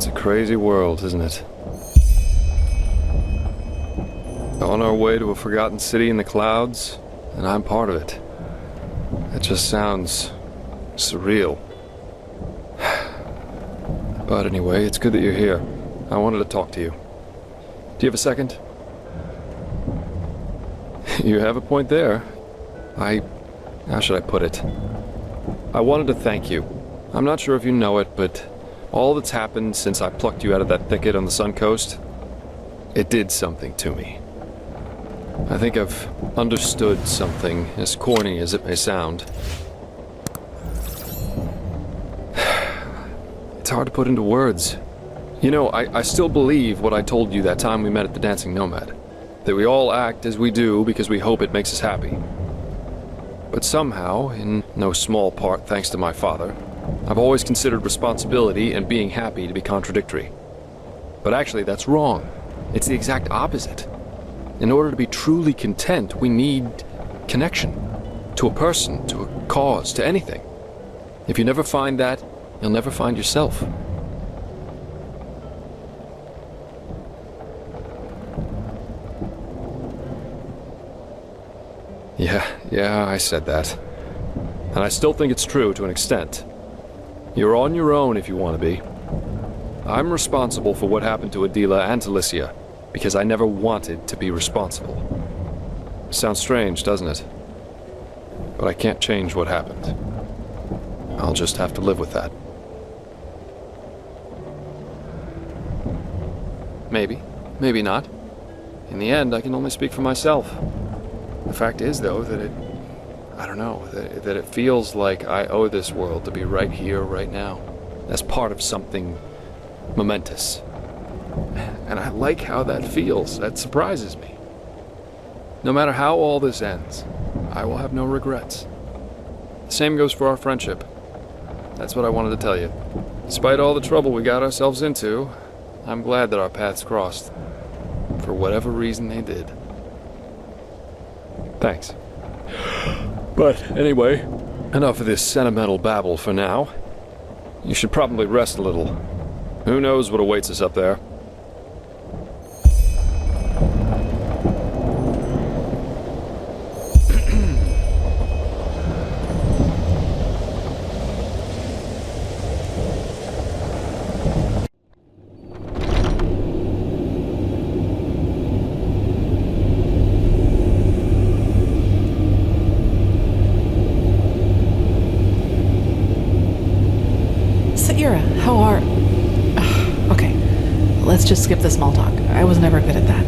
It's a crazy world, isn't it? On our way to a forgotten city in the clouds, and I'm part of it. It just sounds surreal. But anyway, it's good that you're here. I wanted to talk to you. Do you have a second? You have a point there. How should I put it? I wanted to thank you. I'm not sure if you know it, but all that's happened since I plucked you out of that thicket on the Sun Coast, it did something to me. I think I've understood something, as corny as it may sound. It's hard to put into words. You know, I still believe what I told you that time we met at the Dancing Nomad. That we all act as we do because we hope it makes us happy. But somehow, in no small part thanks to my father, I've always considered responsibility and being happy to be contradictory. But actually, that's wrong. It's the exact opposite. In order to be truly content, we need connection. To a person, to a cause, to anything. If you never find that, you'll never find yourself. Yeah, I said that. And I still think it's true to an extent. You're on your own if you want to be. I'm responsible for what happened to Adela and to Licia, because I never wanted to be responsible. Sounds strange, doesn't it? But I can't change what happened. I'll just have to live with that. Maybe, maybe not. In the end, I can only speak for myself. The fact is, though, that it feels like I owe this world to be right here, right now, as part of something momentous. And I like how that feels. That surprises me. No matter how all this ends, I will have no regrets. The same goes for our friendship. That's what I wanted to tell you. Despite all the trouble we got ourselves into, I'm glad that our paths crossed. For whatever reason they did. Thanks. But anyway, enough of this sentimental babble for now. You should probably rest a little. Who knows what awaits us up there? How are... Okay, let's just skip the small talk. I was never good at that.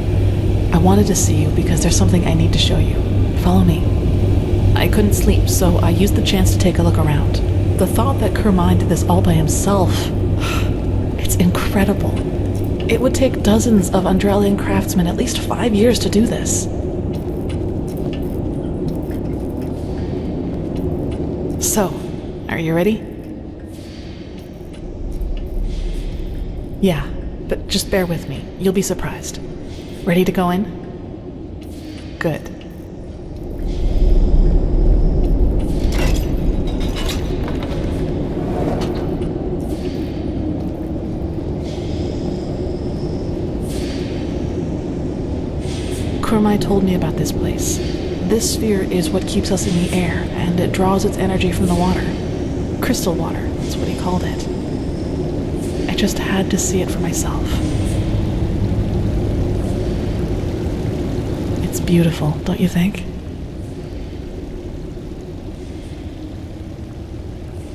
I wanted to see you because there's something I need to show you. Follow me. I couldn't sleep, so I used the chance to take a look around. The thought that Kermine did this all by himself... It's incredible. It would take dozens of Enderalian craftsmen at least 5 years to do this. So, are you ready? Yeah, but just bear with me. You'll be surprised. Ready to go in? Good. Kurmai told me about this place. This sphere is what keeps us in the air, and it draws its energy from the water. Crystal water, that's what he called it. I just had to see it for myself. It's beautiful, don't you think?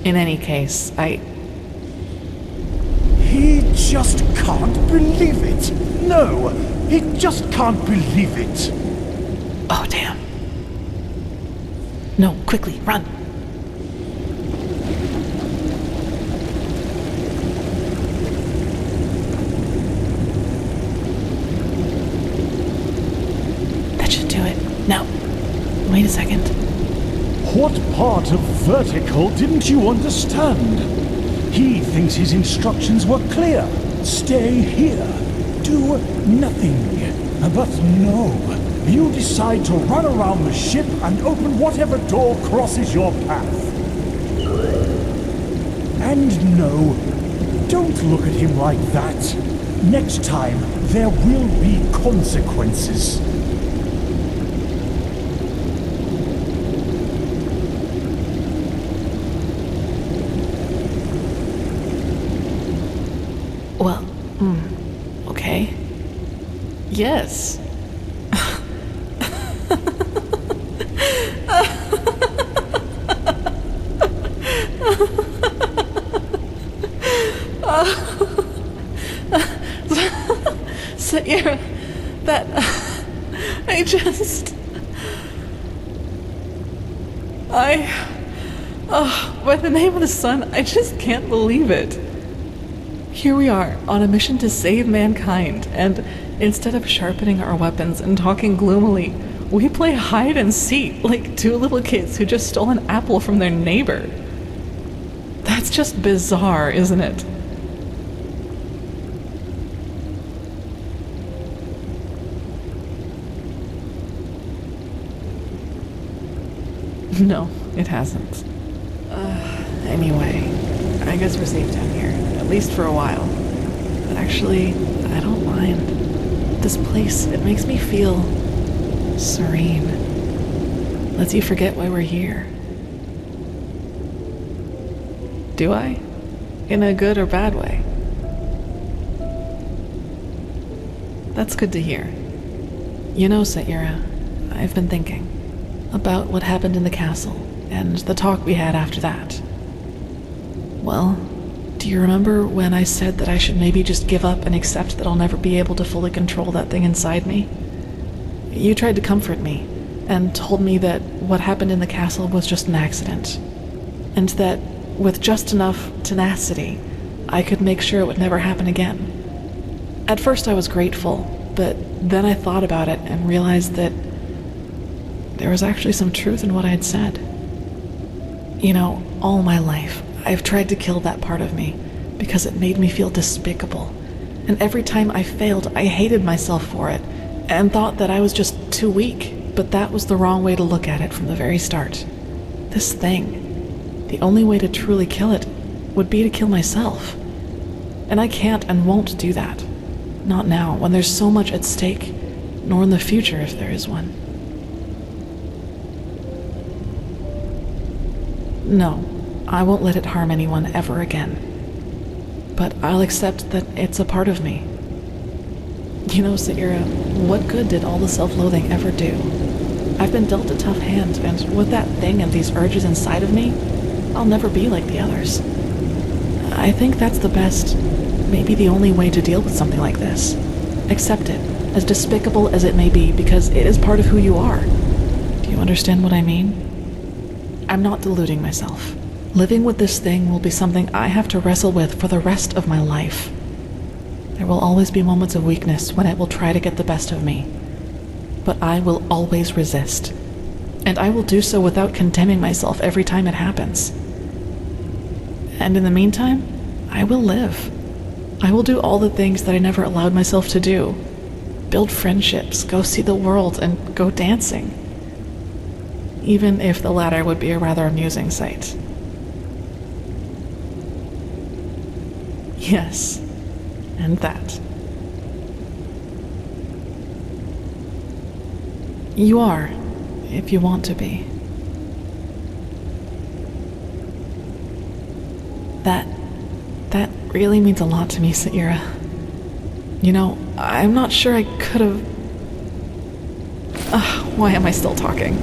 In any case, He just can't believe it! No! He just can't believe it! Oh, damn. No, quickly, run! Now, wait a second. What part of vertical didn't you understand? He thinks his instructions were clear. Stay here. Do nothing. But no. You decide to run around the ship and open whatever door crosses your path. And no, Don't look at him like that. Next time, there will be consequences. Well, okay. Yes. Sayera, that... I just... by the name of the sun, I just can't believe it. Here we are, on a mission to save mankind, and instead of sharpening our weapons and talking gloomily, we play hide and seek like two little kids who just stole an apple from their neighbor. That's just bizarre, isn't it? No, it hasn't. Anyway, I guess we're safe down here, at least for a while. But actually, I don't mind. This place, it makes me feel serene. Lets you forget why we're here. Do I? In a good or bad way? That's good to hear. You know, Sayera, I've been thinking about what happened in the castle and the talk we had after that. Well, do you remember when I said that I should maybe just give up and accept that I'll never be able to fully control that thing inside me? You tried to comfort me and told me that what happened in the castle was just an accident, and that with just enough tenacity, I could make sure it would never happen again. At first I was grateful, but then I thought about it and realized that there was actually some truth in what I had said. You know, all my life, I've tried to kill that part of me because it made me feel despicable. And every time I failed, I hated myself for it and thought that I was just too weak. But that was the wrong way to look at it from the very start. This thing, the only way to truly kill it would be to kill myself. And I can't and won't do that. Not now, when there's so much at stake, nor in the future if there is one. No, I won't let it harm anyone ever again. But I'll accept that it's a part of me. You know, Sayera, what good did all the self-loathing ever do? I've been dealt a tough hand, and with that thing and these urges inside of me, I'll never be like the others. I think that's the best, maybe the only way to deal with something like this. Accept it, as despicable as it may be, because it is part of who you are. Do you understand what I mean? I'm not deluding myself. Living with this thing will be something I have to wrestle with for the rest of my life. There will always be moments of weakness when it will try to get the best of me. But I will always resist. And I will do so without condemning myself every time it happens. And in the meantime, I will live. I will do all the things that I never allowed myself to do. Build friendships, go see the world, and go dancing. Even if the latter would be a rather amusing sight. Yes, and that. You are, if you want to be. That really means a lot to me, Sayera. You know, I'm not sure I could have... Why am I still talking?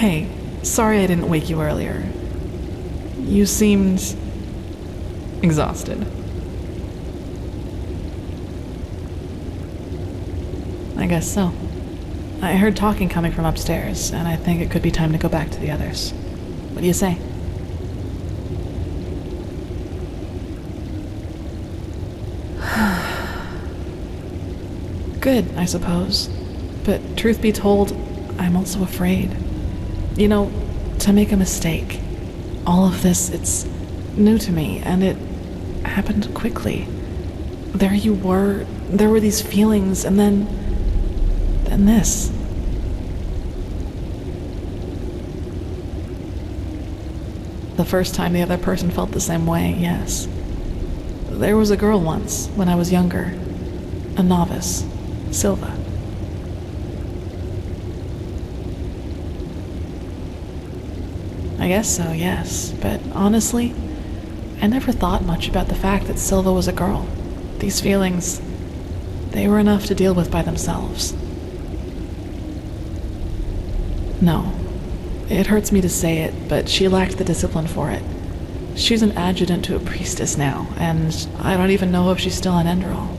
Hey, sorry I didn't wake you earlier. You seemed exhausted. I guess so. I heard talking coming from upstairs, and I think it could be time to go back to the others. What do you say? Good, I suppose. But truth be told, I'm also afraid. You know, to make a mistake. All of this, it's new to me, and it happened quickly. There you were, there were these feelings, and then this. The first time the other person felt the same way, yes. There was a girl once, when I was younger. A novice. Silva. I guess so, yes. But honestly, I never thought much about the fact that Silva was a girl. These feelings, they were enough to deal with by themselves. No. It hurts me to say it, but she lacked the discipline for it. She's an adjutant to a priestess now, and I don't even know if she's still on Enderal.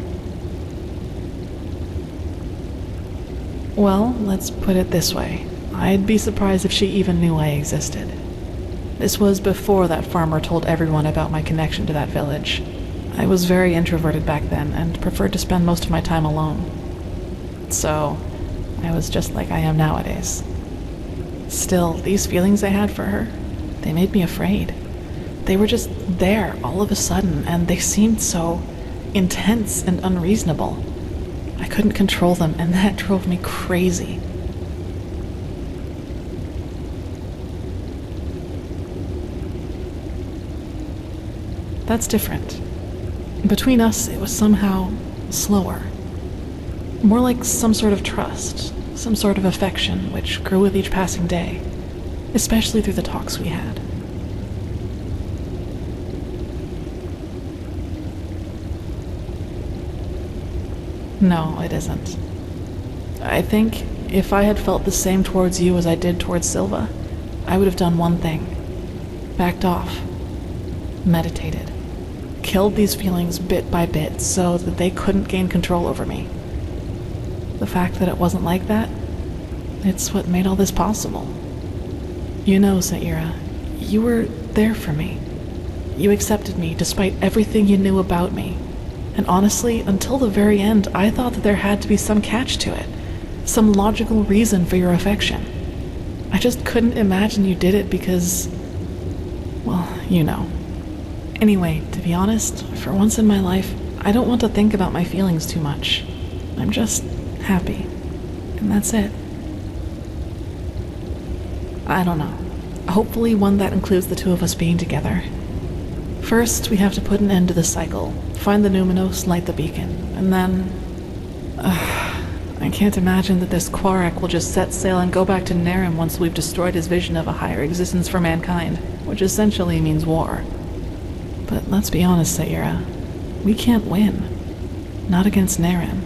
Well, let's put it this way. I'd be surprised if she even knew I existed. This was before that farmer told everyone about my connection to that village. I was very introverted back then and preferred to spend most of my time alone. So, I was just like I am nowadays. Still, these feelings I had for her, they made me afraid. They were just there all of a sudden, and they seemed so intense and unreasonable. I couldn't control them, and that drove me crazy. That's different. Between us, it was somehow slower. More like some sort of trust, some sort of affection, which grew with each passing day, especially through the talks we had. No, it isn't. I think if I had felt the same towards you as I did towards Silva, I would have done one thing. Backed off. Meditated. Killed these feelings bit by bit so that they couldn't gain control over me. The fact that it wasn't like that, it's what made all this possible. You know, Saira, you were there for me. You accepted me despite everything you knew about me. And honestly, until the very end, I thought that there had to be some catch to it, some logical reason for your affection. I just couldn't imagine you did it because, well, you know. Anyway, to be honest, for once in my life, I don't want to think about my feelings too much. I'm just happy. And that's it. I don't know. Hopefully one that includes the two of us being together. First, we have to put an end to the cycle, find the Numinos, light the beacon, and then... I can't imagine that this Quarak will just set sail and go back to Nerim once we've destroyed his vision of a higher existence for mankind, which essentially means war. But let's be honest, Saira, we can't win. Not against Nerim.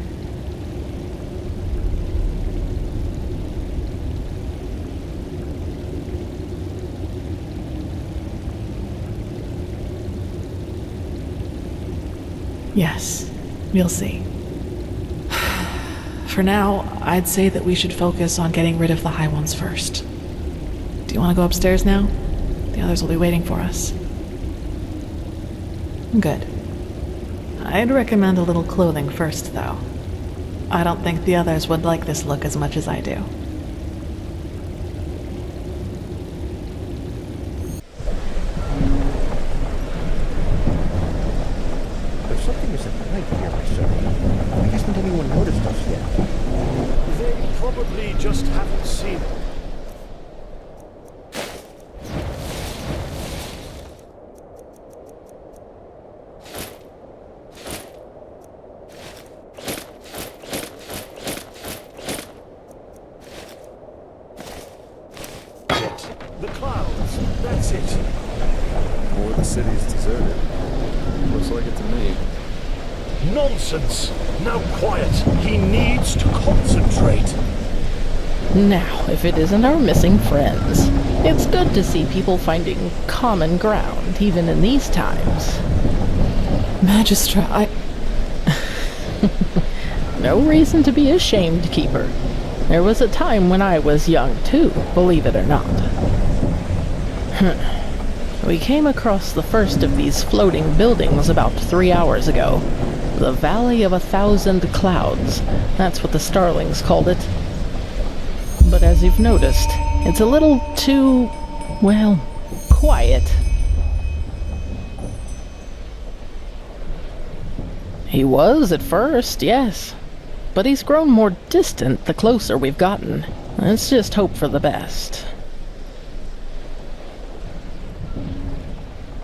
Yes, we'll see. For now, I'd say that we should focus on getting rid of the High Ones first. Do you want to go upstairs now? The others will be waiting for us. Good. I'd recommend a little clothing first, though. I don't think the others would like this look as much as I do. There's something isn't right here, I say. Why hasn't anyone noticed us yet? They probably just haven't seen it. The clouds, that's it. Or the city's deserted. Looks like it to me. Nonsense! Now quiet. He needs to concentrate. Now, if it isn't our missing friends. It's good to see people finding common ground, even in these times. Magistra, No reason to be ashamed, Keeper. There was a time when I was young, too, believe it or not. We came across the first of these floating buildings about 3 hours ago. The Valley of 1,000 Clouds. That's what the Starlings called it. But as you've noticed, it's a little too, well, quiet. He was at first, yes. But he's grown more distant the closer we've gotten. Let's just hope for the best.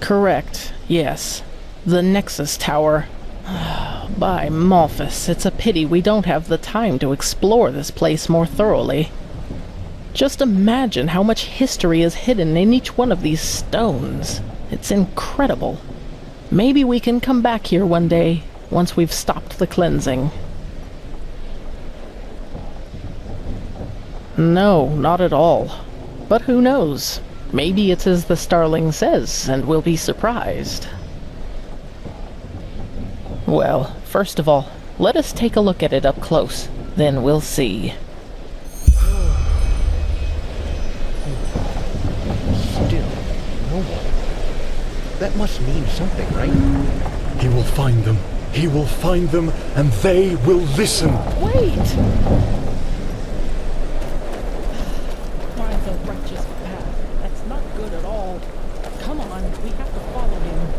Correct, yes. The Nexus Tower. By Malphus, it's a pity we don't have the time to explore this place more thoroughly. Just imagine how much history is hidden in each one of these stones. It's incredible. Maybe we can come back here one day, once we've stopped the cleansing. No, not at all. But who knows? Maybe it's as the Starling says, and we'll be surprised. Well, first of all, let us take a look at it up close. Then we'll see. Still, no one. That must mean something, right? He will find them. He will find them, and they will listen. Wait! Why the wretch's path? That's not good at all. Come on, we have to follow him.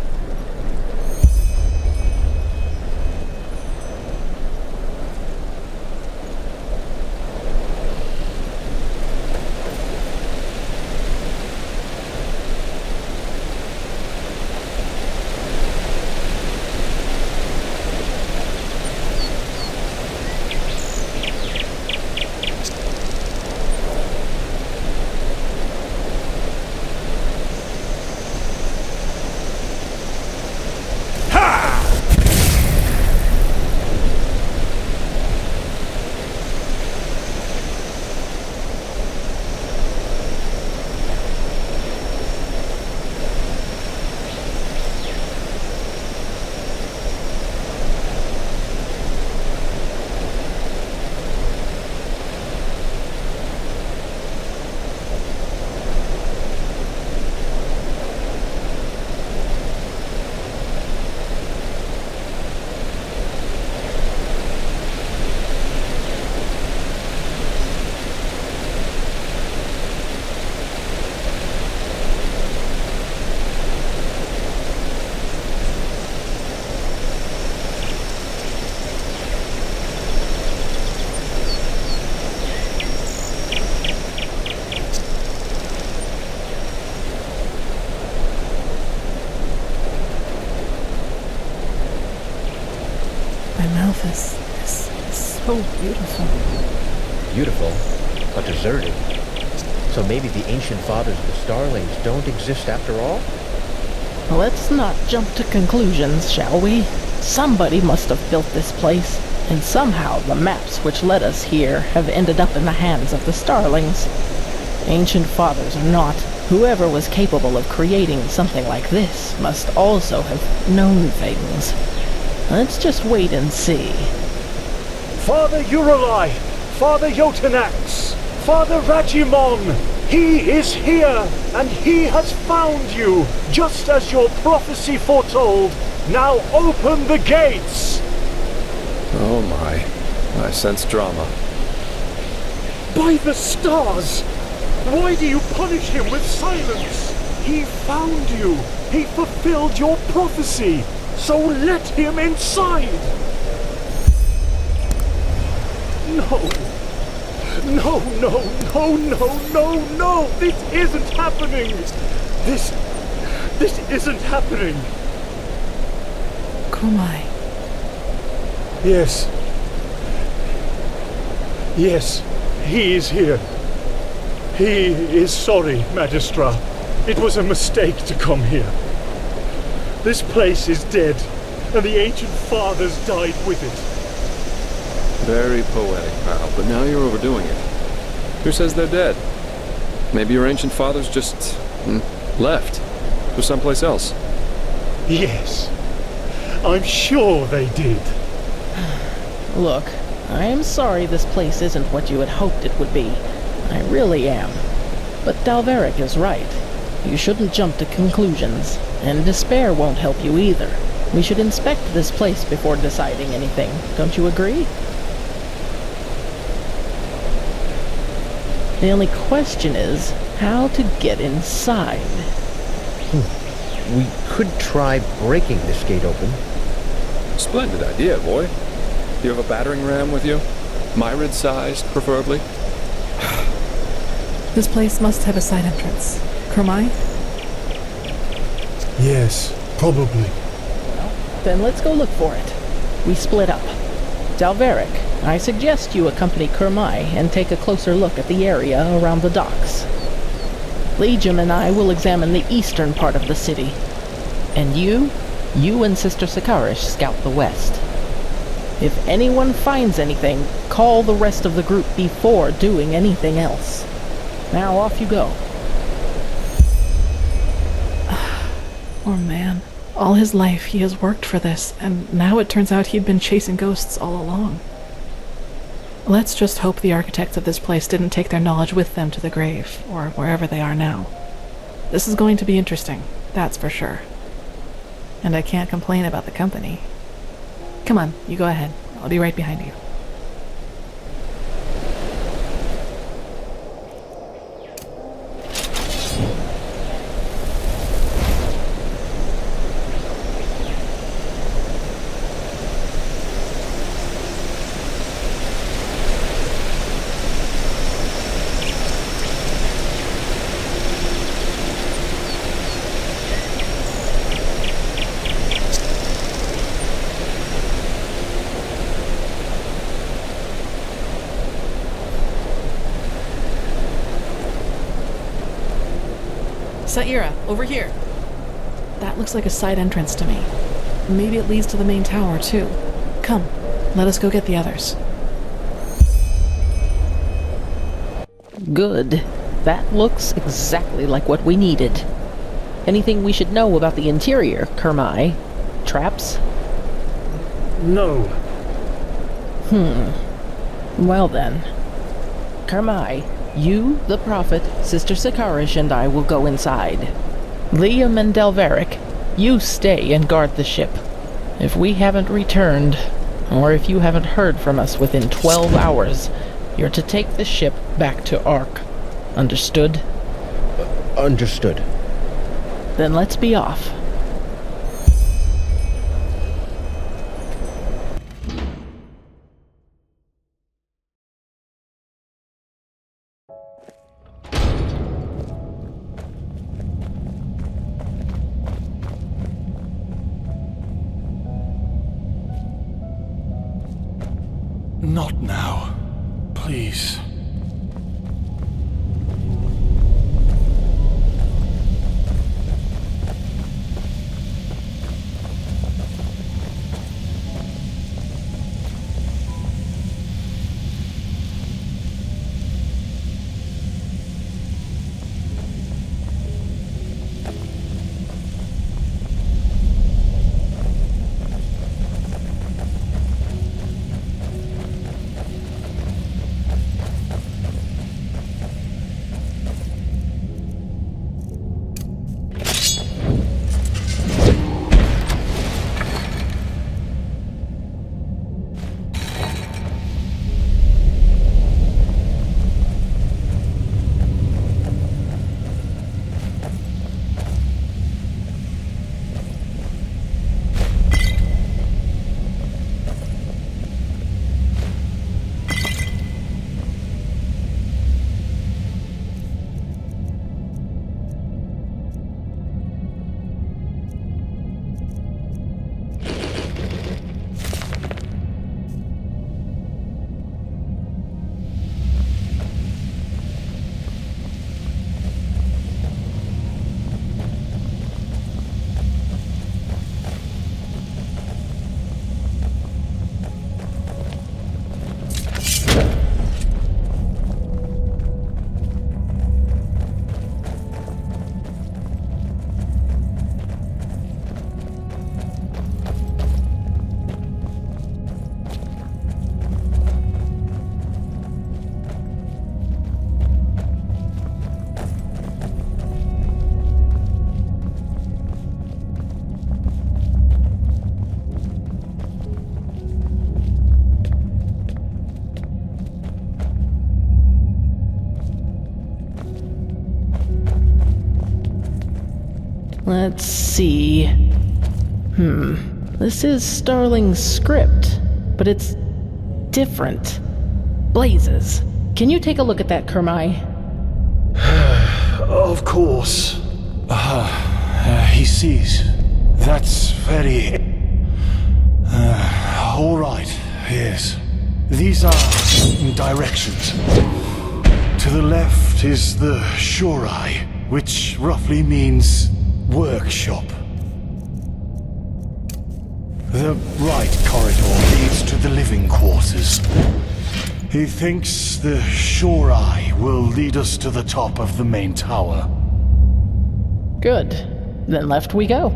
Malphus, this is so beautiful. Beautiful, but deserted. So maybe the ancient fathers of the Starlings don't exist after all? Let's not jump to conclusions, shall we? Somebody must have built this place, and somehow the maps which led us here have ended up in the hands of the Starlings. Ancient fathers or not, whoever was capable of creating something like this must also have known things. Let's just wait and see. Father Uralai, Father Jotanax, Father Rajimon, he is here, and he has found you, just as your prophecy foretold. Now open the gates! Oh my. I sense drama. By the stars! Why do you punish him with silence? He found you. He fulfilled your prophecy. So let him inside! No! No, no, no, no, no, no! This isn't happening! This isn't happening! Kumai. Yes. Yes, he is here. He is sorry, Magistra. It was a mistake to come here. This place is dead, and the ancient fathers died with it. Very poetic, pal, but now you're overdoing it. Who says they're dead? Maybe your ancient fathers just left to someplace else. Yes, I'm sure they did. Look, I am sorry this place isn't what you had hoped it would be. I really am. But Dalveric is right. You shouldn't jump to conclusions, and despair won't help you either. We should inspect this place before deciding anything. Don't you agree? The only question is how to get inside. We could try breaking this gate open. Splendid idea, boy. Do you have a battering ram with you? Myrid-sized, preferably? This place must have a side entrance. Kermai? Yes, probably. Then let's go look for it. We split up. Dalveric, I suggest you accompany Kermai and take a closer look at the area around the docks. Legion and I will examine the eastern part of the city. And you and Sister Sakarish scout the west. If anyone finds anything, call the rest of the group before doing anything else. Now off you go. Poor man. All his life he has worked for this, and now it turns out he'd been chasing ghosts all along. Let's just hope the architects of this place didn't take their knowledge with them to the grave, or wherever they are now. This is going to be interesting, that's for sure. And I can't complain about the company. Come on, you go ahead. I'll be right behind you. Saira, over here. That looks like a side entrance to me. Maybe it leads to the main tower, too. Come, let us go get the others. Good. That looks exactly like what we needed. Anything we should know about the interior, Kermai? Traps? No. Well then. Kermai, you, the Prophet, Sister Sakarish, and I will go inside. Liam and Dalveric, you stay and guard the ship. If we haven't returned, or if you haven't heard from us within 12 hours, you're to take the ship back to Ark. Understood? Understood. Then let's be off. Not now. Please. Let's see. This is Starling's script, but it's different. Blazes. Can you take a look at that, Kermai? Of course. He sees. That's very... all right, yes. These are directions. To the left is the Shorai, which roughly means workshop. The right corridor leads to the living quarters. He thinks the Shorai will lead us to the top of the main tower. Good. Then left we go.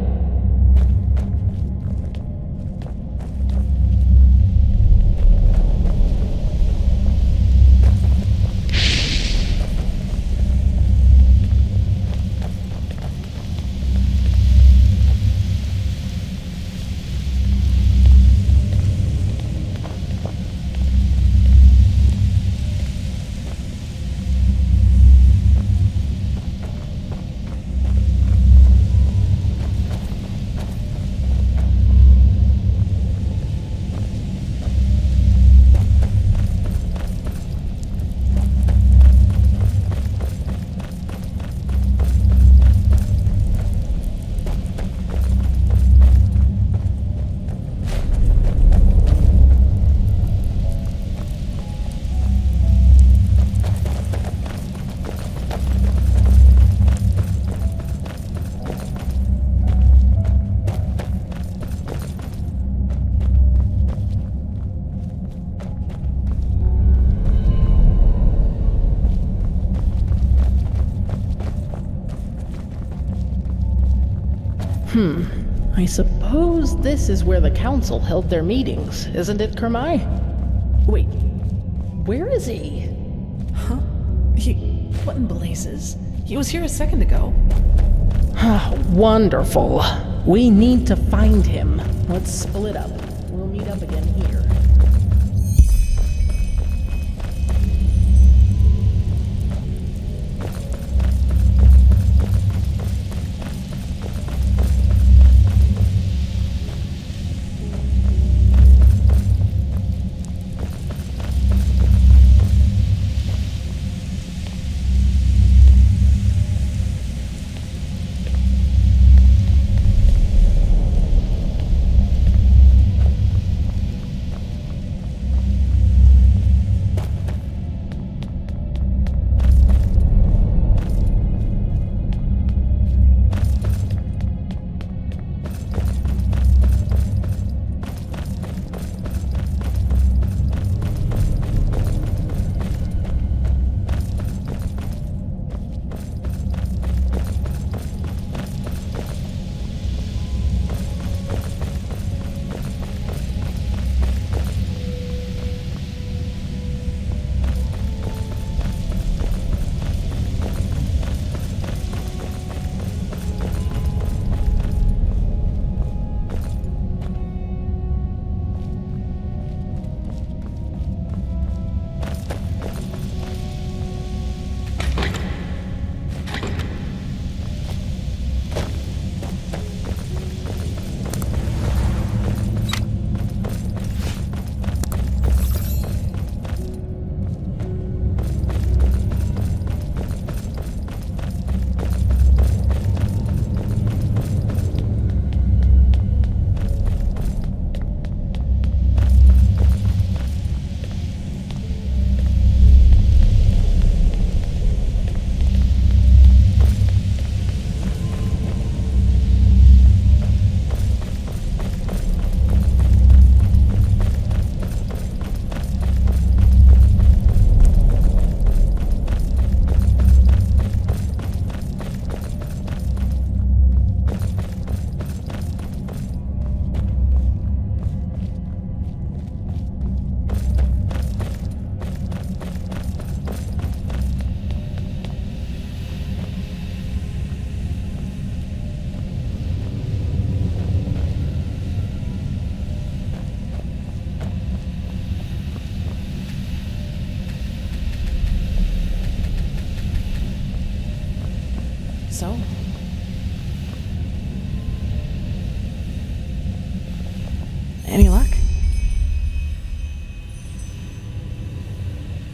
I suppose this is where the council held their meetings, isn't it, Kermai? Wait, where is he? Huh? What in blazes? He was here a second ago. Wonderful. We need to find him. Let's split up. We'll meet up again here.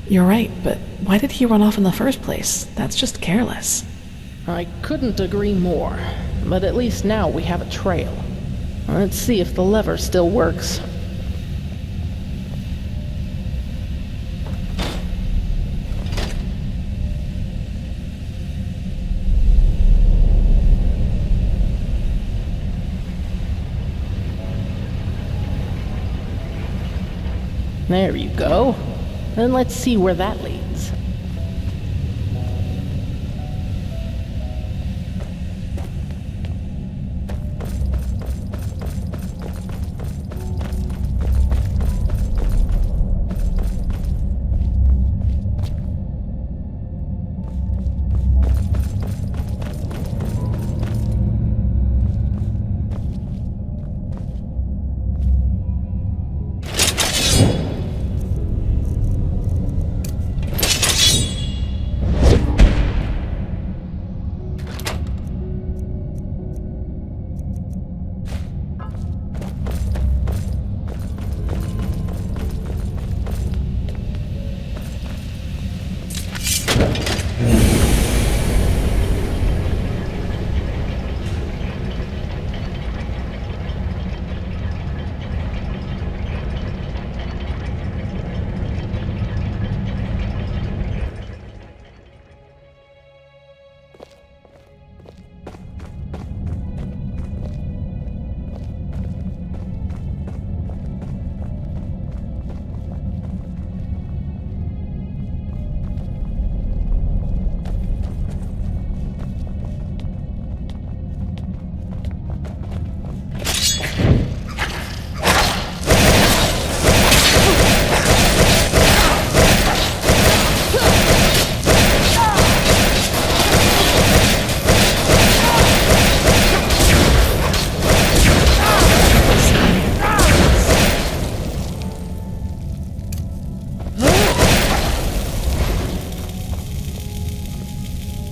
You're right, but why did he run off in the first place? That's just careless. I couldn't agree more, but at least now we have a trail. Let's see if the lever still works. There you go. Then let's see where that leads.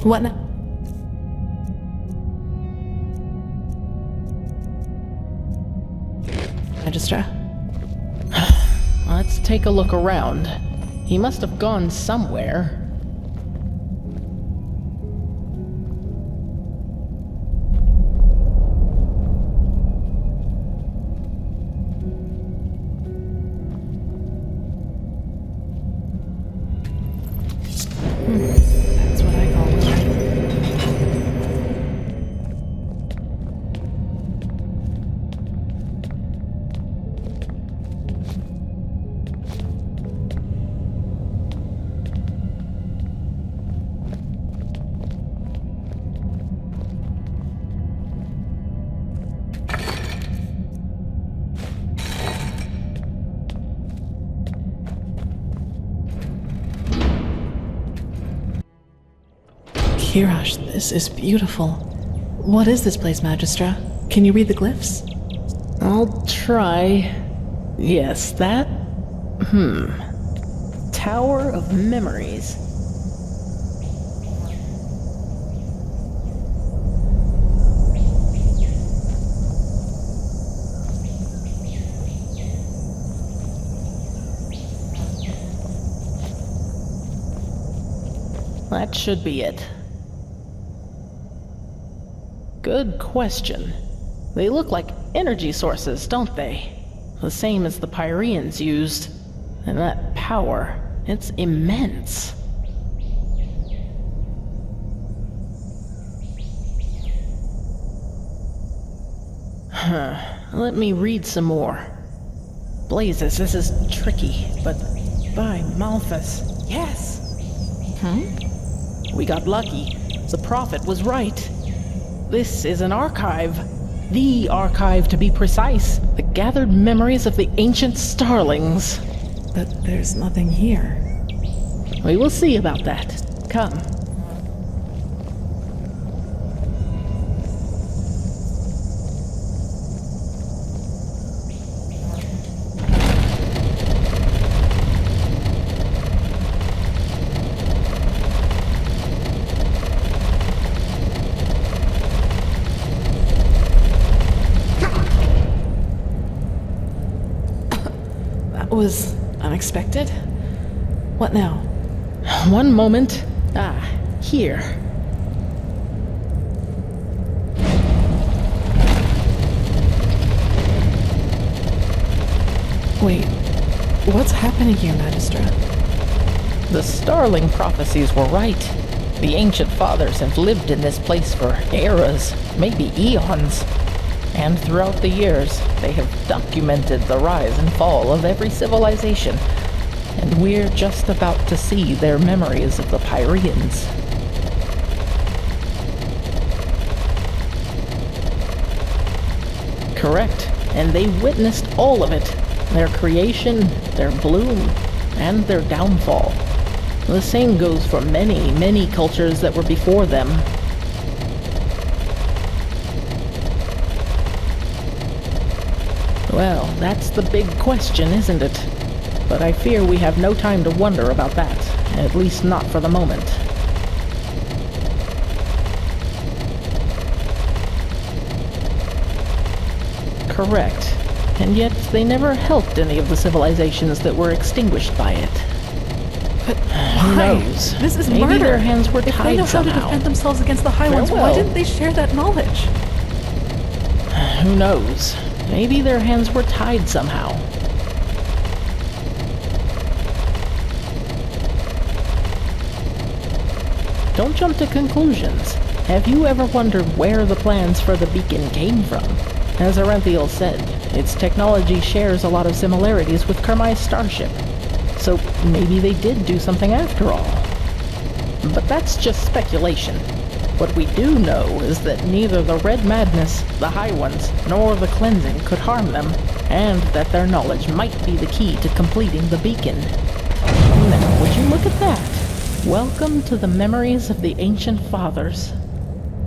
What now? Magistra? Let's take a look around. He must have gone somewhere. That's what I call it. Kirash, this is beautiful. What is this place, Magistra? Can you read the glyphs? I'll try. Yes, that? Tower of Memories. That should be it. Good question. They look like energy sources, don't they? The same as the Pyreans used. And that power, it's immense. Let me read some more. Blazes, this is tricky, but by Malthus, yes! We got lucky. The prophet was right. This is an archive. The archive, to be precise. The gathered memories of the ancient starlings. But there's nothing here. We will see about that. Come. That was unexpected. What now? One moment. Here. Wait, what's happening here, Magistra? The Starling prophecies were right. The ancient fathers have lived in this place for eras, maybe eons. And throughout the years, they have documented the rise and fall of every civilization. And we're just about to see their memories of the Pyreans. Correct, and they witnessed all of it. Their creation, their bloom, and their downfall. The same goes for many, many cultures that were before them. Well, that's the big question, isn't it? But I fear we have no time to wonder about that, at least not for the moment. Correct. And yet, they never helped any of the civilizations that were extinguished by it. But Who why? knows? This is Maybe murder. their hands were If they tied know how to somehow. defend themselves against the High Ones, why Farewell. didn't they share that knowledge? Who knows? Maybe their hands were tied somehow. Don't jump to conclusions. Have you ever wondered where the plans for the beacon came from? As Arenthiel said, its technology shares a lot of similarities with Kermai's starship. So maybe they did do something after all. But that's just speculation. What we do know is that neither the Red Madness, the High Ones, nor the Cleansing could harm them, and that their knowledge might be the key to completing the beacon. Now, would you look at that? Welcome to the memories of the ancient fathers.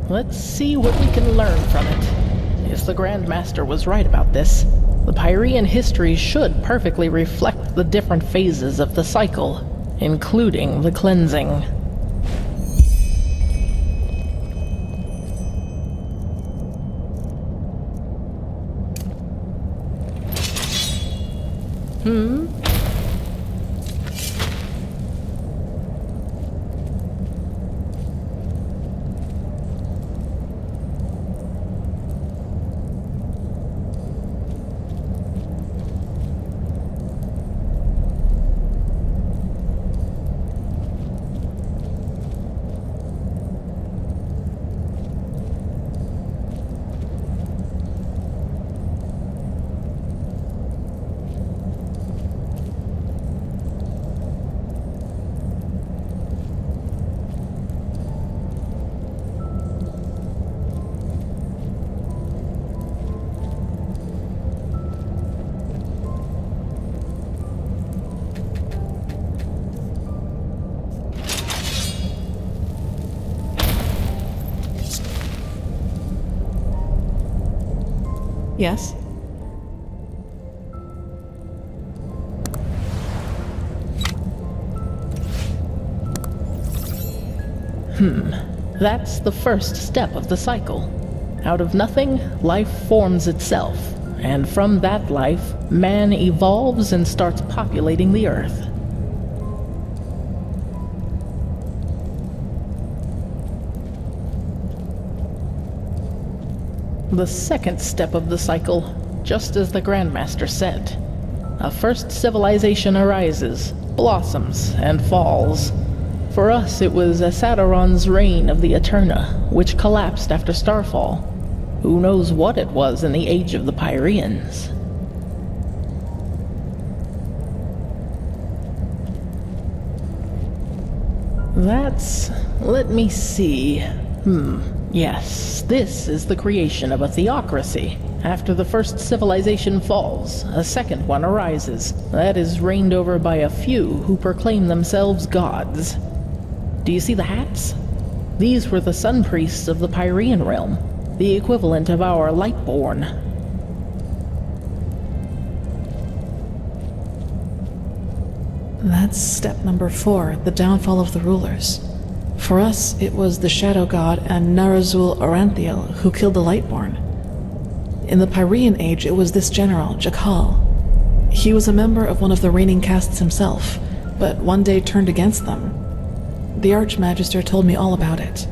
Let's see what we can learn from it. If the Grandmaster was right about this, the Pyrean history should perfectly reflect the different phases of the cycle, including the cleansing. Yes? That's the first step of the cycle. Out of nothing, life forms itself, and from that life, man evolves and starts populating the Earth. The second step of the cycle, just as the Grandmaster said. A first civilization arises, blossoms, and falls. For us, it was Asadaron's reign of the Eterna, which collapsed after Starfall. Who knows what it was in the age of the Pyreans? Let me see. Yes, this is the creation of a theocracy. After the first civilization falls, a second one arises, that is reigned over by a few who proclaim themselves gods. Do you see the hats? These were the sun priests of the Pyrean realm, the equivalent of our Lightborn. That's step number 4, the downfall of the rulers. For us, it was the Shadow God and Narazul Aranthiel who killed the Lightborn. In the Pyrean Age, it was this general, Jakal. He was a member of one of the reigning castes himself, but one day turned against them. The Archmagister told me all about it.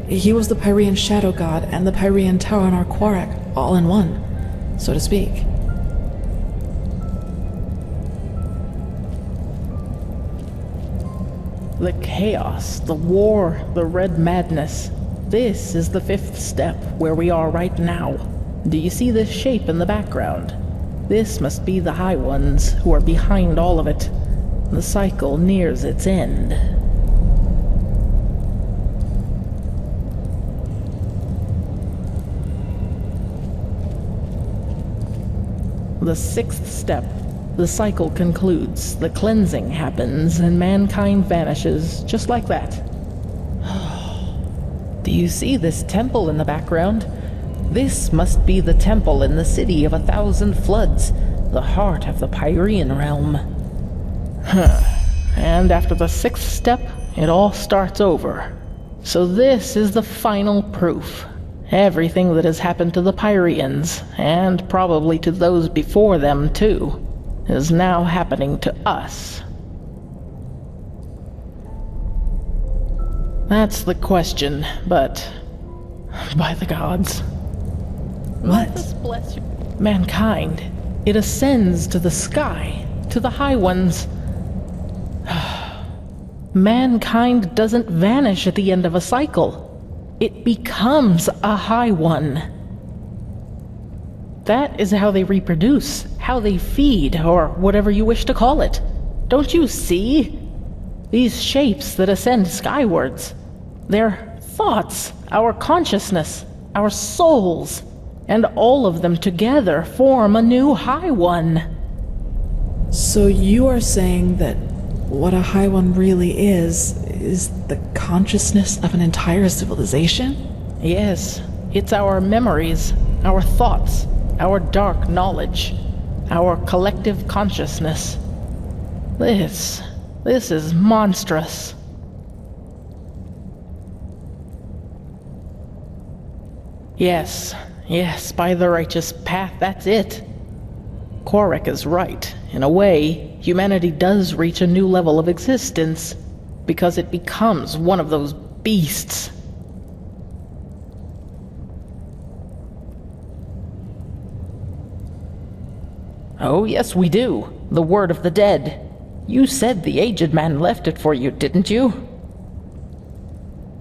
He was the Pyrean Shadow God and the Pyrean Taurenar Quarak, all in one, so to speak. The chaos, the war, the red madness. This is the 5th step, where we are right now. Do you see this shape in the background? This must be the High Ones, who are behind all of it. The cycle nears its end. The 6th step. The cycle concludes, the cleansing happens, and mankind vanishes, just like that. Do you see this temple in the background? This must be the temple in the city of 1,000 floods, the heart of the Pyrean realm. And after the 6th step, it all starts over. So this is the final proof. Everything that has happened to the Pyreans, and probably to those before them too, is now happening to us. That's the question, but by the gods. What? Let us bless you. Mankind. It ascends to the sky, to the High Ones. Mankind doesn't vanish at the end of a cycle. It becomes a High One. That is how they reproduce, how they feed, or whatever you wish to call it. Don't you see? These shapes that ascend skywards. They're thoughts, our consciousness, our souls, and all of them together form a new High One. So you are saying that what a High One really is the consciousness of an entire civilization? Yes, it's our memories, our thoughts, our dark knowledge, our collective consciousness. This is monstrous. Yes, by the righteous path, that's it. Quarak is right. In a way, humanity does reach a new level of existence, because it becomes one of those beasts. Oh, yes, we do. The word of the dead. You said the aged man left it for you, didn't you?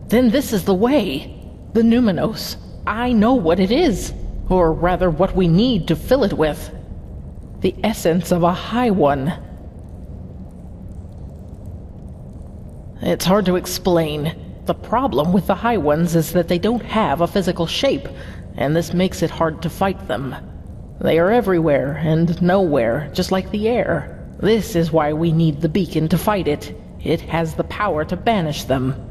Then this is the way. The Numenos. I know what it is. Or rather, what we need to fill it with. The essence of a High One. It's hard to explain. The problem with the High Ones is that they don't have a physical shape, and this makes it hard to fight them. They are everywhere and nowhere, just like the air. This is why we need the beacon to fight it. It has the power to banish them.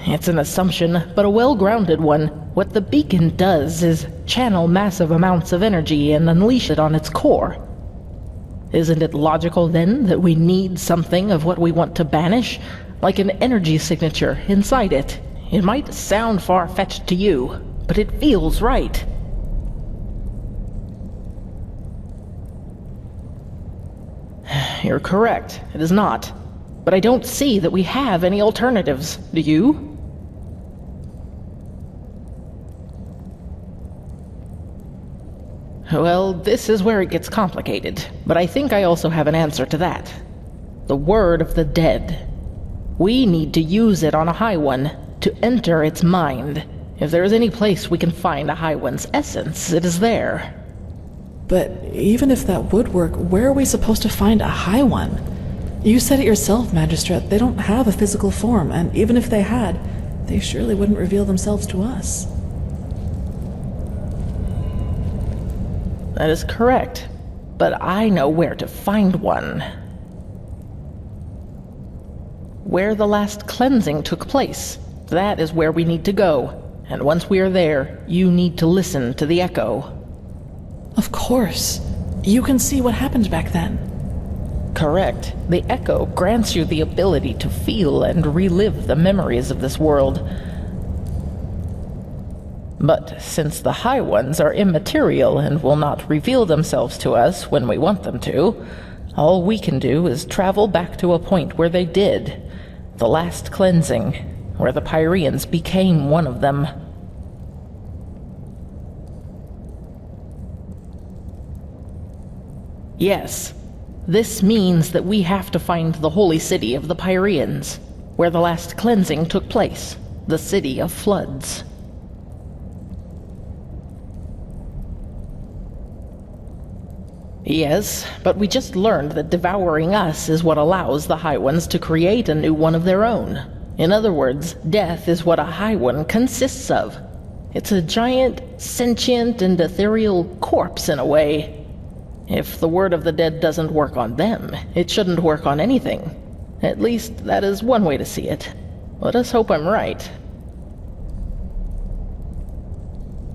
It's an assumption, but a well-grounded one. What the beacon does is channel massive amounts of energy and unleash it on its core. Isn't it logical, then, that we need something of what we want to banish? Like an energy signature inside it. It might sound far-fetched to you, but it feels right. You're correct, it is not. But I don't see that we have any alternatives, do you? Well, this is where it gets complicated, but I think I also have an answer to that. The word of the dead. We need to use it on a High One, to enter its mind. If there is any place we can find a High One's essence, it is there. But even if that would work, where are we supposed to find a High One? You said it yourself, Magistrate. They don't have a physical form, and even if they had, they surely wouldn't reveal themselves to us. That is correct, but I know where to find one. Where the last cleansing took place. That is where we need to go, and once we are there, you need to listen to the echo. Of course. You can see what happened back then. Correct. The echo grants you the ability to feel and relive the memories of this world. But since the High Ones are immaterial and will not reveal themselves to us when we want them to, all we can do is travel back to a point where they did. The last cleansing, where the Pyreans became one of them. Yes, this means that we have to find the holy city of the Pyreans, where the last cleansing took place, the city of floods. Yes, but we just learned that devouring us is what allows the High Ones to create a new one of their own. In other words, death is what a High One consists of. It's a giant, sentient, and ethereal corpse in a way. If the word of the dead doesn't work on them, it shouldn't work on anything. At least, that is one way to see it. Let us hope I'm right.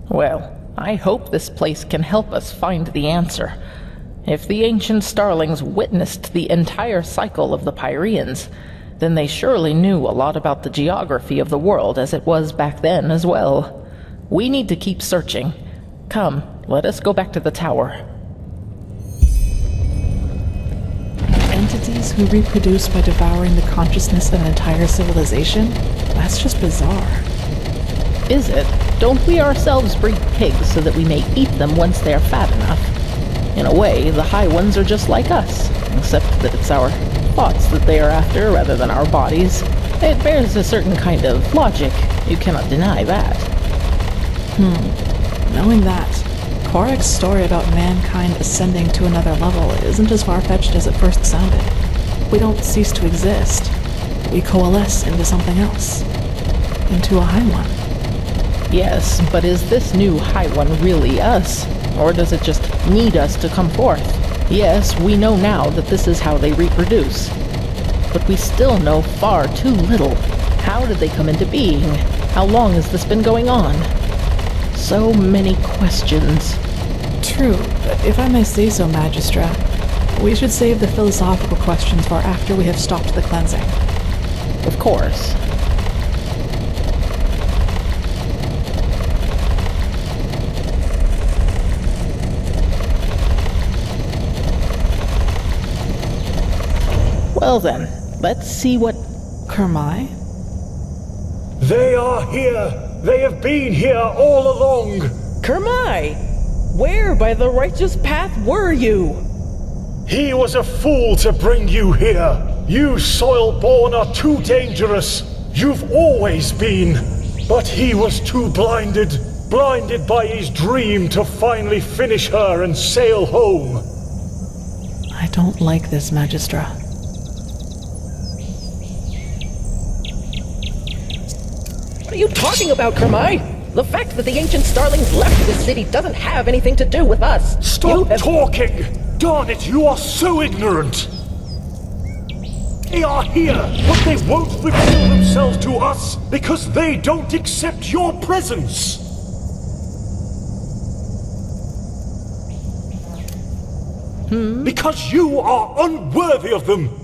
Well, I hope this place can help us find the answer. If the ancient starlings witnessed the entire cycle of the Pyreans, then they surely knew a lot about the geography of the world as it was back then as well. We need to keep searching. Come, let us go back to the tower. Entities who reproduce by devouring the consciousness of an entire civilization? That's just bizarre. Is it? Don't we ourselves breed pigs so that we may eat them once they are fat enough? In a way, the High Ones are just like us, except that it's our thoughts that they are after rather than our bodies. It bears a certain kind of logic. You cannot deny that. Knowing that, Korak's story about mankind ascending to another level isn't as far-fetched as it first sounded. We don't cease to exist. We coalesce into something else. Into a High One. Yes, but is this new High One really us? Or does it just need us to come forth? Yes, we know now that this is how they reproduce. But we still know far too little. How did they come into being? How long has this been going on? So many questions. True, but if I may say so, Magistra, we should save the philosophical questions for after we have stopped the cleansing. Of course. Well then, let's see what... Kermai? They are here! They have been here all along! Kermai! Where by the righteous path were you? He was a fool to bring you here! You soil-born are too dangerous! You've always been! But he was too blinded! Blinded by his dream to finally finish her and sail home! I don't like this, Magistra. What are you talking about, Kermai? The fact that the ancient starlings left this city doesn't have anything to do with us. Stop talking! Darn it, you are so ignorant! They are here, but they won't reveal themselves to us because they don't accept your presence! Because you are unworthy of them!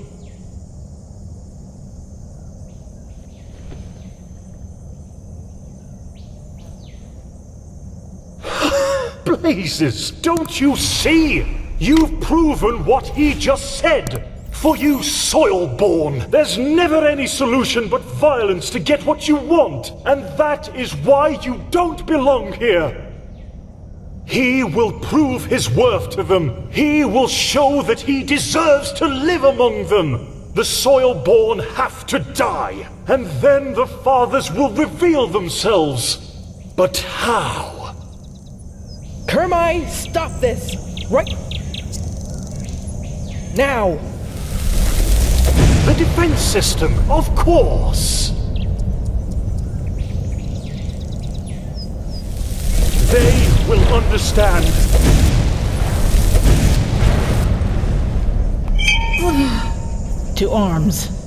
Blazes, don't you see? You've proven what he just said. For you soil-born, there's never any solution but violence to get what you want. And that is why you don't belong here. He will prove his worth to them. He will show that he deserves to live among them. The soil-born have to die. And then the fathers will reveal themselves. But how? Kermai, stop this! Right now! The defense system, of course! They will understand. To arms.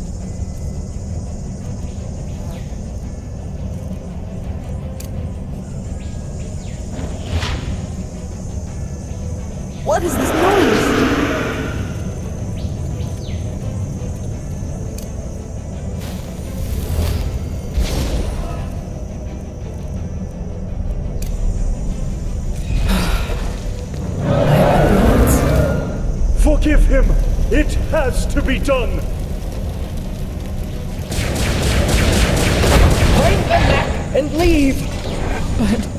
What is this noise? Forgive him! It has to be done! Find the map and leave! But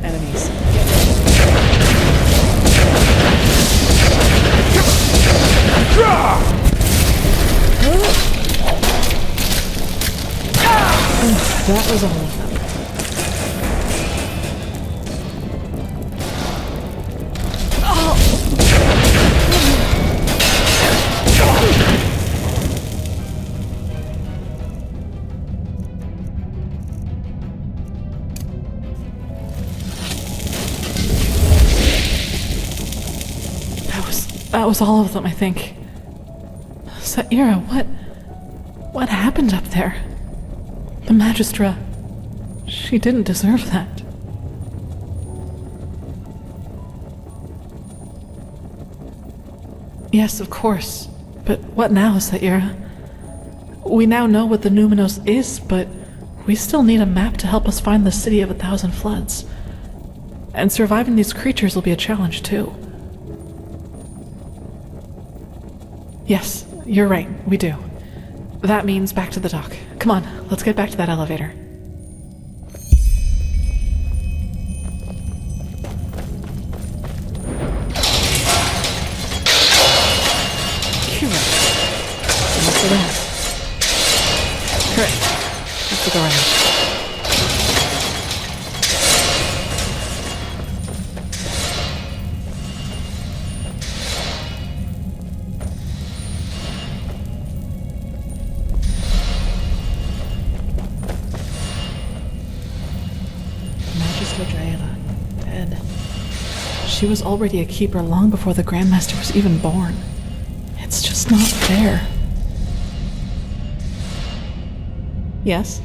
enemies. That was all of them. That was all of them, I think. Saira, what happened up there? The Magistra, she didn't deserve that. Yes, of course. But what now, Saira? We now know what the Numinos is, but we still need a map to help us find the City of 1,000 Floods. And surviving these creatures will be a challenge, too. Yes, you're right, we do. That means back to the dock. Come on, let's get back to that elevator. Kira. Look for that. Correct. That's the door around. Dead. She was already a keeper long before the Grandmaster was even born. It's just not fair. Yes?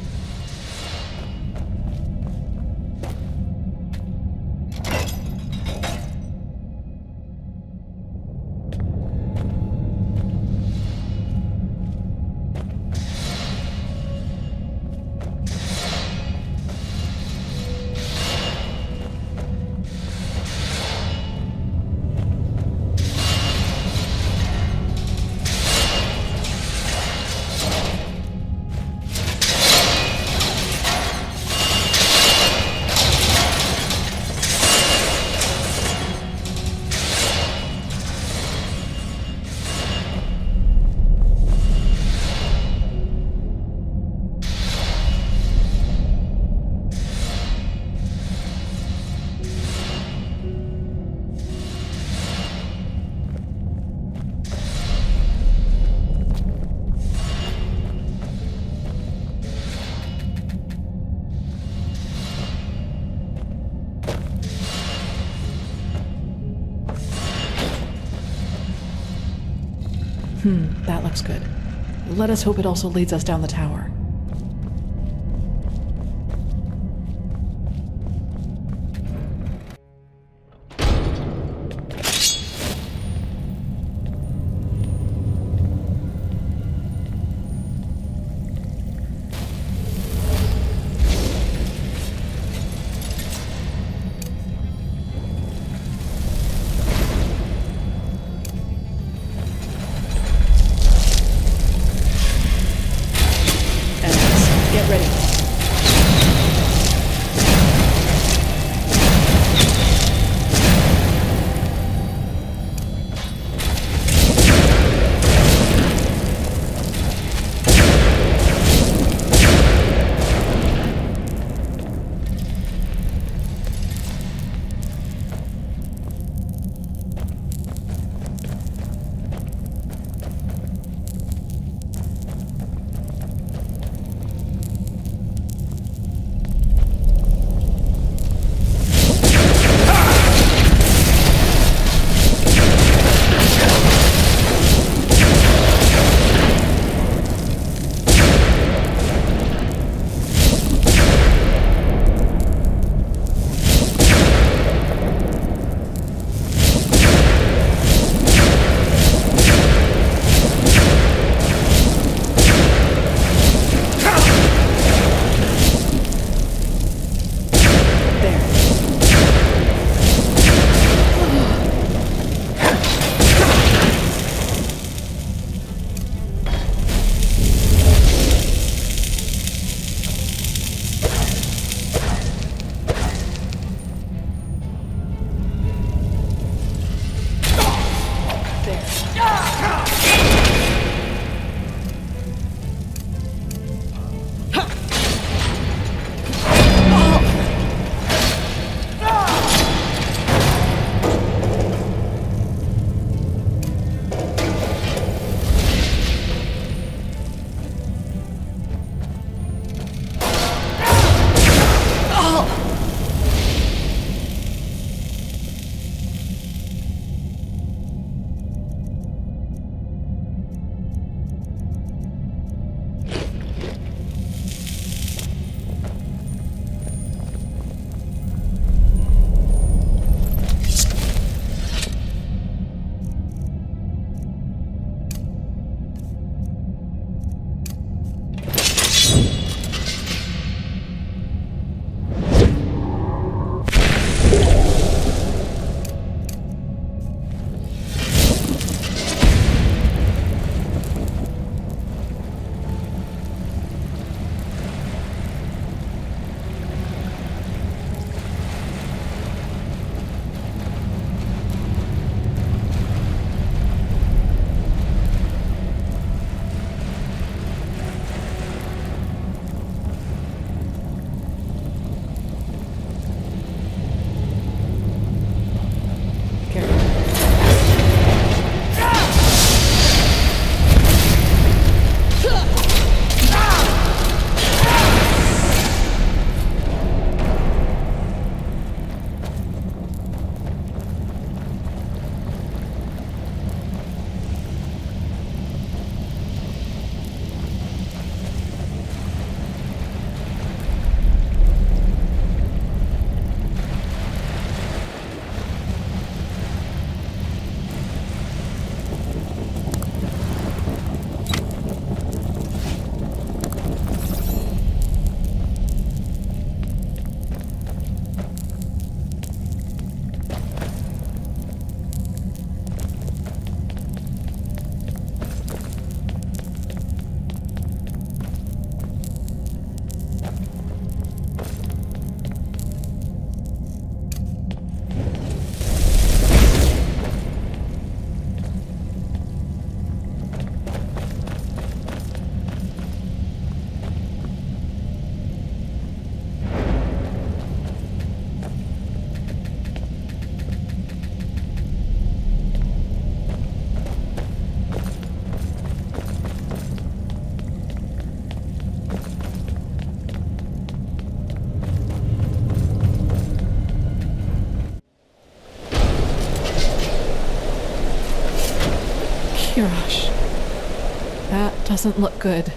That looks good. Let us hope it also leads us down the tower. That doesn't look good.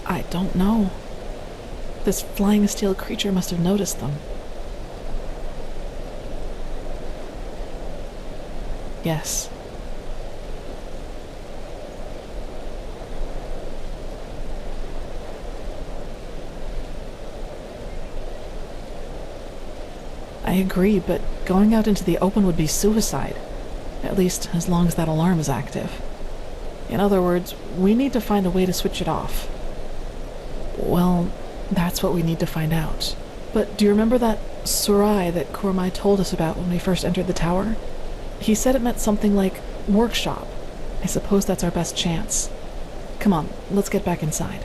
I don't know. This flying steel creature must have noticed them. Yes. I agree, but going out into the open would be suicide. At least, as long as that alarm is active. In other words, we need to find a way to switch it off. Well, that's what we need to find out. But do you remember that Surai that Kormai told us about when we first entered the tower? He said it meant something like workshop. I suppose that's our best chance. Come on, let's get back inside.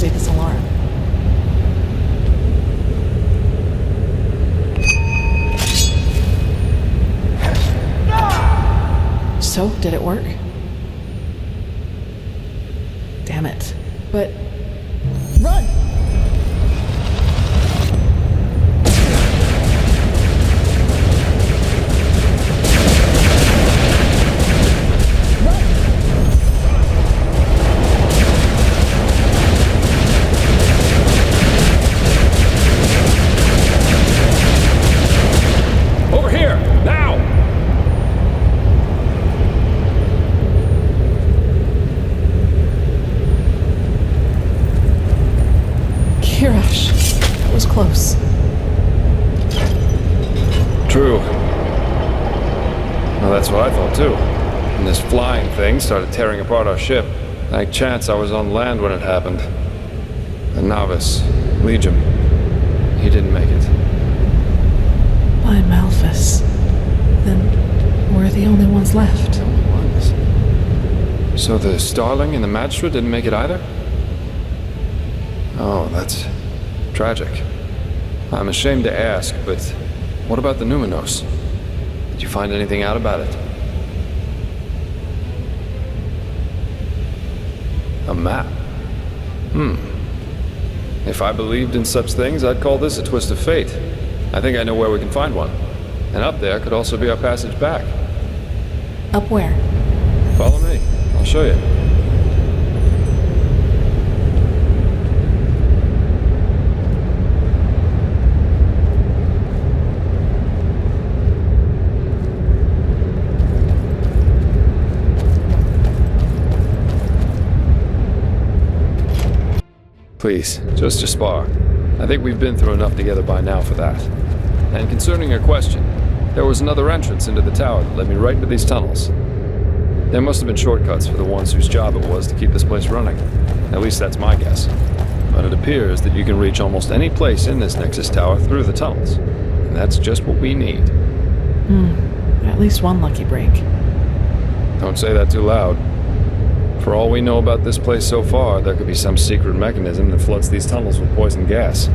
activate this alarm. So, did it work? Damn it. But... Run! Over here! Now! Kirash, that was close. True. Well, that's what I thought too. And this flying thing started tearing apart our ship. Thank chance I was on land when it happened. The novice, Legion, he didn't make it. By Malphus. Then we're the only ones left. So the Starling and the Magistrate didn't make it either? Oh, that's tragic. I'm ashamed to ask, but what about the Numinos? Did you find anything out about it? A map? If I believed in such things, I'd call this a twist of fate. I think I know where we can find one. And up there could also be our passage back. Up where? Follow me. I'll show you. Please, just a spar. I think we've been through enough together by now for that. And concerning your question, there was another entrance into the tower that led me right into these tunnels. There must have been shortcuts for the ones whose job it was to keep this place running. At least that's my guess. But it appears that you can reach almost any place in this Nexus Tower through the tunnels. And that's just what we need. At least one lucky break. Don't say that too loud. For all we know about this place so far, there could be some secret mechanism that floods these tunnels with poison gas.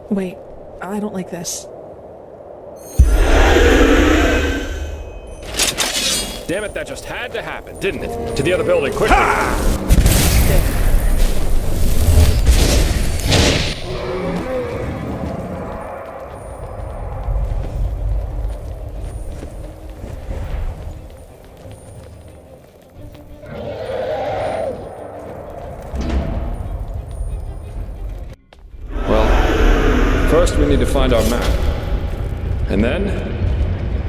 Wait, I don't like this. Damn it, that just had to happen, didn't it? To the other building, quickly! First, we need to find our map. And then,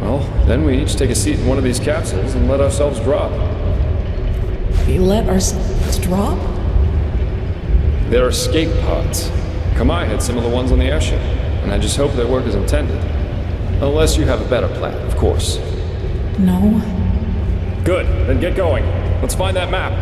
well, then we each take a seat in one of these capsules and let ourselves drop. We let ourselves drop? They're escape pods. Kamai had some of the ones on the airship, and I just hope they work as intended. Unless you have a better plan, of course. No. Good, then get going. Let's find that map.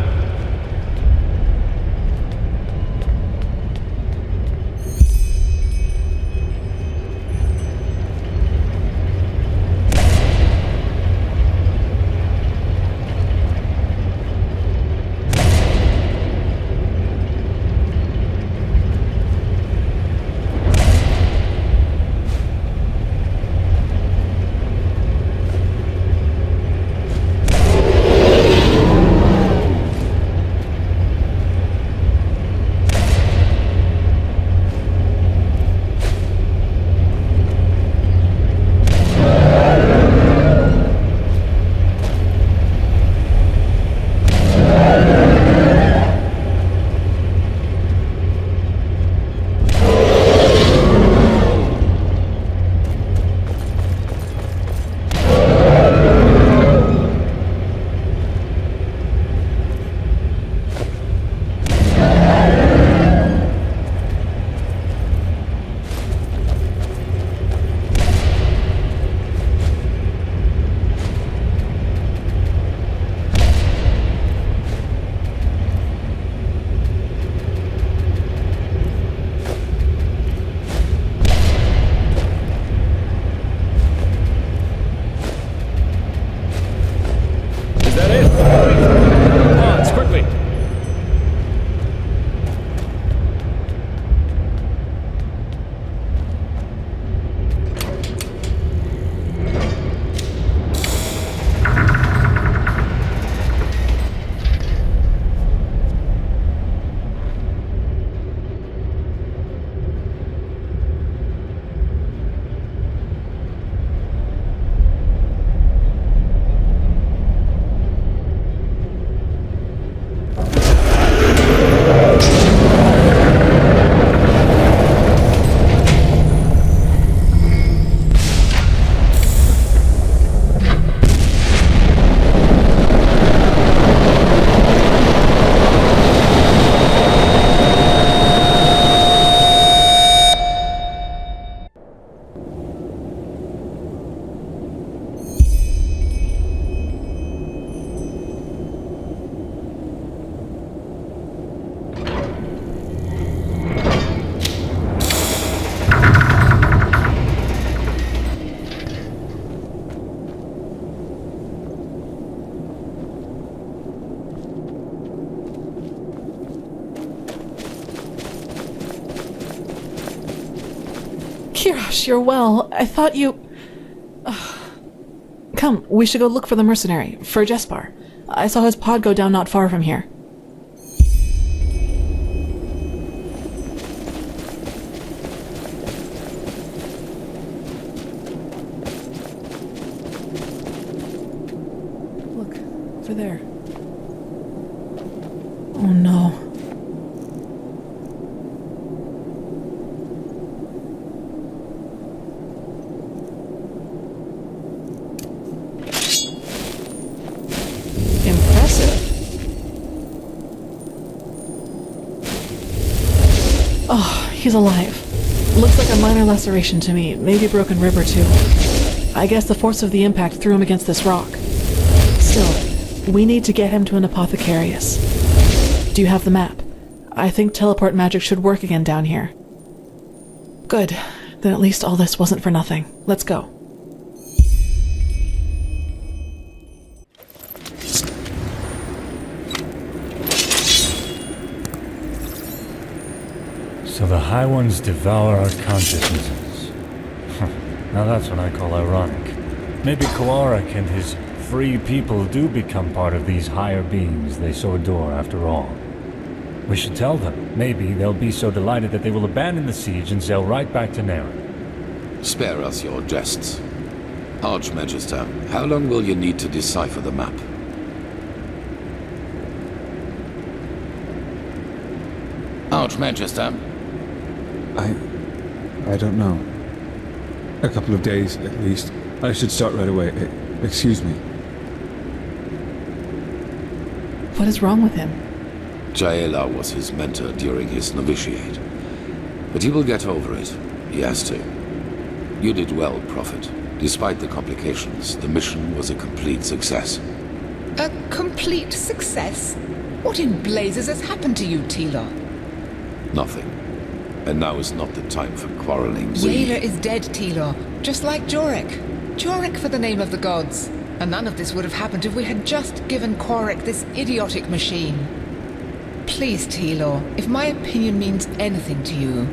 gosh, you're well. I thought you... Come, we should go look for the mercenary, for Jespar. I saw his pod go down not far from here. Look, over there. Oh no. Oh, he's alive. Looks like a minor laceration to me, maybe broken rib or two. I guess the force of the impact threw him against this rock. Still, we need to get him to an apothecarius. Do you have the map? I think teleport magic should work again down here. Good. Then at least all this wasn't for nothing. Let's go. So the High Ones devour our consciousnesses. Now that's what I call ironic. Maybe Koarik and his free people do become part of these higher beings they so adore after all. We should tell them. Maybe they'll be so delighted that they will abandon the siege and sail right back to Naren. Spare us your jests. Archmagister, how long will you need to decipher the map? Archmagister? I don't know. A couple of days, at least. I should start right away. Excuse me. What is wrong with him? Jaela was his mentor during his novitiate. But he will get over it. He has to. You did well, Prophet. Despite the complications, the mission was a complete success. A complete success? What in blazes has happened to you, Tila? Nothing. And now is not the time for quarreling. Jaela is dead, Tila. Just like Jorik. Jorik for the name of the gods. And none of this would have happened if we had just given Koarik this idiotic machine. Please, Tila, if my opinion means anything to you,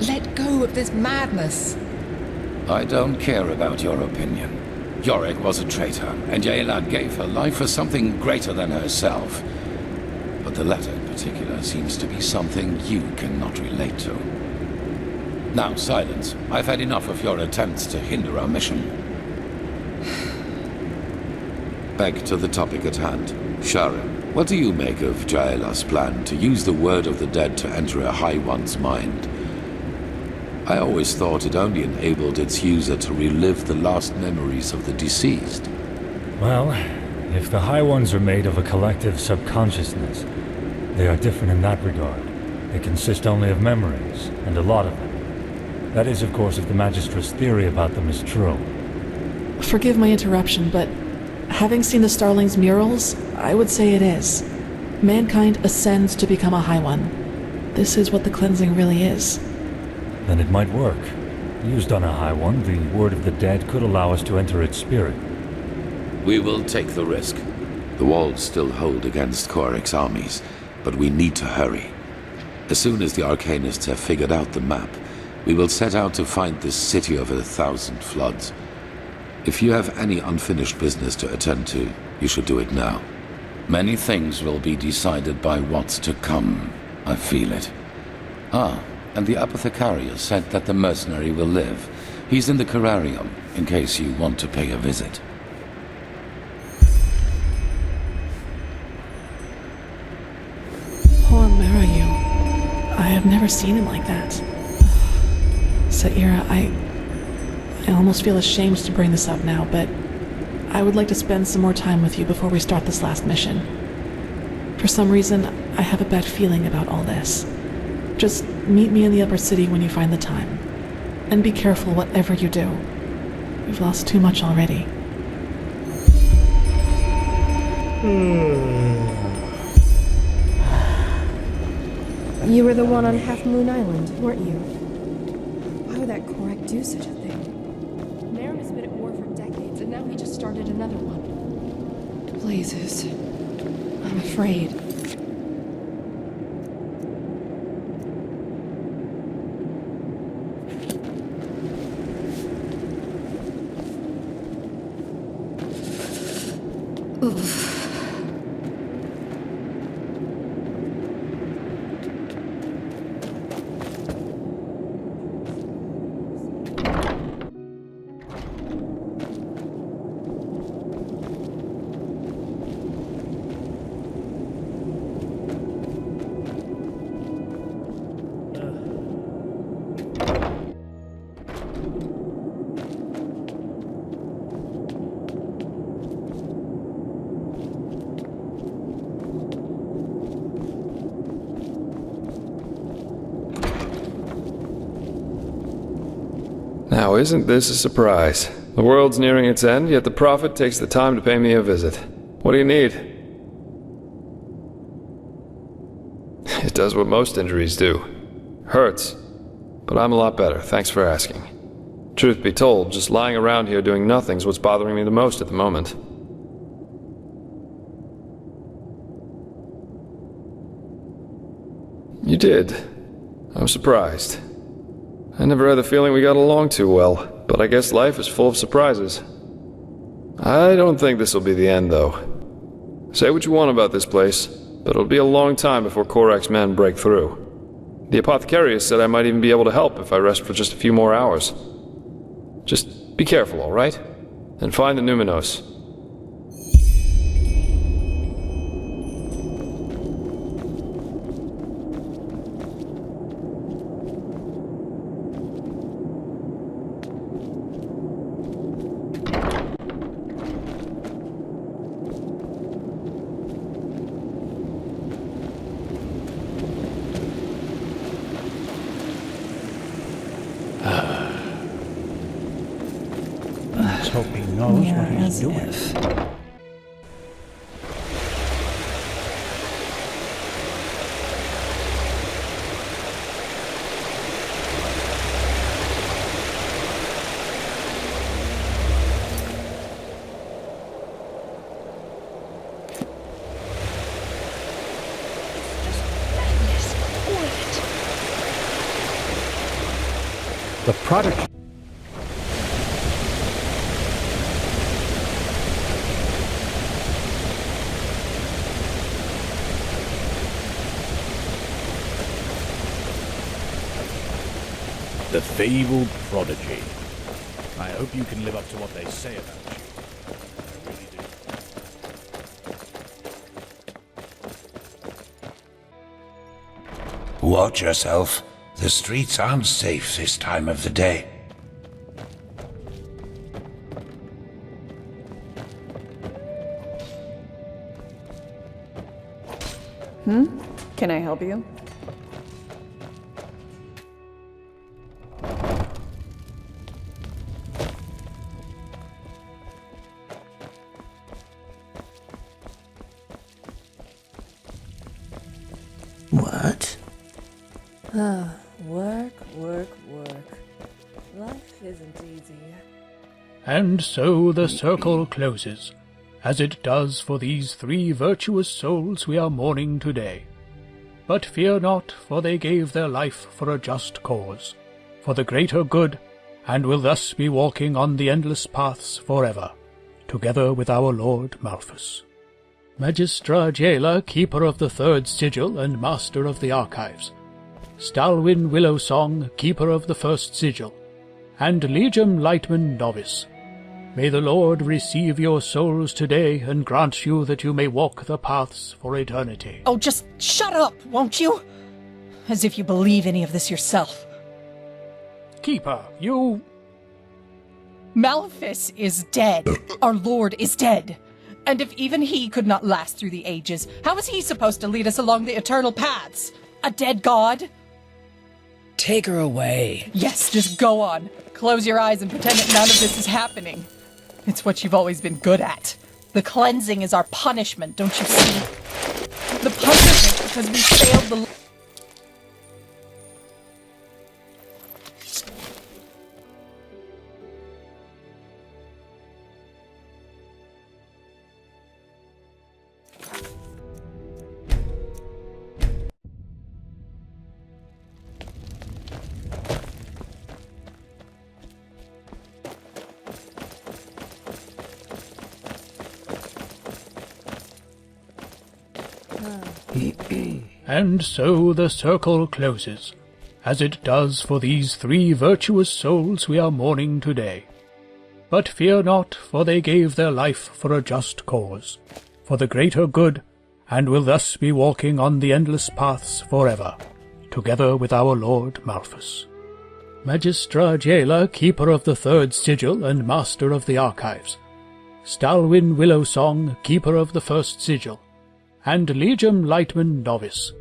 let go of this madness. I don't care about your opinion. Yorick was a traitor, and Jaela gave her life for something greater than herself. But the latter in particular seems to be something you cannot relate to. Now, silence. I've had enough of your attempts to hinder our mission. Back to the topic at hand. Sharon, what do you make of Jaela's plan to use the word of the dead to enter a High One's mind? I always thought it only enabled its user to relive the last memories of the deceased. Well, if the High Ones are made of a collective subconsciousness, they are different in that regard. They consist only of memories, and a lot of them. That is, of course, if the Magistra's theory about them is true. Forgive my interruption, but having seen the Starling's murals, I would say it is. Mankind ascends to become a High One. This is what the cleansing really is. Then it might work. Used on a High One, the word of the dead could allow us to enter its spirit. We will take the risk. The walls still hold against Korik's armies, but we need to hurry. As soon as the Arcanists have figured out the map, we will set out to find this city of 1,000 floods. If you have any unfinished business to attend to, you should do it now. Many things will be decided by what's to come. I feel it. Ah, and the apothecarius said that the mercenary will live. He's in the Cararium, in case you want to pay a visit. Poor Marayu. I have never seen him like that. Saira, I almost feel ashamed to bring this up now, but I would like to spend some more time with you before we start this last mission. For some reason, I have a bad feeling about all this. Just meet me in the upper city when you find the time. And be careful whatever you do. We've lost too much already. You were the one on Half Moon Island, weren't you? Why would that Korak do such a thing? Naren has been at war for decades, and now he just started another one. Blazes. I'm afraid. Now, isn't this a surprise? The world's nearing its end, yet the Prophet takes the time to pay me a visit. What do you need? It does what most injuries do. Hurts. But I'm a lot better, thanks for asking. Truth be told, just lying around here doing nothing's what's bothering me the most at the moment. You did. I'm surprised. I never had the feeling we got along too well, but I guess life is full of surprises. I don't think this will be the end, though. Say what you want about this place, but it'll be a long time before Korak's men break through. The apothecarius said I might even be able to help if I rest for just a few more hours. Just be careful, all right? And find the Numinos. Let's hope he knows Yeah, what he's as doing. if. The product. The fabled prodigy. I hope you can live up to what they say about you. I really do. Watch yourself. The streets aren't safe this time of the day. Can I help you? What? Work, work, work. Life isn't easy. And so the circle closes, as it does for these 3 virtuous souls we are mourning today. But fear not, for they gave their life for a just cause, for the greater good, and will thus be walking on the endless paths forever, together with our Lord Malthus. Magistra Jailer, Keeper of the 3rd Sigil and Master of the Archives, Stalwyn Willowsong, Keeper of the 1st Sigil, and Legium Lightman Novice. May the Lord receive your souls today and grant you that you may walk the paths for eternity. Oh, just shut up, won't you? As if you believe any of this yourself. Keeper, you... Malthus is dead. Our Lord is dead. And if even he could not last through the ages, how is he supposed to lead us along the eternal paths? A dead god? Take her away. Yes, just go on. Close your eyes and pretend that none of this is happening. It's what you've always been good at. The cleansing is our punishment, don't you see? The punishment because we failed the... And so the circle closes, as it does for these 3 virtuous souls we are mourning today. But fear not, for they gave their life for a just cause, for the greater good, and will thus be walking on the endless paths forever, together with our Lord Malphus. Magistra Jaela, keeper of the 3rd sigil and master of the archives, Stalwyn Willowsong, keeper of the 1st sigil, and Legium Lightman, novice.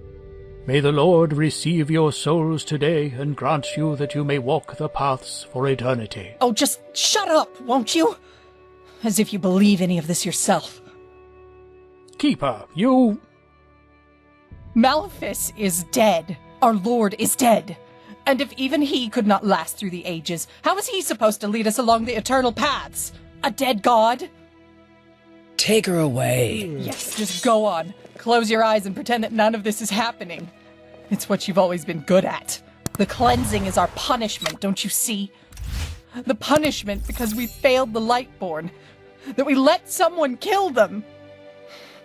May the Lord receive your souls today and grant you that you may walk the paths for eternity. Oh, just shut up, won't you? As if you believe any of this yourself. Keeper, you... Malphus is dead. Our Lord is dead. And if even he could not last through the ages, how is he supposed to lead us along the eternal paths? A dead god? Take her away. Yes, just go on. Close your eyes and pretend that none of this is happening. It's what you've always been good at. The cleansing is our punishment, don't you see? The punishment because we failed the Lightborn. That we let someone kill them.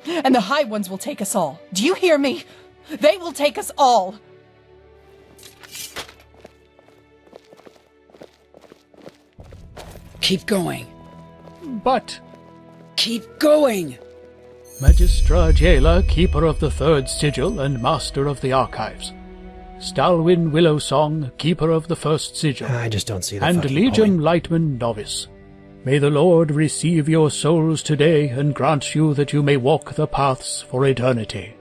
And the High Ones will take us all. Do you hear me? They will take us all. Keep going. But... Keep going! Magistra Jaela, keeper of the 3rd sigil and master of the archives, Stalwyn Willowsong, keeper of the 1st sigil, I just don't see the and fucking Legium point. Lightman, novice. May the Lord receive your souls today and grant you that you may walk the paths for eternity.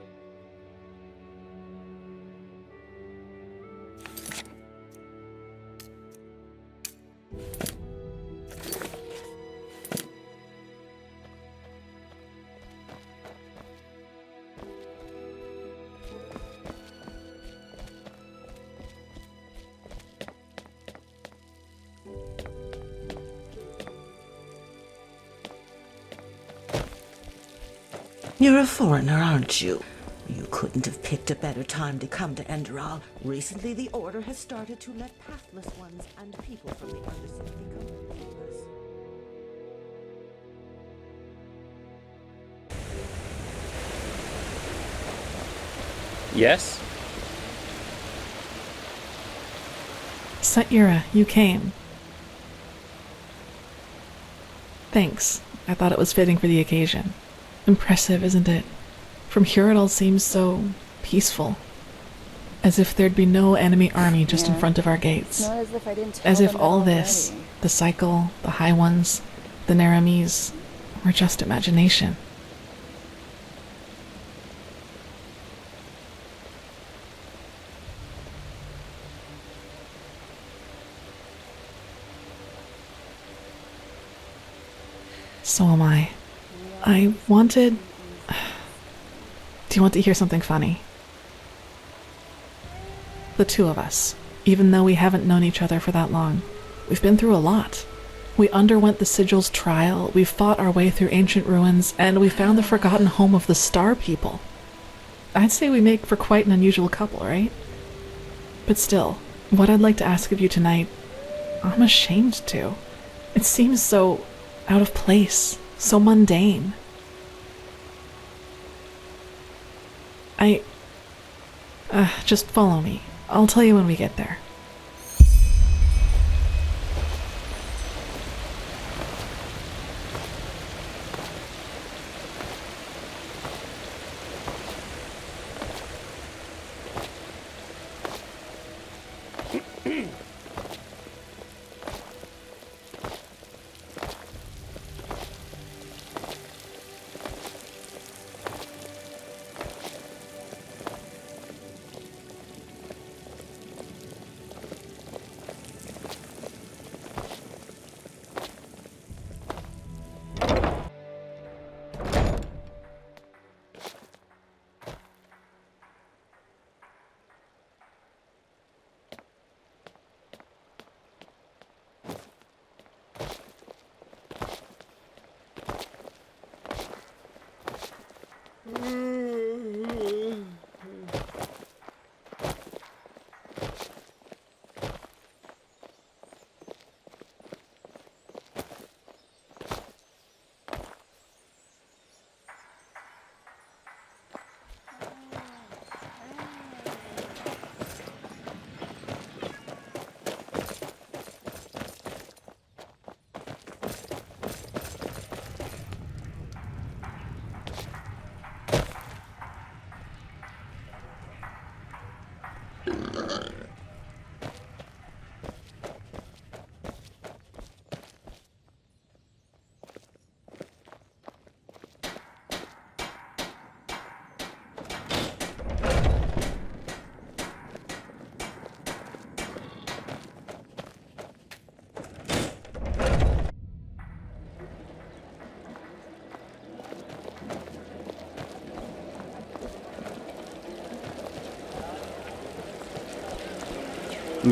You're a foreigner, aren't you? You couldn't have picked a better time to come to Enderal. Recently, the Order has started to let pathless ones and people from the Undercity become rulers. Yes? Satyura, you came. Thanks. I thought it was fitting for the occasion. Impressive, isn't it? From here it all seems so peaceful. As if there'd be no enemy army just in front of our gates. Not as if I didn't tell As if them all that this, already. the cycle, the High Ones, the Naramis, were just imagination. So am I. I wanted... Do you want to hear something funny? The 2 of us, even though we haven't known each other for that long, we've been through a lot. We underwent the Sigil's trial, we fought our way through ancient ruins, and we found the forgotten home of the Star People. I'd say we make for quite an unusual couple, right? But still, what I'd like to ask of you tonight, I'm ashamed to. It seems so out of place, so mundane. Just follow me. I'll tell you when we get there.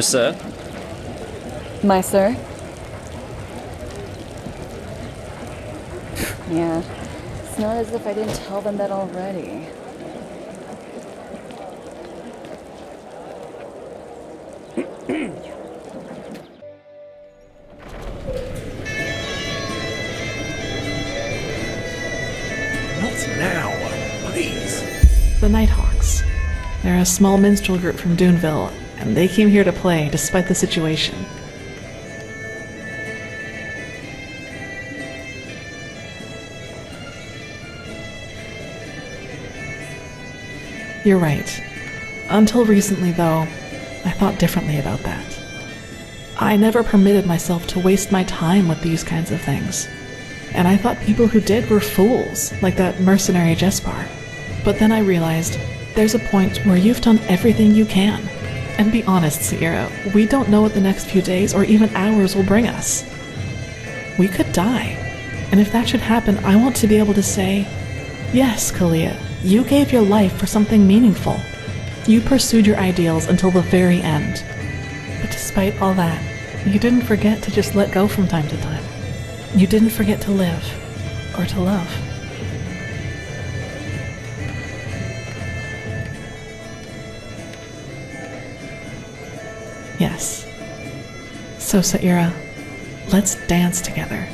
sir. My sir? Yeah. It's not as if I didn't tell them that already. Not now, please. The Nighthawks. They're a small minstrel group from Duneville, and they came here to play despite the situation. You're right. Until recently, though, I thought differently about that. I never permitted myself to waste my time with these kinds of things. And I thought people who did were fools, like that mercenary Jespar. But then I realized there's a point where you've done everything you can. And be honest, Sierra, we don't know what the next few days or even hours will bring us. We could die. And if that should happen, I want to be able to say, yes, Kalia, you gave your life for something meaningful. You pursued your ideals until the very end. But despite all that, you didn't forget to just let go from time to time. You didn't forget to live, or to love. Yes. So, Saira, let's dance together.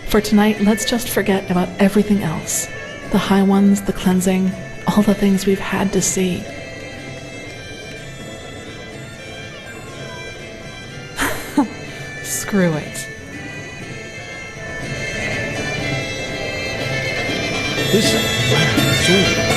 For tonight, let's just forget about everything else. The High Ones, the cleansing, all the things we've had to see. Screw it. Listen, it's all...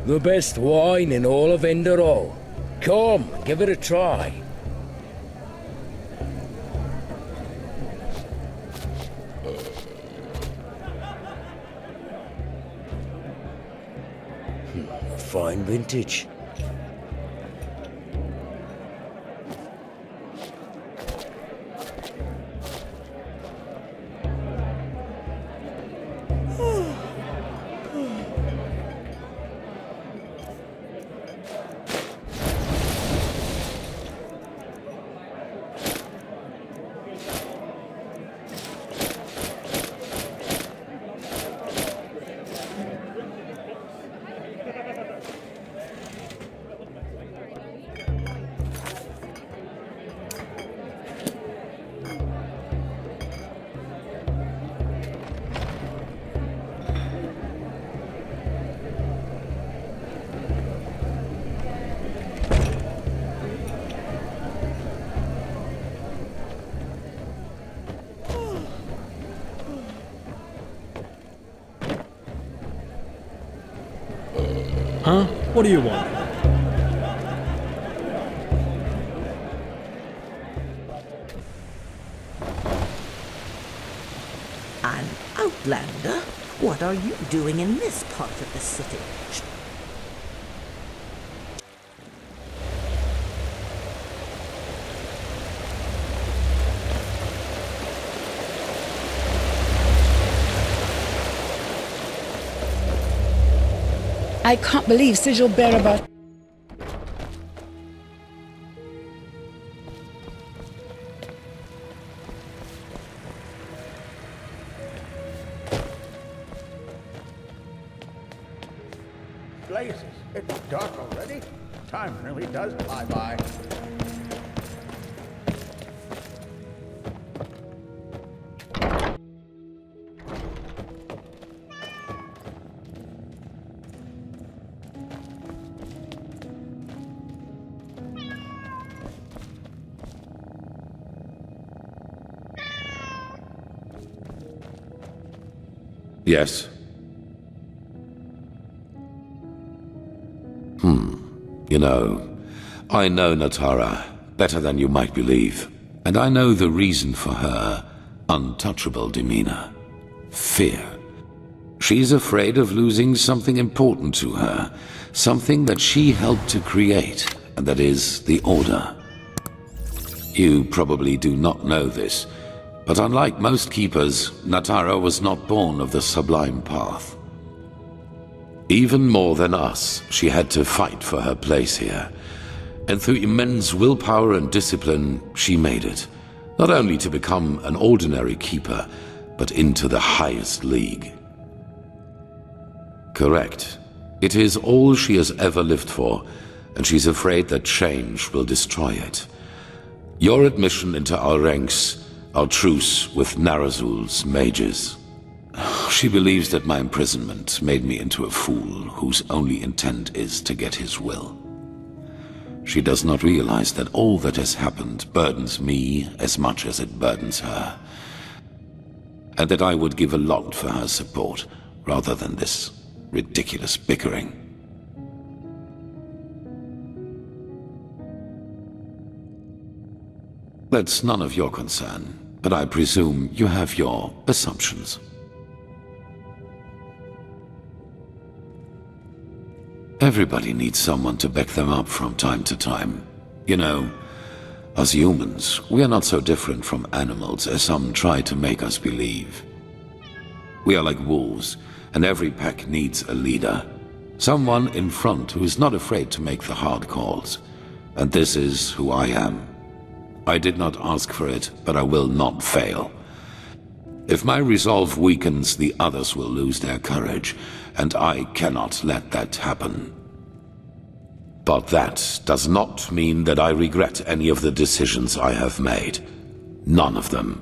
The best wine in all of Enderal. Come, give it a try. Fine vintage. Huh? What do you want? An outlander? What are you doing in this part of the city? I can't believe Sigil Bearabat. Blazes, it's dark already? Time really does fly by. Yes. You know, I know Natara better than you might believe, and I know the reason for her untouchable demeanor. Fear. She's afraid of losing something important to her, something that she helped to create, and that is the Order. You probably do not know this, but unlike most keepers, Natara was not born of the Sublime Path. Even more than us, she had to fight for her place here, and through immense willpower and discipline, she made it, not only to become an ordinary keeper, but into the highest league. Correct. It is all she has ever lived for, and she's afraid that change will destroy it. Your admission into our ranks, our truce with Narazul's mages. She believes that my imprisonment made me into a fool whose only intent is to get his will. She does not realize that all that has happened burdens me as much as it burdens her, and that I would give a lot for her support rather than this ridiculous bickering. That's none of your concern, but I presume you have your assumptions. Everybody needs someone to back them up from time to time. You know, as humans, we are not so different from animals as some try to make us believe. We are like wolves, and every pack needs a leader. Someone in front who is not afraid to make the hard calls. And this is who I am. I did not ask for it, but I will not fail. If my resolve weakens, the others will lose their courage, and I cannot let that happen. But that does not mean that I regret any of the decisions I have made. None of them.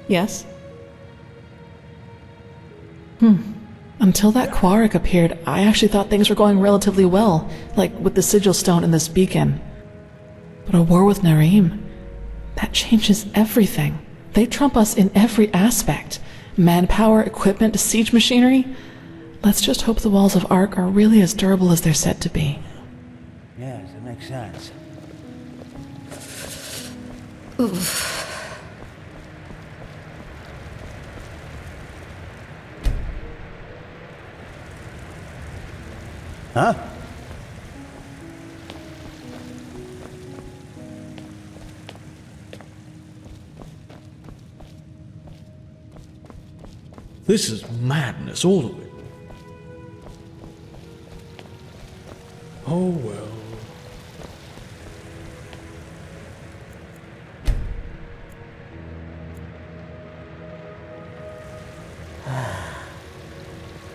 Yes? Until that Quark appeared, I actually thought things were going relatively well, like with the Sigil Stone and this beacon. But a war with Narim, that changes everything. They trump us in every aspect. Manpower, equipment, siege machinery. Let's just hope the walls of Ark are really as durable as they're said to be. Yes, it makes sense. Oof. Huh? This is madness, all of it. Oh well.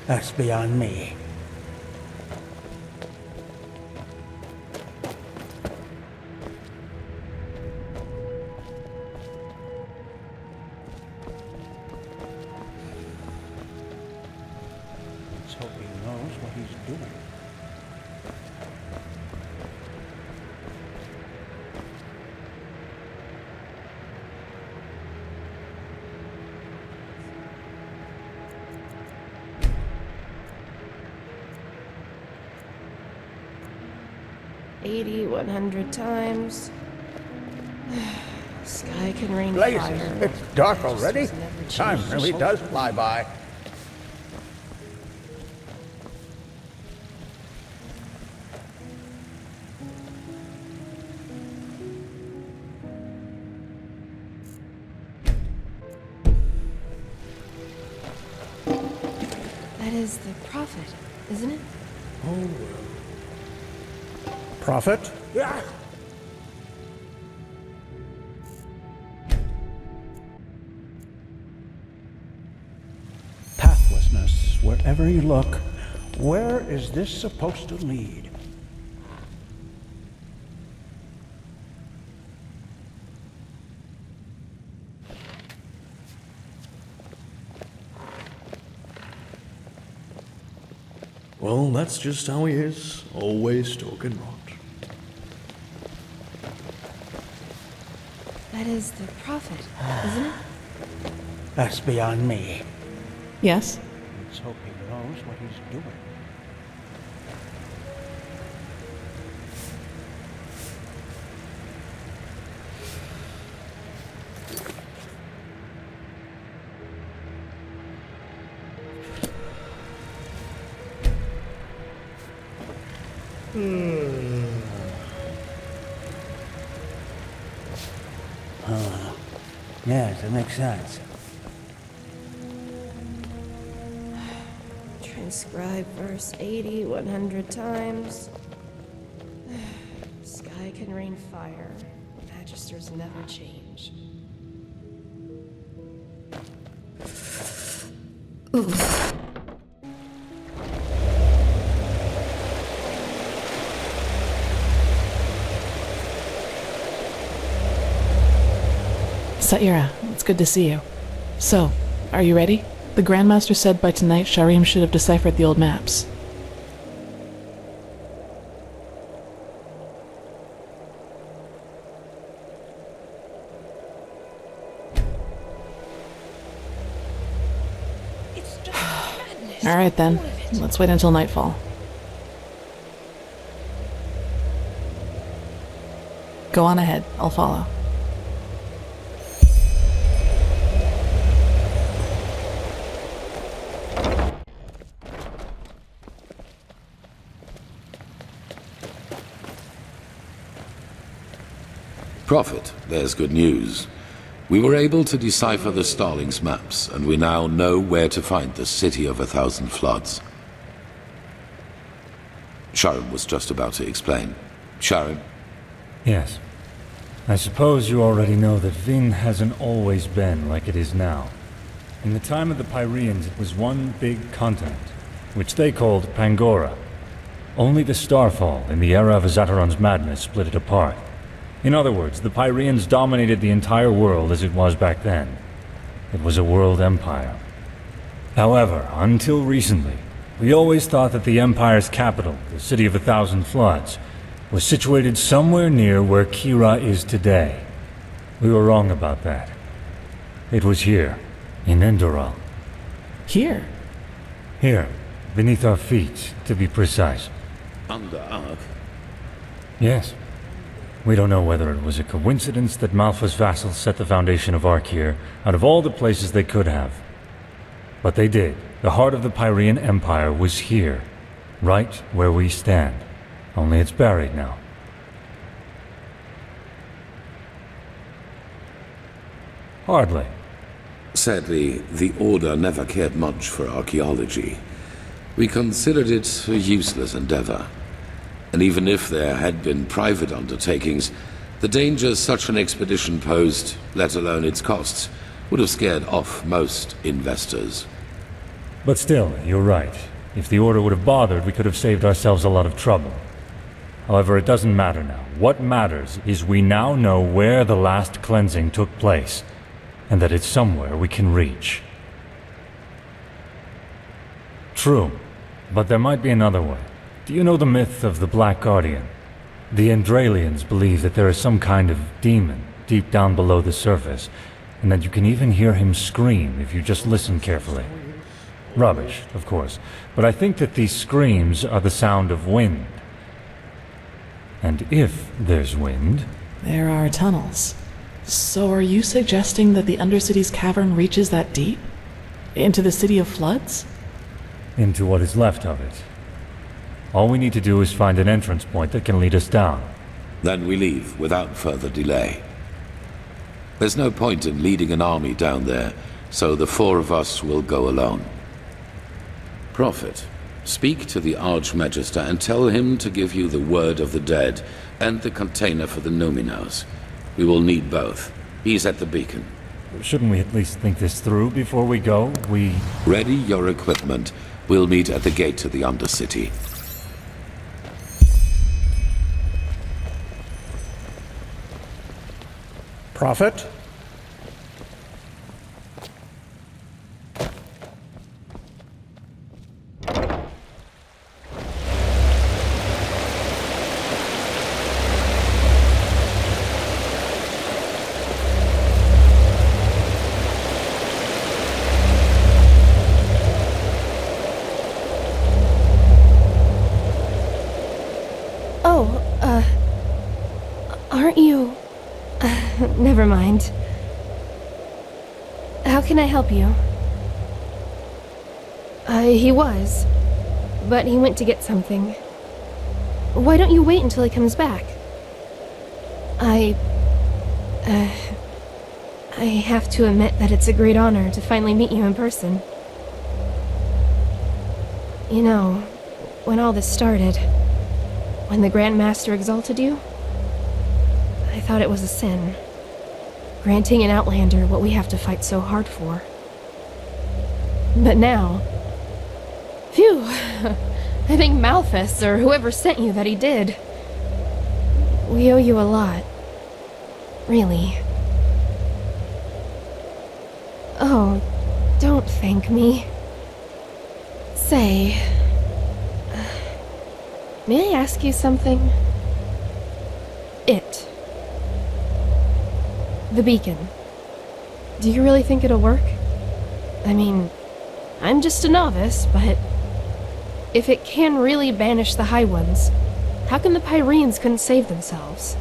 That's beyond me. Let's hope he knows what he's doing. $80, 100 times. Sky can rain Blazes, fire. it's dark already? Never change Time the really shape. does fly by. That is the prophet, isn't it? Oh, well. Prophet? Ah! Pathlessness, wherever you look. Where is this supposed to lead? Well, that's just how he is. Always talking rot. That is the prophet, isn't it? That's beyond me. Yes? Let's hope he knows what he's doing. Yes, it makes sense. Transcribe verse 80 100 times. Sky can rain fire. Magisters never change. Oof. Saira, it's good to see you. So, are you ready? The Grandmaster said by tonight Sharrim should have deciphered the old maps. It's just madness. Alright then, let's wait until nightfall. Go on ahead, I'll follow. Prophet, there's good news. We were able to decipher the Starlings' maps, and we now know where to find the City of 1,000 Floods. Sharon was just about to explain. Sharon? Yes. I suppose you already know that Vin hasn't always been like it is now. In the time of the Pyreans, it was one big continent, which they called Pangora. Only the Starfall, in the era of Azateron's madness, split it apart. In other words, the Pyreans dominated the entire world as it was back then. It was a world empire. However, until recently, we always thought that the Empire's capital, the City of 1,000 Floods, was situated somewhere near where Kira is today. We were wrong about that. It was here, in Enderal. Here? Here, beneath our feet, to be precise. Under Ark? Yes. We don't know whether it was a coincidence that Malfa's vassals set the foundation of Ark here, out of all the places they could have. But they did. The heart of the Pyrean Empire was here, right where we stand. Only it's buried now. Hardly. Sadly, the Order never cared much for archaeology. We considered it a useless endeavor. And even if there had been private undertakings, the dangers such an expedition posed, let alone its costs, would have scared off most investors. But still, you're right. If the Order would have bothered, we could have saved ourselves a lot of trouble. However, it doesn't matter now. What matters is we now know where the last cleansing took place, and that it's somewhere we can reach. True, but there might be another way. Do you know the myth of the Black Guardian? The Endralians believe that there is some kind of demon deep down below the surface, and that you can even hear him scream if you just listen carefully. Rubbish, of course, but I think that these screams are the sound of wind. And if there's wind... There are tunnels. So are you suggesting that the Undercity's cavern reaches that deep? Into the City of Floods? Into what is left of it. All we need to do is find an entrance point that can lead us down. Then we leave without further delay. There's no point in leading an army down there, so the four of us will go alone. Prophet, speak to the Archmagister and tell him to give you the word of the dead and the container for the Numinos. We will need both. He's at the beacon. Shouldn't we at least think this through before we go? Ready your equipment. We'll meet at the gate to the Undercity. Prophet? Aren't you... never mind. How can I help you? He was. But he went to get something. Why don't you wait until he comes back? I have to admit that it's a great honor to finally meet you in person. You know, when all this started, when the Grand Master exalted you, I thought it was a sin. Granting an Outlander what we have to fight so hard for. But now... Phew! I think Malthus, or whoever sent you, that he did. We owe you a lot. Really. Oh, don't thank me. Say... may I ask you something? The beacon. Do you really think it'll work? I mean, I'm just a novice, but... if it can really banish the High Ones, how come the Pyreans couldn't save themselves?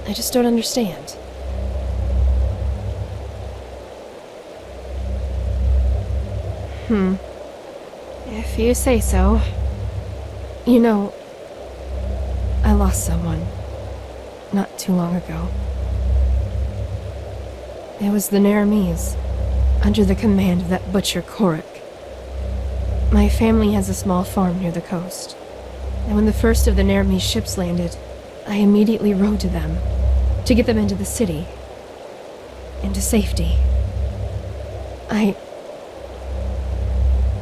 I just don't understand. If you say so. You know, I lost someone not too long ago. It was the Naramis, under the command of that butcher Korik. My family has a small farm near the coast, and when the first of the Naramis ships landed, I immediately rode to them, to get them into the city, into safety.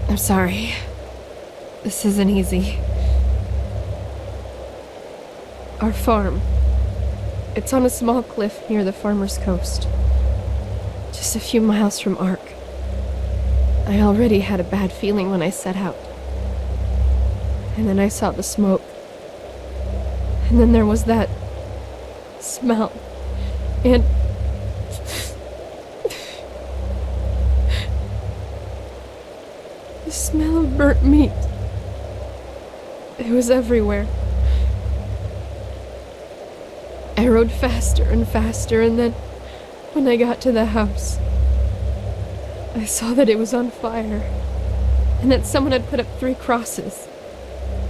I'm sorry. This isn't easy. Our farm. It's on a small cliff near the farmer's coast. Just a few miles from Ark. I already had a bad feeling when I set out. And then I saw the smoke. And then there was that smell. And... the smell of burnt meat. It was everywhere. I rode faster and faster, and then, when I got to the house, I saw that it was on fire, and that someone had put up 3 crosses,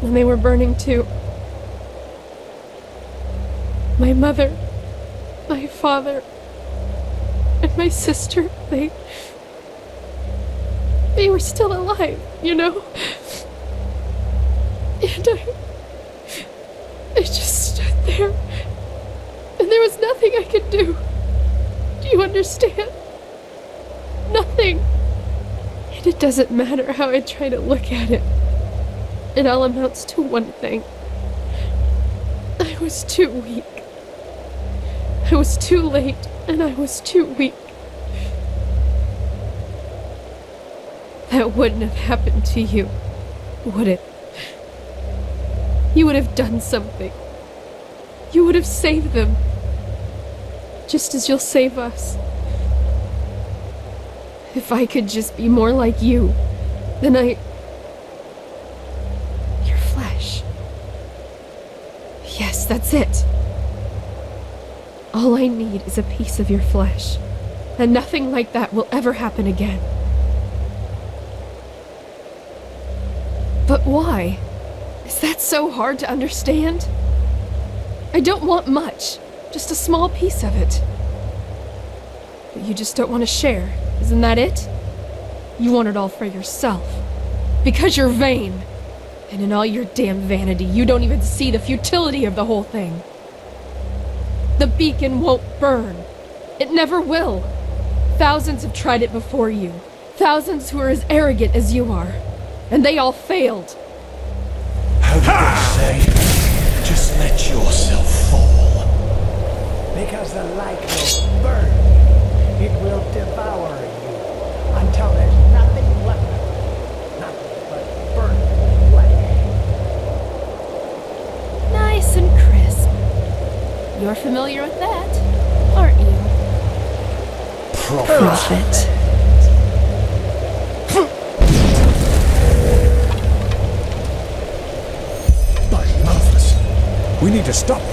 and they were burning too. My mother, my father, and my sister, they were still alive, you know? And I just stood there, and there was nothing I could do. Do you understand? Nothing. And it doesn't matter how I try to look at it. It all amounts to one thing. I was too weak. I was too late, and I was too weak. That wouldn't have happened to you, would it? You would have done something. You would have saved them. Just as you'll save us. If I could just be more like you, then your flesh. Yes, that's it. All I need is a piece of your flesh, and nothing like that will ever happen again. But why? Is that so hard to understand? I don't want much, just a small piece of it. But you just don't want to share, isn't that it? You want it all for yourself. Because you're vain. And in all your damn vanity, you don't even see the futility of the whole thing. The beacon won't burn. It never will. Thousands have tried it before you. Thousands who are as arrogant as you are. And they all failed. How did they say? Just let yourself fall. Because the light will burn. It will devour you until there's nothing left of it. Nothing but burnt flesh. Nice and crisp. You're familiar with that, aren't you? Prophet. By Malthus, we need to stop them.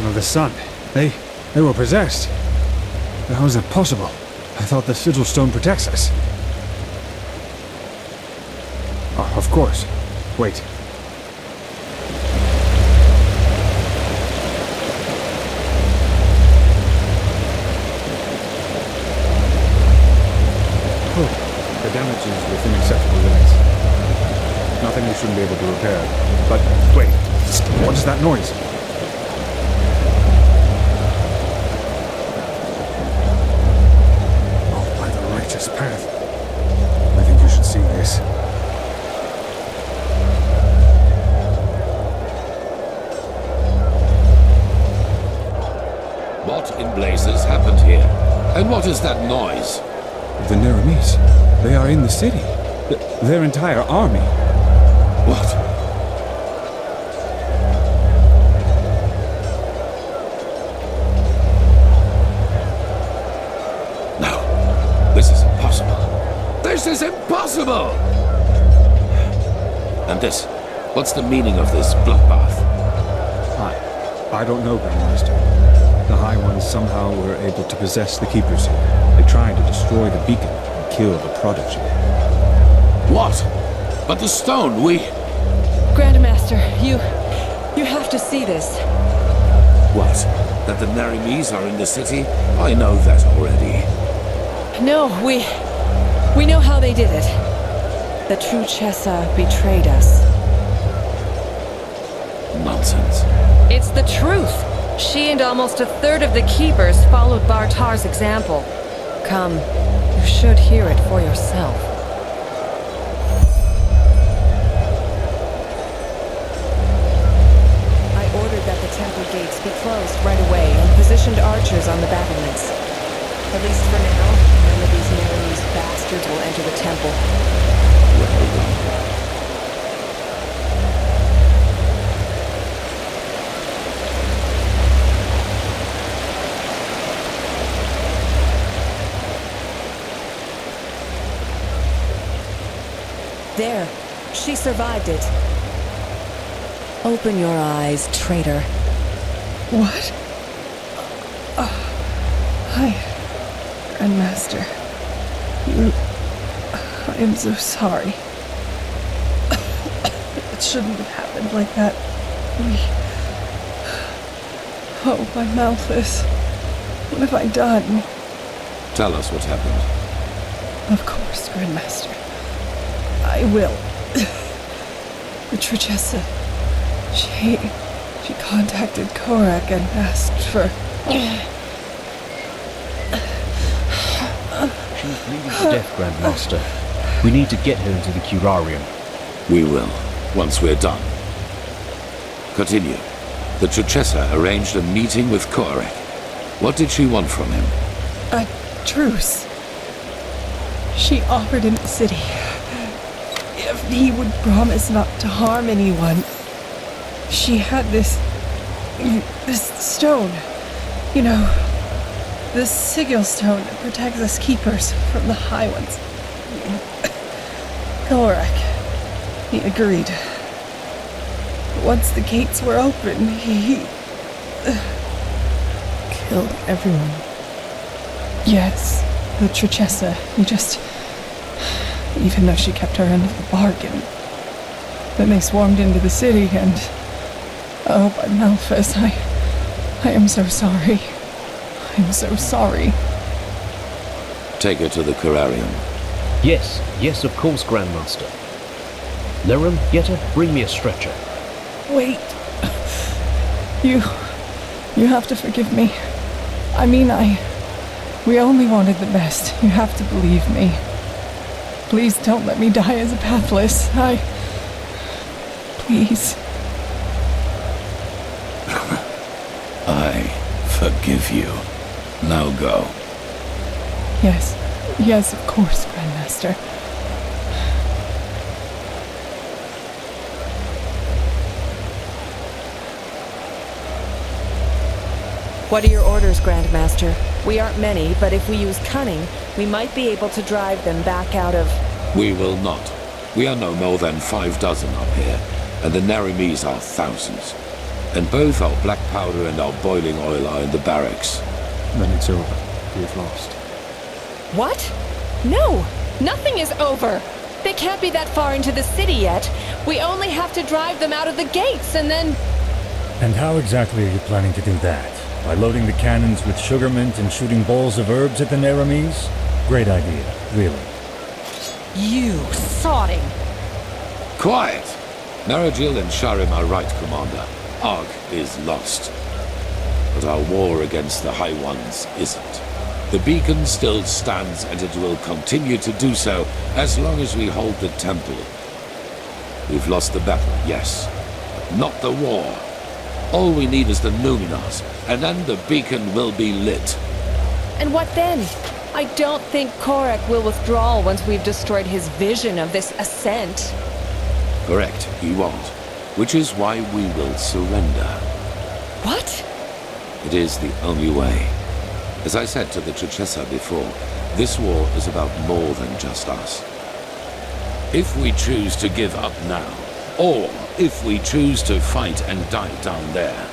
The sun. They were possessed. How is that possible? I thought the sigil stone protects us. Oh, of course. Wait. Oh, the damage is within acceptable limits. Nothing we shouldn't be able to repair. But wait, what is that noise? Path. I think you should see this. What in blazes happened here? And what is that noise? The Neramis. They are in the city. Their entire army. What? This is impossible. This is impossible! And this, what's the meaning of this bloodbath? I don't know, Grandmaster. The High Ones somehow were able to possess the Keepers here. They tried to destroy the beacon and kill the Prodigy. What? But the stone, we... Grandmaster, you have to see this. What? That the Neramis are in the city? I know that already. No, we know how they did it. The true Chessa betrayed us. Nonsense. It's the truth. She and almost a third of the Keepers followed Bartar's example. Come, you should hear it for yourself. I ordered that the temple gates be closed right away and positioned archers on the battlements. At least for now, none of these Neramis bastards will enter the temple. Well done. There, she survived it. Open your eyes, traitor. What? Hi. Grandmaster, I am so sorry. It shouldn't have happened like that. Oh, my Malthus. What have I done? Tell us what happened. Of course, Grandmaster. I will. The Trechessa, she contacted Korak and asked for... She's bleeding to death, Grandmaster. We need to get her into the curarium. We will, once we're done. Continue. The Trechessa arranged a meeting with Korak. What did she want from him? A truce. She offered him the city if he would promise not to harm anyone. she had this stone. You know, the sigil stone that protects us keepers from the High Ones. Korak, he agreed. Once the gates were open, he killed everyone. Yes, the Trichessa. He just... Even though she kept her end of the bargain. Then they swarmed into the city and... Oh, by Malphas, I am so sorry. I'm so sorry. Take her to the Corarium. Yes, yes, of course, Grandmaster. Lirim, Yetta, bring me a stretcher. Wait. You have to forgive me. I mean, we only wanted the best. You have to believe me. Please don't let me die as a pathless. Please. I forgive you. Now go. Yes, of course, Grandmaster. What are your orders, Grandmaster? We aren't many, but if we use cunning, we might be able to drive them back out of... We will not. We are no more than 6 up here, and the Narimes are thousands. And both our black powder and our boiling oil are in the barracks. Then it's over. We've lost. What? No! Nothing is over! They can't be that far into the city yet. We only have to drive them out of the gates, and then... And how exactly are you planning to do that? By loading the cannons with sugar mint and shooting balls of herbs at the Narames? Great idea, really. You sodding! Quiet! Narajil and Sharim are right, Commander. Ark is lost. But our war against the High Ones isn't. The beacon still stands, and it will continue to do so as long as we hold the temple. We've lost the battle, yes, but not the war. All we need is the Numenors, and then the beacon will be lit. And what then? I don't think Korak will withdraw once we've destroyed his vision of this ascent. Correct, he won't. Which is why we will surrender. What? It is the only way. As I said to the Trichessa before, this war is about more than just us. If we choose to give up now, or if we choose to fight and die down there,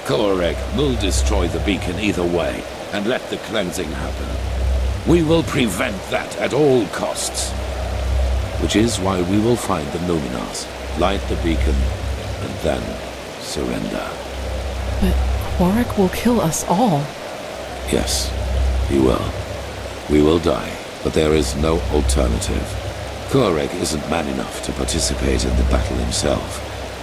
Korak will destroy the beacon either way and let the cleansing happen. We will prevent that at all costs. Which is why we will find the Numenors, light the beacon, and then surrender. But Korak will kill us all. Yes, he will. We will die, but there is no alternative. Korak isn't man enough to participate in the battle himself.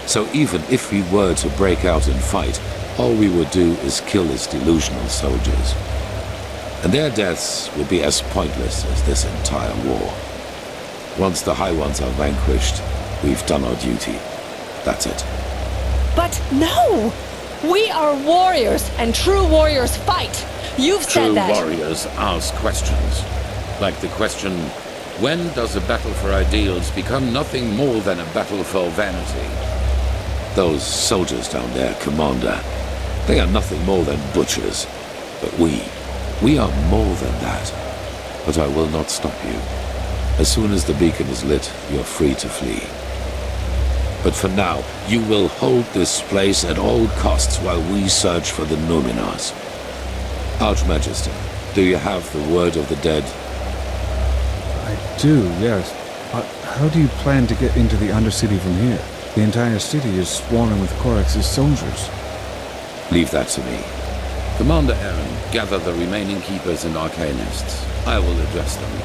So even if he were to break out and fight, all we would do is kill his delusional soldiers. And their deaths would be as pointless as this entire war. Once the High Ones are vanquished, we've done our duty. That's it. But no! We are warriors, and true warriors fight! You've said that! True warriors ask questions. Like the question, when does a battle for ideals become nothing more than a battle for vanity? Those soldiers down there, Commander, they are nothing more than butchers. But we are more than that. But I will not stop you. As soon as the beacon is lit, you're free to flee. But for now, you will hold this place at all costs while we search for the Numenors. Archmagister, do you have the word of the dead? I do, yes. But how do you plan to get into the Undercity from here? The entire city is swarming with Korax's soldiers. Leave that to me. Commander Aaron, gather the remaining keepers and arcanists. I will address them.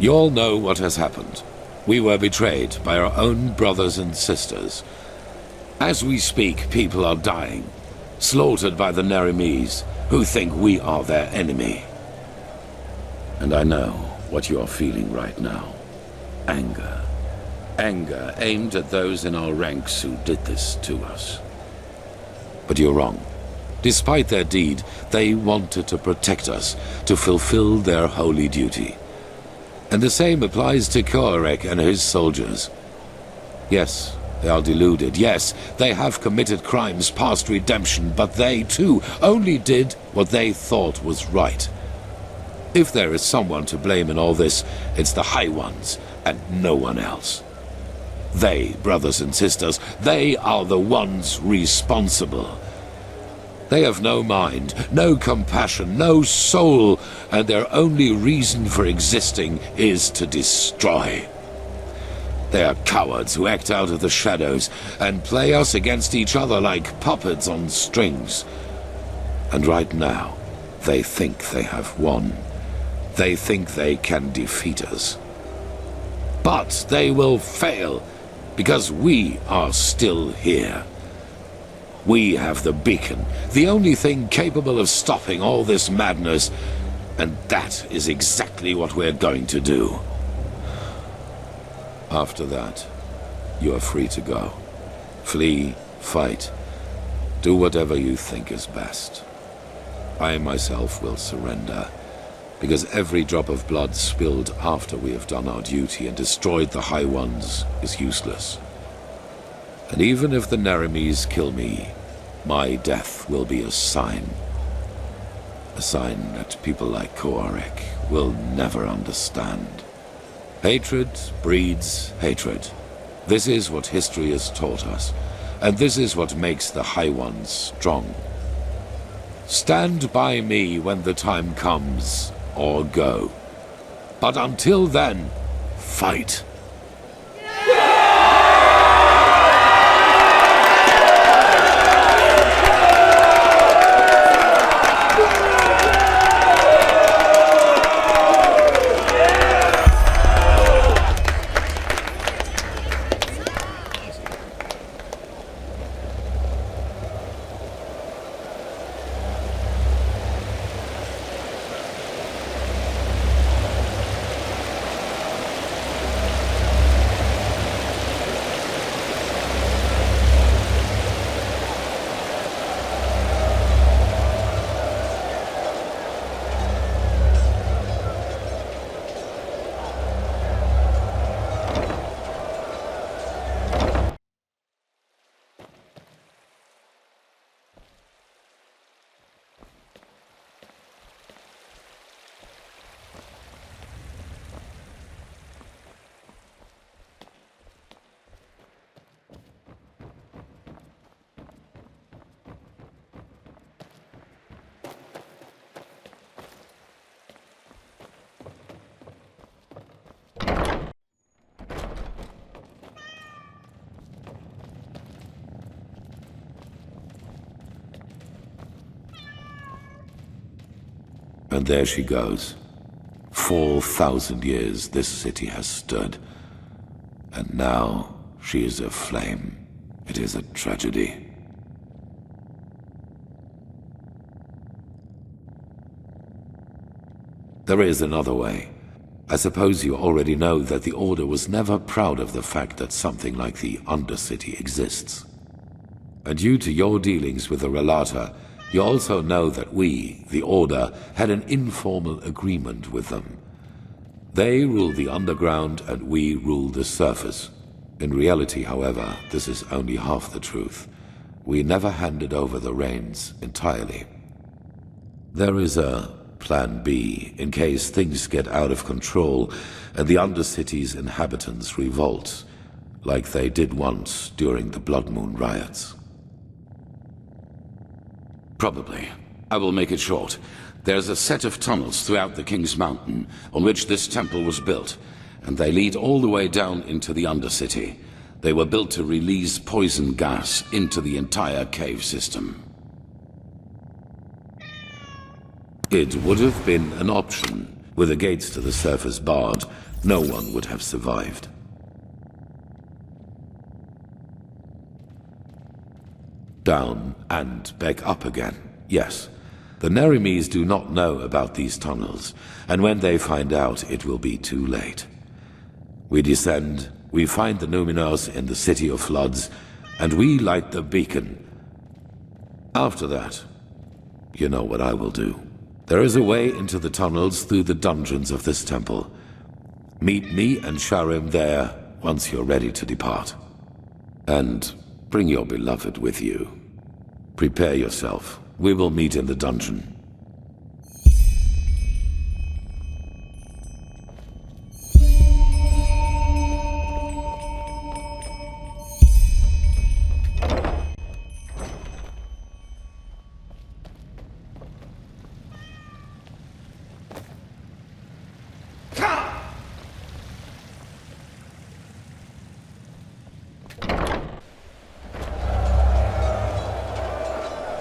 You all know what has happened. We were betrayed by our own brothers and sisters. As we speak, people are dying, slaughtered by the Nerimes, who think we are their enemy. And I know what you are feeling right now. Anger. Anger aimed at those in our ranks who did this to us. But you're wrong. Despite their deed, they wanted to protect us, to fulfill their holy duty. And the same applies to Koarek and his soldiers. Yes, they are deluded. Yes, they have committed crimes past redemption, but they, too, only did what they thought was right. If there is someone to blame in all this, it's the High Ones, and no one else. They, brothers and sisters, they are the ones responsible. They have no mind, no compassion, no soul, and their only reason for existing is to destroy. They are cowards who act out of the shadows and play us against each other like puppets on strings. And right now, they think they have won. They think they can defeat us. But they will fail, because we are still here. We have the beacon, the only thing capable of stopping all this madness, and that is exactly what we're going to do. After that, you are free to go. Flee, fight, do whatever you think is best. I myself will surrender, because every drop of blood spilled after we have done our duty and destroyed the High Ones is useless. And even if the Nerimes kill me, my death will be a sign. A sign that people like Koarek will never understand. Hatred breeds hatred. This is what history has taught us, and this is what makes the High Ones strong. Stand by me when the time comes, or go. But until then, fight. And there she goes. 4,000 years this city has stood. And now she is aflame. It is a tragedy. There is another way. I suppose you already know that the Order was never proud of the fact that something like the Undercity exists. And due to your dealings with the Relata, you also know that we, the Order, had an informal agreement with them. They rule the underground and we rule the surface. In reality, however, this is only half the truth. We never handed over the reins entirely. There is a Plan B in case things get out of control and the Undercity's inhabitants revolt, like they did once during the Blood Moon riots. Probably. I will make it short. There's a set of tunnels throughout the King's Mountain on which this temple was built, and they lead all the way down into the Undercity. They were built to release poison gas into the entire cave system. It would have been an option. With the gates to the surface barred, no one would have survived. Down and back up again, yes. The Nerimes do not know about these tunnels, and when they find out, it will be too late. We descend, we find the Numenors in the City of Floods, and we light the beacon. After that, you know what I will do. There is a way into the tunnels through the dungeons of this temple. Meet me and Skyrim there once you're ready to depart. And bring your beloved with you. Prepare yourself. We will meet in the dungeon.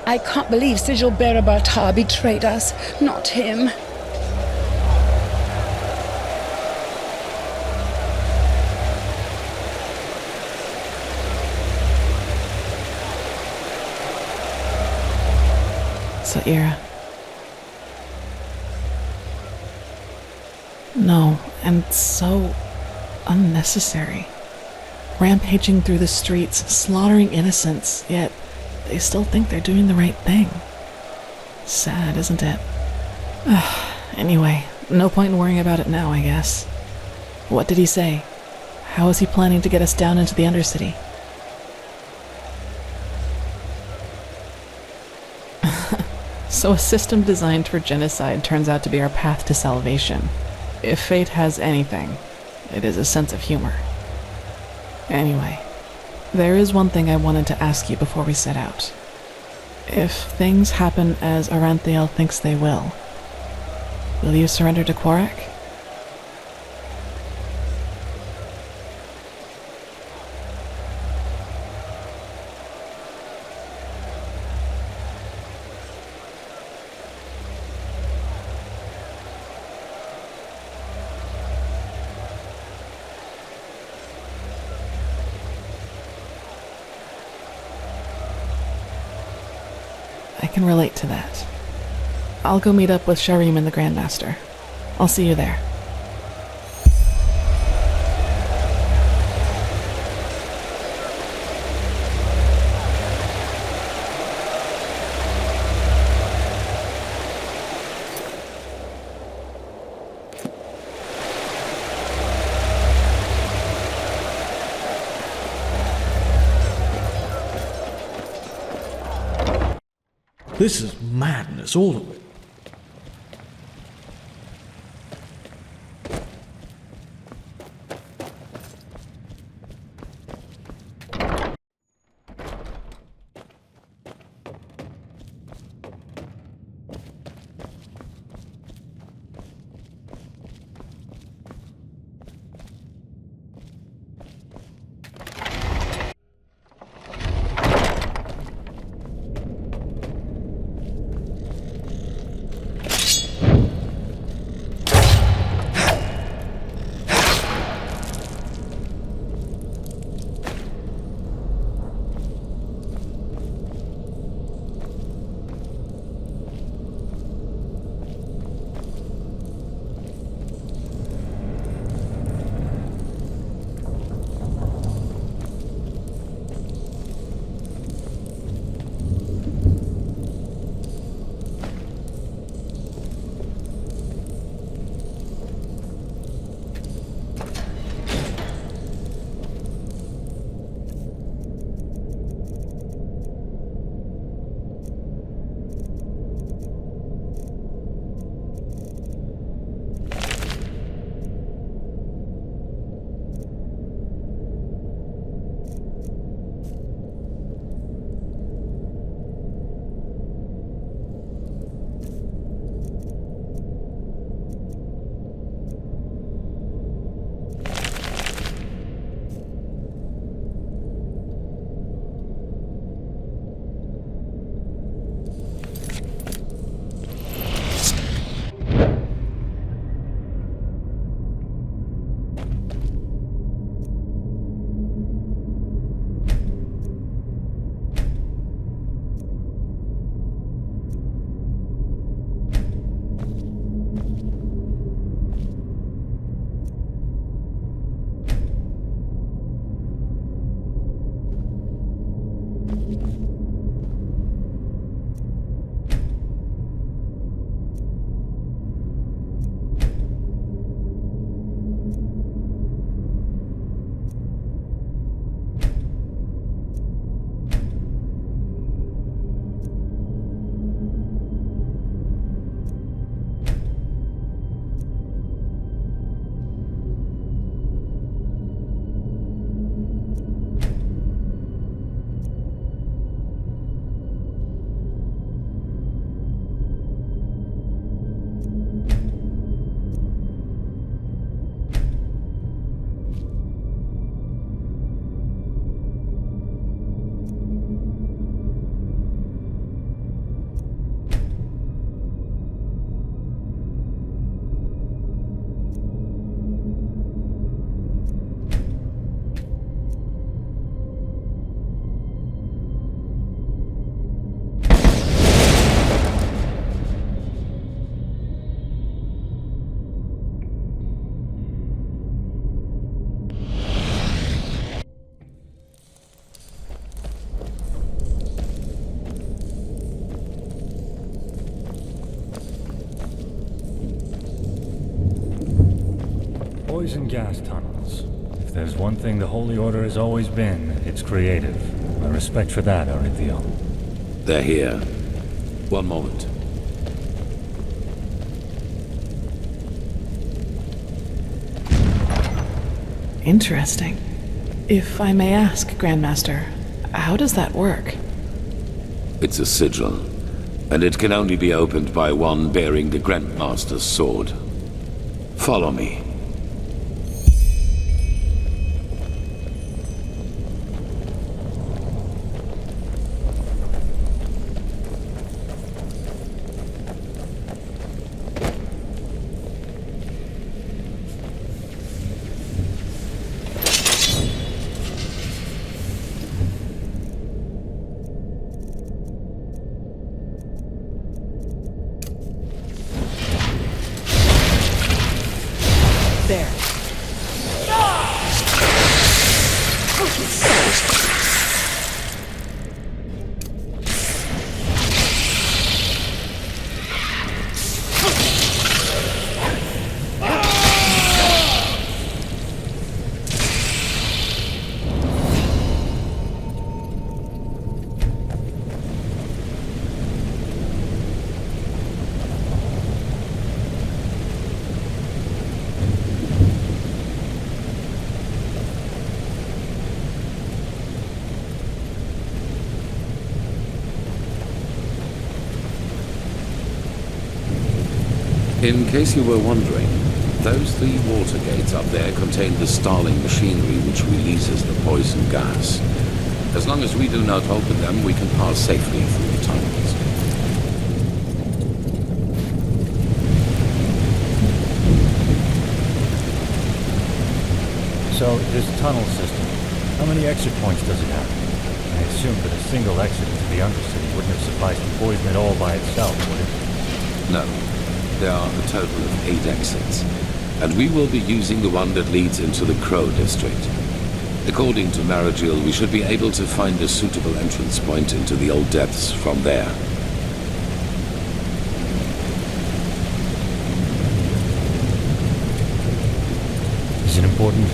I can't believe Sigil Berabatar betrayed us. Not him. Saira. No, and so unnecessary. Rampaging through the streets, slaughtering innocents, yet they still think they're doing the right thing. Sad, isn't it? Anyway, no point in worrying about it now, I guess. What did he say? How is he planning to get us down into the Undercity? So a system designed for genocide turns out to be our path to salvation. If fate has anything, it is a sense of humor. Anyway, there is one thing I wanted to ask you before we set out. If things happen as Aranthiel thinks they will you surrender to Quarak? I can relate to that. I'll go meet up with Sharim and the Grandmaster. I'll see you there. This is madness, all of it. poison gas tunnels. If there's one thing the Holy Order has always been, it's creative. My respect for that, Arithiel. They're here. One moment. Interesting. If I may ask, Grandmaster, how does that work? It's a sigil, and it can only be opened by one bearing the Grandmaster's sword. Follow me. There. In case you were wondering, those 3 water gates up there contain the Starling machinery which releases the poison gas. As long as we do not open them, we can pass safely through the tunnels. So, this tunnel system, how many exit points does it have? I assume that a single exit into the Undercity wouldn't have sufficed to poison it all by itself, would it? No. There are a total of 8 exits, and we will be using the one that leads into the Crow District. According to Maragil, we should be able to find a suitable entrance point into the old depths from there. Is it important?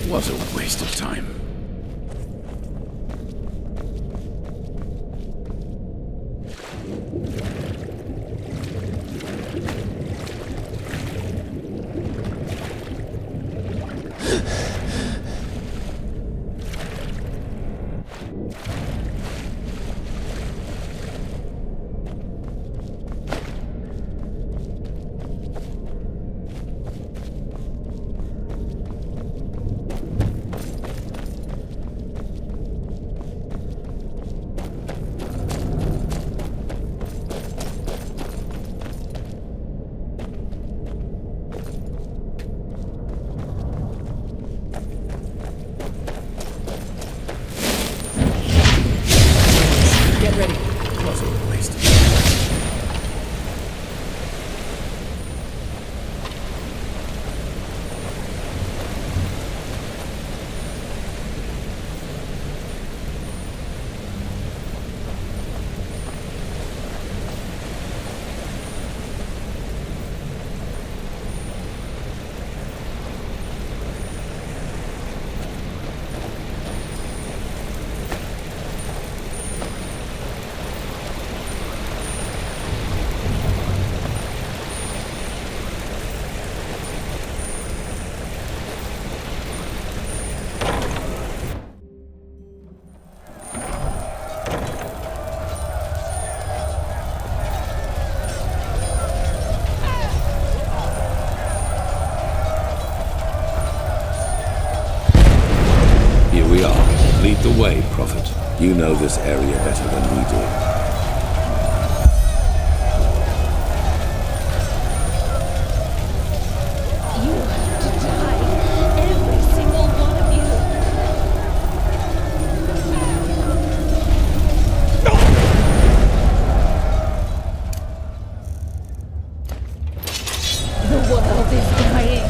What a waste of time. Prophet. You know this area better than we do. You have to die. Every single one of you. The world is dying.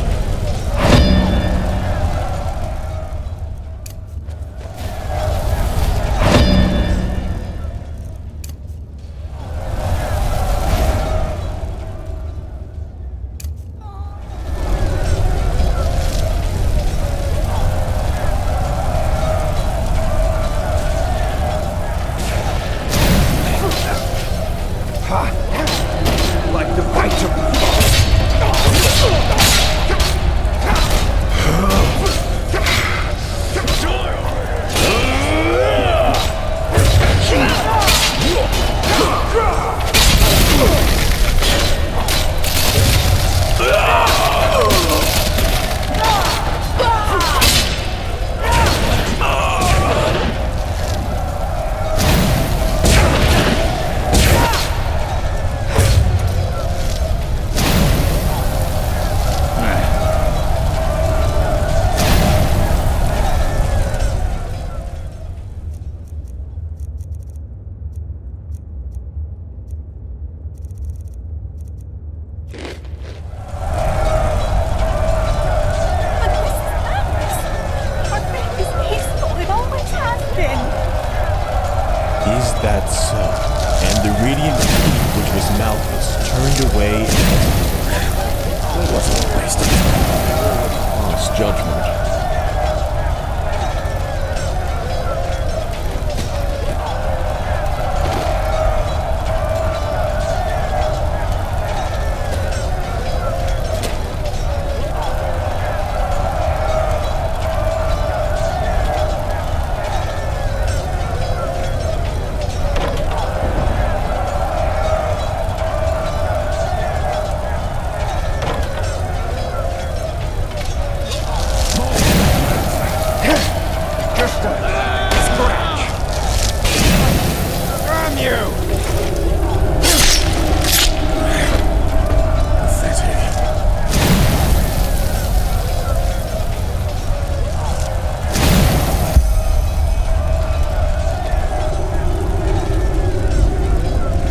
Like the fight of Is that so? And the radiant heat which was Malthus turned away and... What a waste of time. Pass judgment.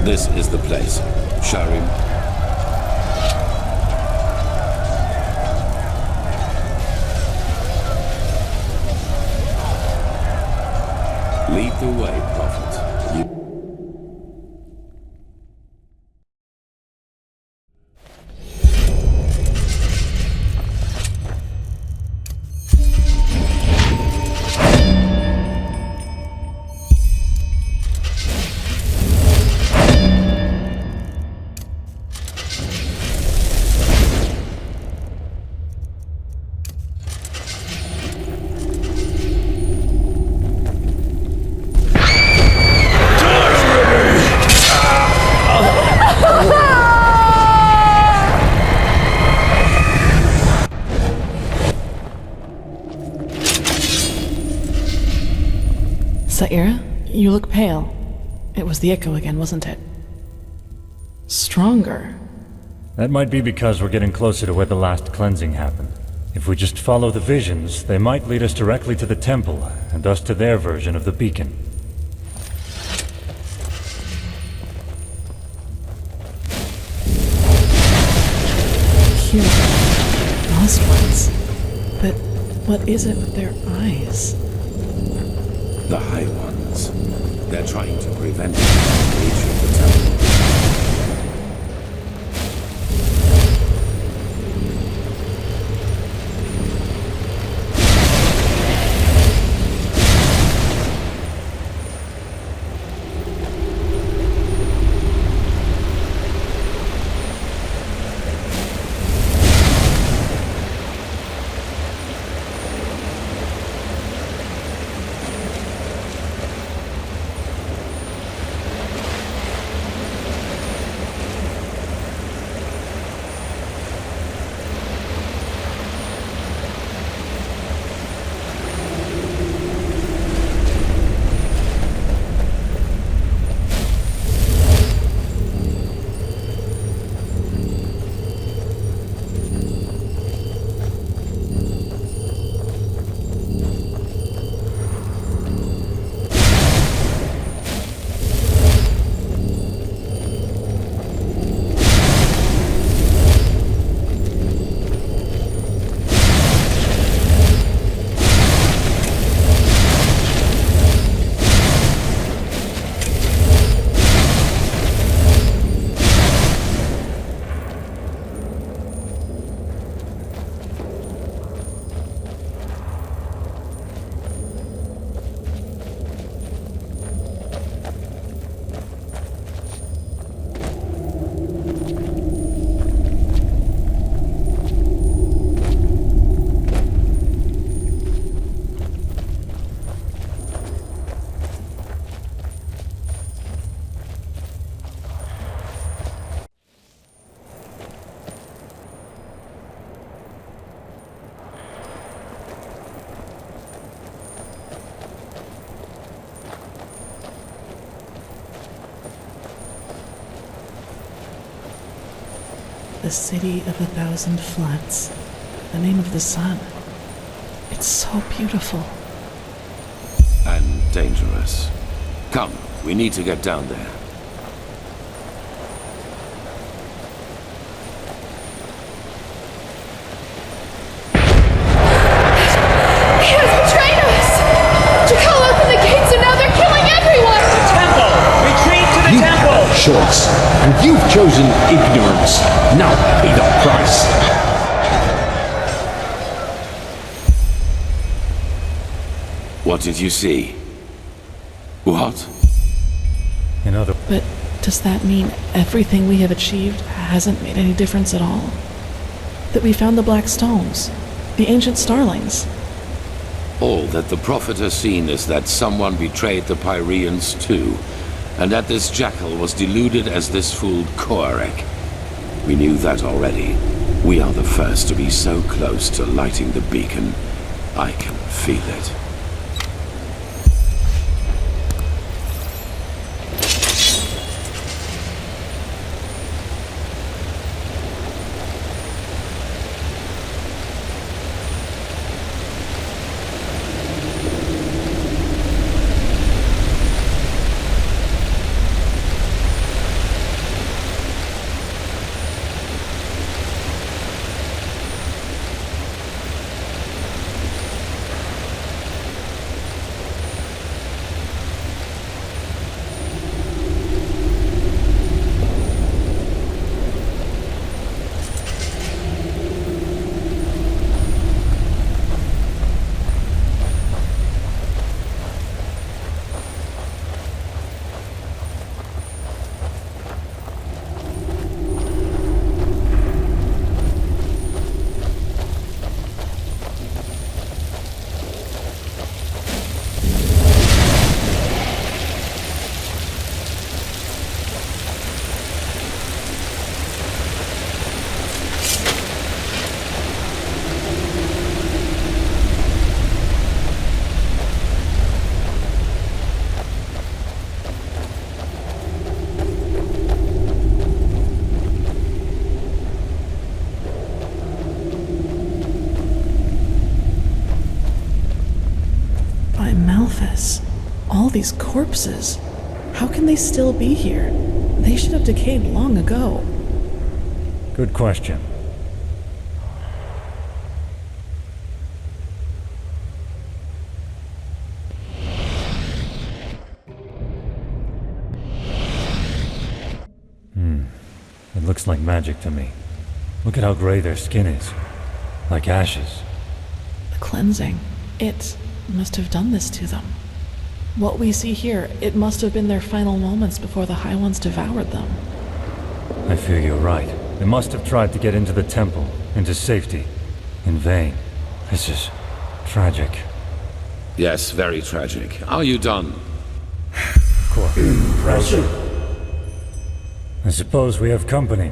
This is the place. Sharrim. Lead the way, Prophet. You... Saira, you look pale. It was the echo again, wasn't it? Stronger. That might be because we're getting closer to where the last cleansing happened. If we just follow the visions, they might lead us directly to the temple, and thus to their version of the beacon. Here. Lost ones. But what is it with their eyes? The High Ones. They're trying to prevent us from reaching the temple. The City of a Thousand Floods. The name of the sun. It's so beautiful. And dangerous. Come, we need to get down there. He has betrayed us! Jakal opened the gates and now they're killing everyone! The temple! Retreat to the temple! You had a choice, and you've chosen ignorance. Now pay the price. What did you see? What? But does that mean everything we have achieved hasn't made any difference at all? That we found the Black Stones, the ancient starlings? All that the Prophet has seen is that someone betrayed the Pyreans too, and that this jackal was deluded as this fool Koarek. We knew that already. We are the first to be so close to lighting the beacon. I can feel it. All these corpses. How can they still be here? They should have decayed long ago. Good question. It looks like magic to me. Look at how gray their skin is. Like ashes. The cleansing. It must have done this to them. What we see here, it must have been their final moments before the High Ones devoured them. I fear you're right. They must have tried to get into the temple, into safety. In vain. This is tragic. Yes, very tragic. Are you done? Of course. Impressive. I suppose we have company.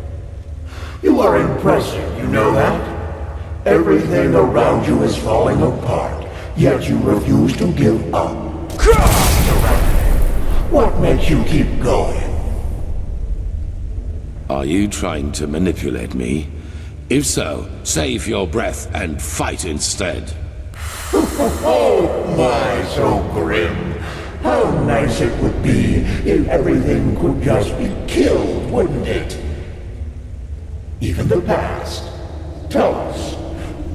You are impressive, you know that? Everything around you is falling apart, yet you refuse to give up. What makes you keep going? Are you trying to manipulate me? If so, save your breath and fight instead. Oh my, so grim. How nice it would be if everything could just be killed, wouldn't it? Even the past. Tell us,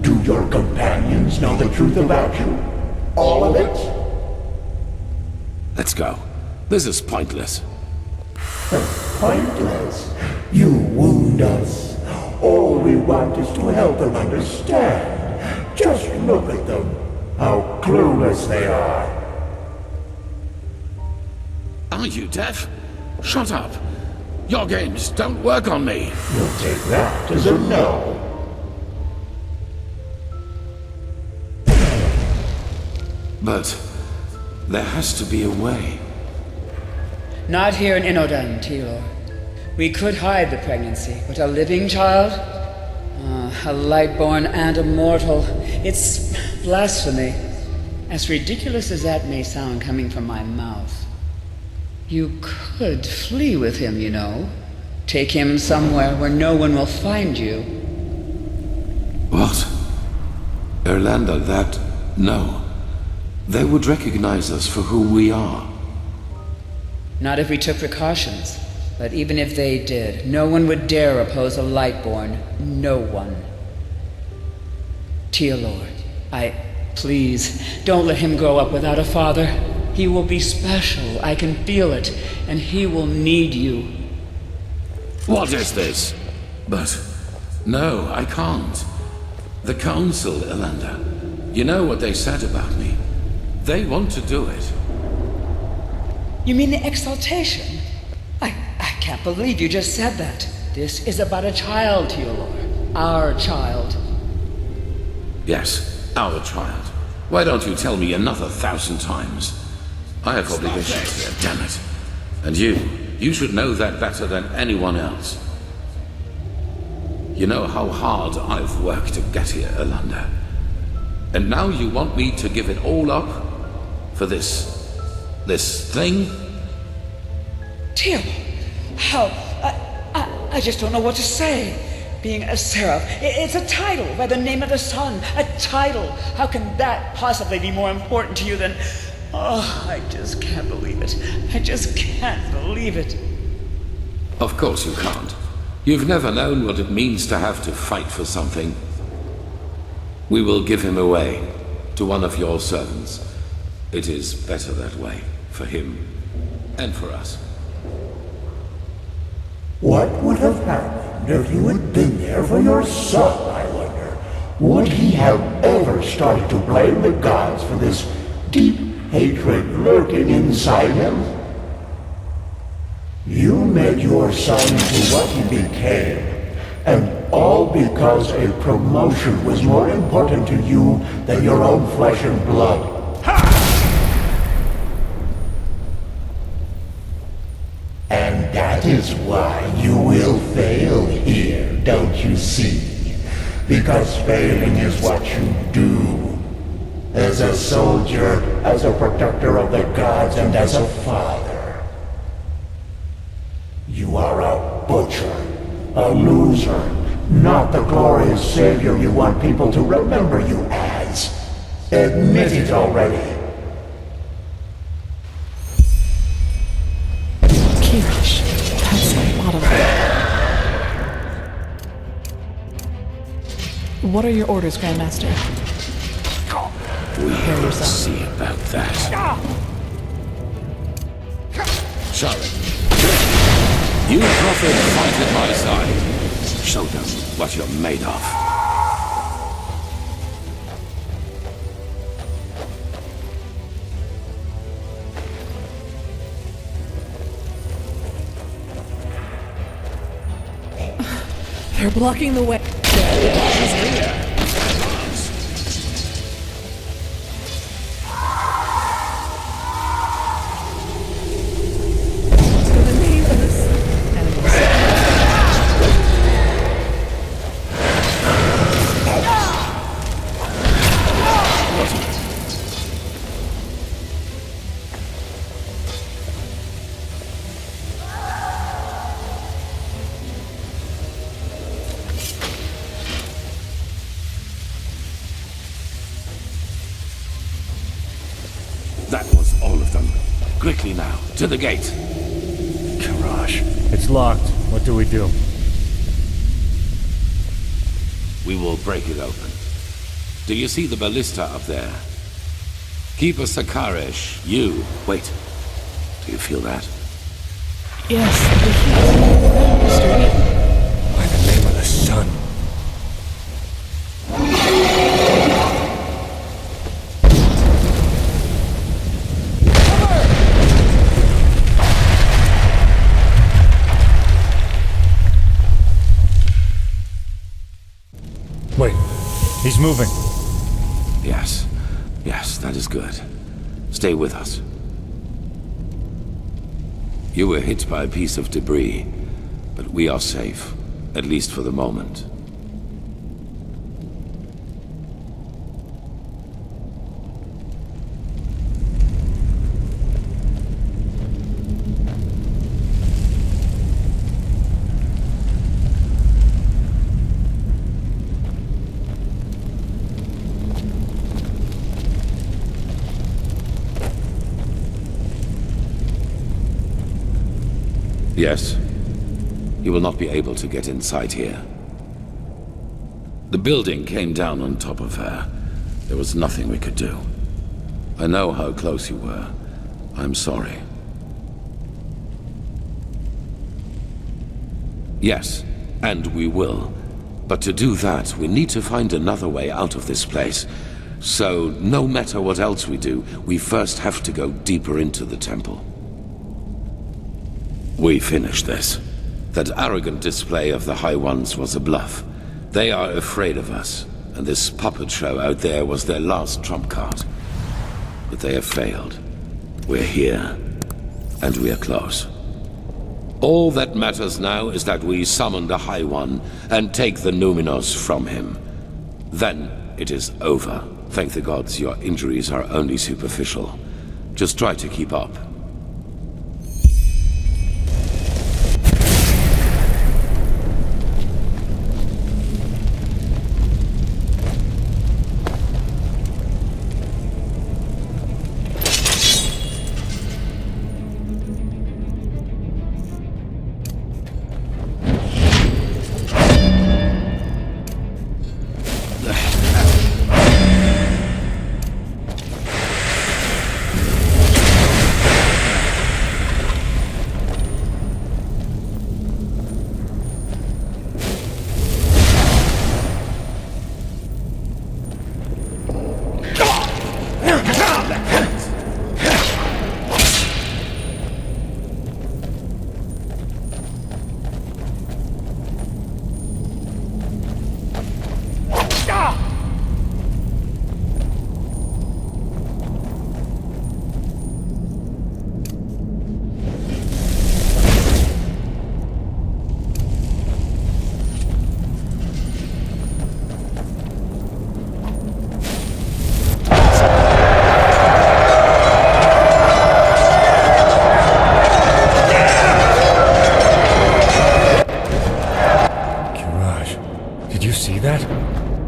do your companions know the truth about you? All of it? Let's go. This is pointless. Pointless? You wound us. All we want is to help them understand. Just look at them. How clueless they are. Are you deaf? Shut up. Your games don't work on me. You'll take that as a no. But there has to be a way. Not here in Inodan, Tilor. We could hide the pregnancy, but a living child? A lightborn and immortal. It's blasphemy. As ridiculous as that may sound coming from my mouth. You could flee with him, you know. Take him somewhere where no one will find you. What? Erlander, that... No. They would recognize us for who we are. Not if we took precautions. But even if they did, no one would dare oppose a Lightborn. No one. Tealor, please, don't let him grow up without a father. He will be special, I can feel it, and he will need you. What is this? But... No, I can't. The Council, Erlander. You know what they said about me. They want to do it. You mean the exaltation? I can't believe you just said that. This is about a child, Tealor. Our child. Yes, our child. Why don't you tell me another 1,000 times? I have obligations here, damn it. And you should know that better than anyone else. You know how hard I've worked to get here, Erlander. And now you want me to give it all up? For this thing? Tealor, how? I just don't know what to say. Being a seraph, it's a title by the name of the sun. A title. How can that possibly be more important to you than... Oh, I just can't believe it. I just can't believe it. Of course you can't. You've never known what it means to have to fight for something. We will give him away to one of your servants. It is better that way, for him and for us. What would have happened if you had been there for your son, I wonder? Would he have ever started to blame the gods for this deep hatred lurking inside him? You made your son into what he became, and all because a promotion was more important to you than your own flesh and blood. And that is why you will fail here, don't you see? Because failing is what you do. As a soldier, as a protector of the gods, and as a father. You are a butcher, a loser, not the glorious savior you want people to remember you as. Admit it already. Kirish, that's a lot of... What are your orders, Grandmaster? We will see about that. Charlotte, you prophet fight at my side. Show them what you're made of. They're blocking the way. That was all of them. Quickly now, to the gate. Garage. It's locked. What do we do? We will break it open. Do you see the ballista up there? Keeper Sakaresh, you... Wait. Do you feel that? Yes, the heat. By the name of the sun. Wait, he's moving. Yes. Yes, that is good. Stay with us. You were hit by a piece of debris, but we are safe, at least for the moment. Yes. You will not be able to get inside here. The building came down on top of her. There was nothing we could do. I know how close you were. I'm sorry. Yes, and we will. But to do that, we need to find another way out of this place. So, no matter what else we do, we first have to go deeper into the temple. We finish this. That arrogant display of the High Ones was a bluff. They are afraid of us, and this puppet show out there was their last trump card. But they have failed. We're here, and we are close. All that matters now is that we summon the High One and take the Numinos from him. Then it is over. Thank the gods your injuries are only superficial. Just try to keep up.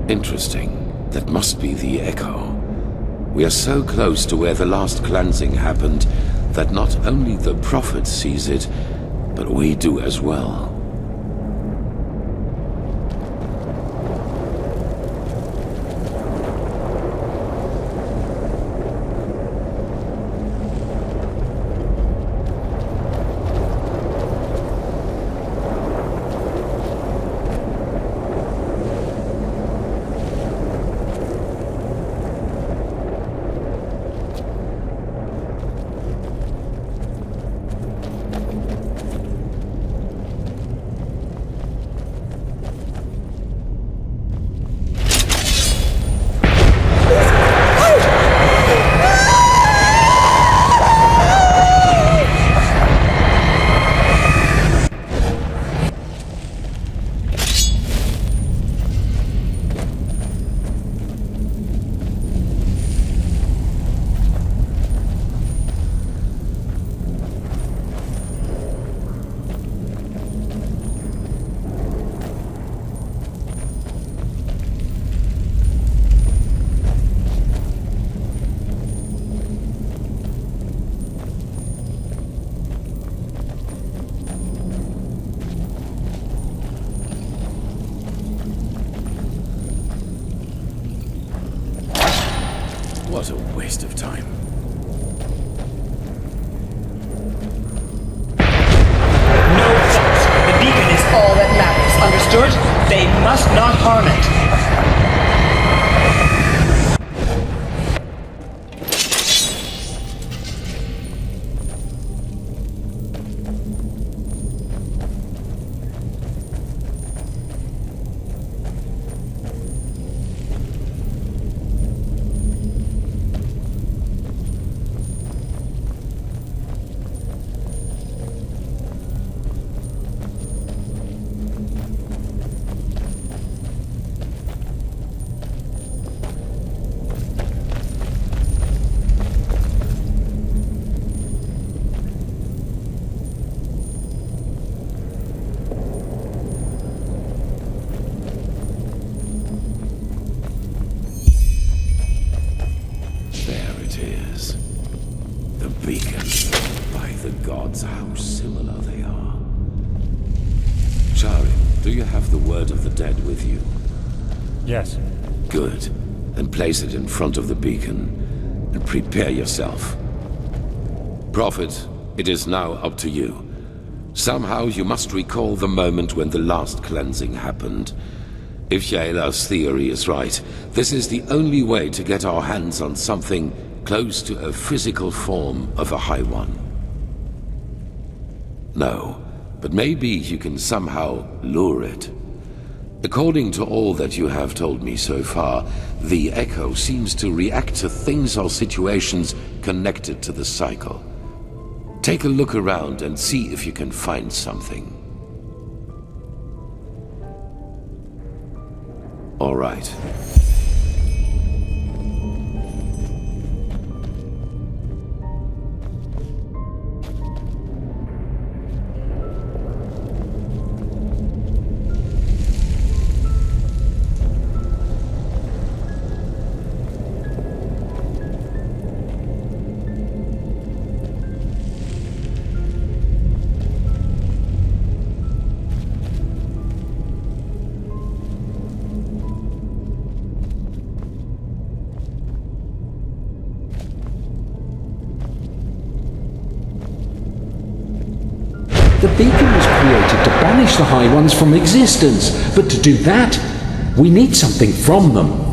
Interesting. That must be the echo. We are so close to where the last cleansing happened that not only the Prophet sees it, but we do as well. What a waste of time. No thoughts. The beacon is all that matters, understood? They must not harm it. Beacon. By the gods, how similar they are. Shards, do you have the word of the dead with you? Yes. Good. Then place it in front of the beacon, and prepare yourself. Prophet, it is now up to you. Somehow you must recall the moment when the last cleansing happened. If Yela's theory is right, this is the only way to get our hands on something close to a physical form of a High One. No, but maybe you can somehow lure it. According to all that you have told me so far, the Echo seems to react to things or situations connected to the cycle. Take a look around and see if you can find something. All right. The beacon was created to banish the High Ones from existence, but to do that, we need something from them.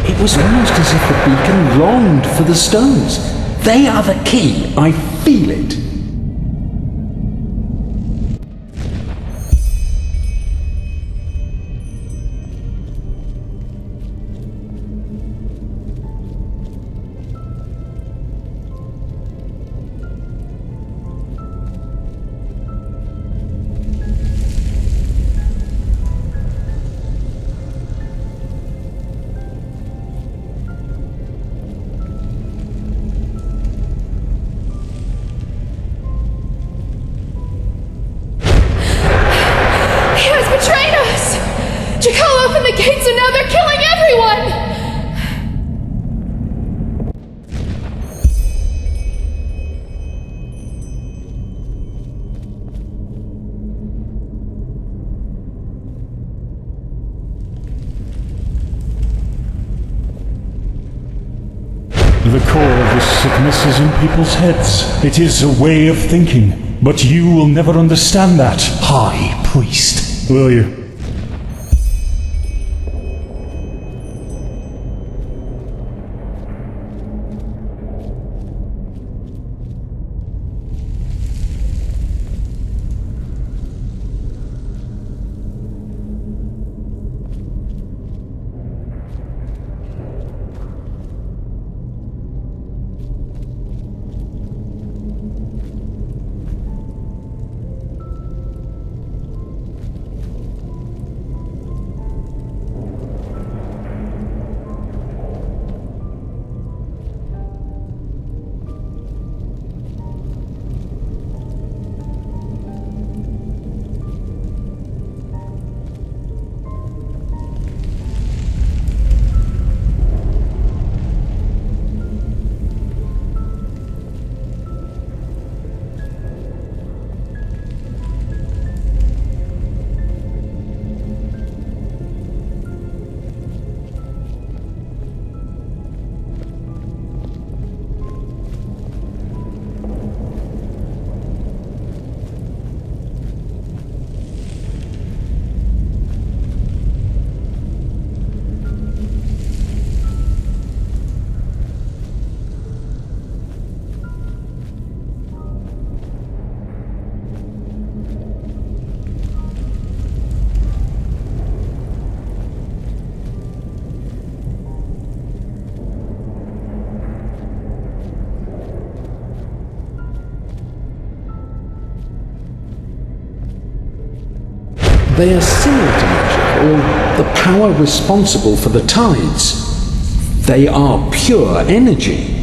It was almost as if the beacon longed for the stones. They are the key. I feel it. The core of this sickness is in people's heads. It is a way of thinking. But you will never understand that, High Priest. Will you? They are similar to magic, or the power responsible for the tides. They are pure energy.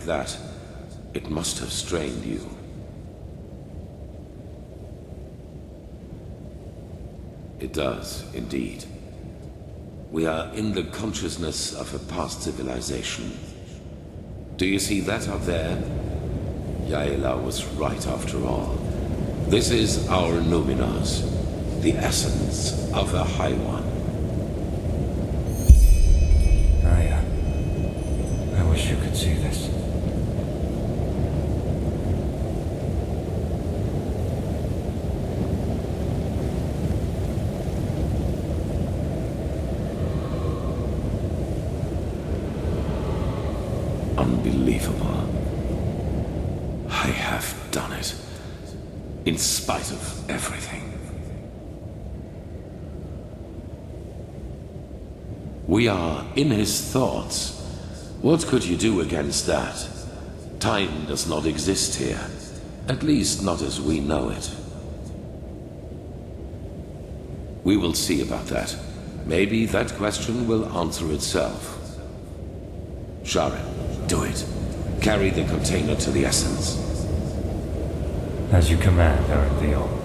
That, it must have strained you. It does, indeed. We are in the consciousness of a past civilization. Do you see that up there? Yaela was right after all. This is our Numenors, the essence of the High One. I wish you could see this. Unbelievable. I have done it. In spite of everything. We are in his thoughts. What could you do against that? Time does not exist here. At least not as we know it. We will see about that. Maybe that question will answer itself. Sharon, do it. Carry the container to the Essence. As you command, Erendil.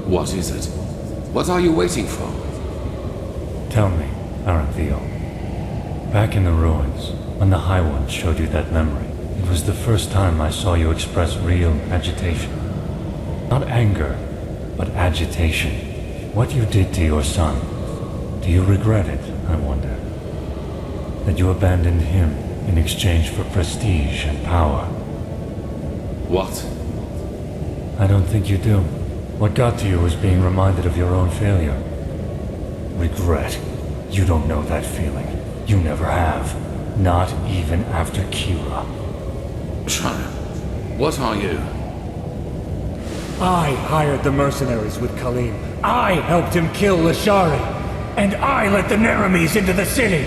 What is it? What are you waiting for? Tell me, Erendil. Back in the ruins, when the High One showed you that memory, it was the first time I saw you express real agitation. Not anger, but agitation. What you did to your son, do you regret it, I wonder? That you abandoned him in exchange for prestige and power? What? I don't think you do. What got to you was being reminded of your own failure. Regret. You don't know that feeling. You never have. Not even after Kira. Sharon, what are you? I hired the mercenaries with Khalim. I helped him kill Lashari. And I let the Neramis into the city.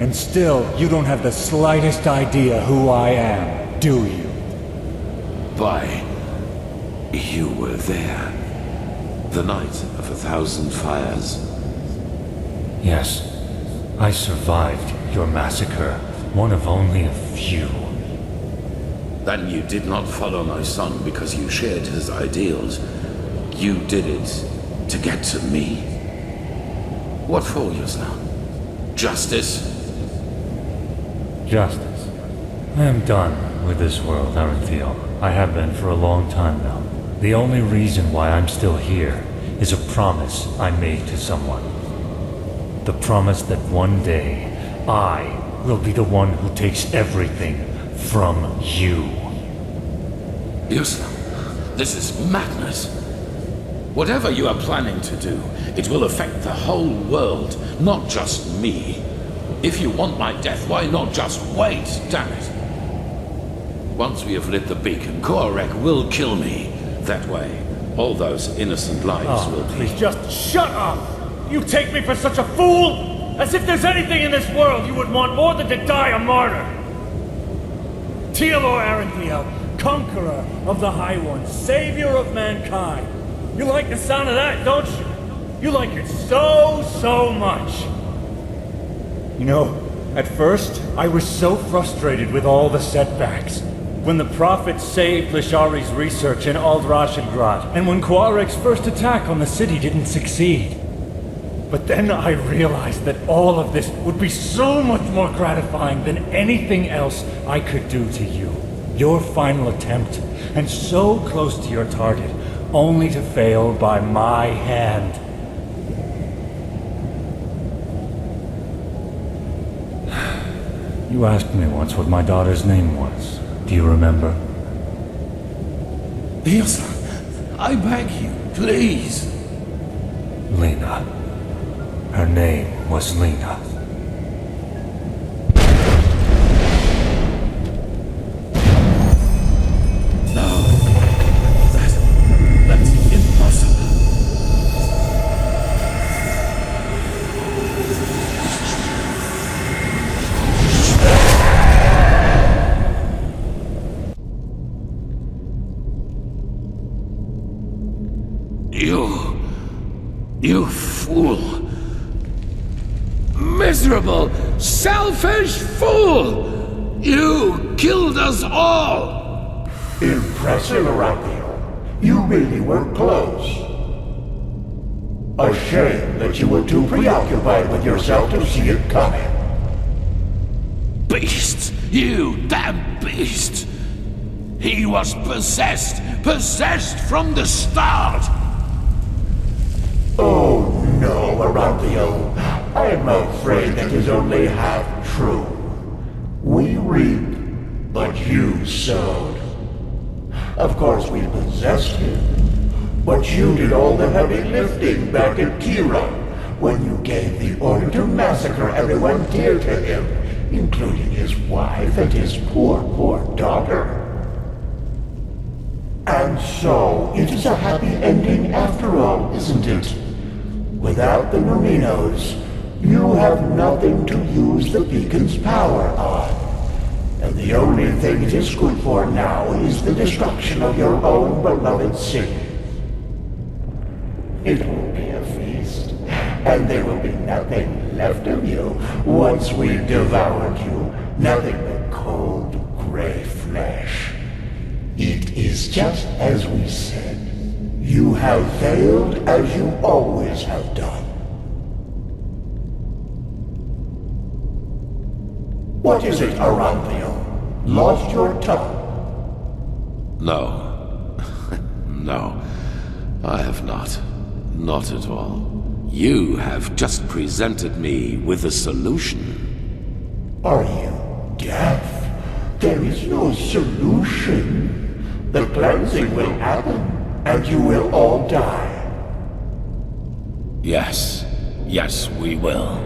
And still, you don't have the slightest idea who I am, do you? Why, you were there. The night of 1,000 fires. Yes. I survived your massacre. One of only a few. Then you did not follow my son because you shared his ideals. You did it to get to me. What for, Yuzna? Justice? Justice. I am done with this world, Erendil. I have been for a long time now. The only reason why I'm still here is a promise I made to someone. The promise that one day, I will be the one who takes everything from you. Yuzna, this is madness. Whatever you are planning to do, it will affect the whole world, not just me. If you want my death, why not just wait, damn it? Once we have lit the beacon, Korek will kill me. That way, all those innocent lives will be... Please just shut up! You take me for such a fool? As if there's anything in this world you would want more than to die a martyr! Tealor Erendil, Conqueror of the High Ones, savior of mankind. You like the sound of that, don't you? You like it so much. You know, at first, I was so frustrated with all the setbacks. When the Prophet saved Lishari's research in Aldrashengrad, and when Quarik's first attack on the city didn't succeed. But then I realized that all of this would be so much more gratifying than anything else I could do to you. Your final attempt, and so close to your target, only to fail by my hand. You asked me once what my daughter's name was. Do you remember? Ilsa, I beg you, please. Lena. Her name was Lena. No. That's impossible. You fool! Miserable, selfish fool! You killed us all! Impressive, Raphael. You really were close. A shame that you were too preoccupied with yourself to see it coming. Beast! You damn beast! He was possessed from the start! Oh no, Arathio. I'm afraid that is only half true. We reap, but you sowed. Of course we possessed him, but you did all the heavy lifting back at Kira, when you gave the order to massacre everyone dear to him, including his wife and his poor daughter. And so, it is a happy ending after all, isn't it? Without the Numinos, you have nothing to use the beacon's power on. And the only thing it is good for now is the destruction of your own beloved city. It will be a feast, and there will be nothing left of you once we've devoured you. Nothing but cold, gray flesh. It is just as we said. You have failed as you always have done. What is it, Aranthio? Lost your tongue? No. No. I have not. Not at all. You have just presented me with a solution. Are you deaf? There is no solution. The cleansing will happen. And you will all die. Yes. Yes, we will.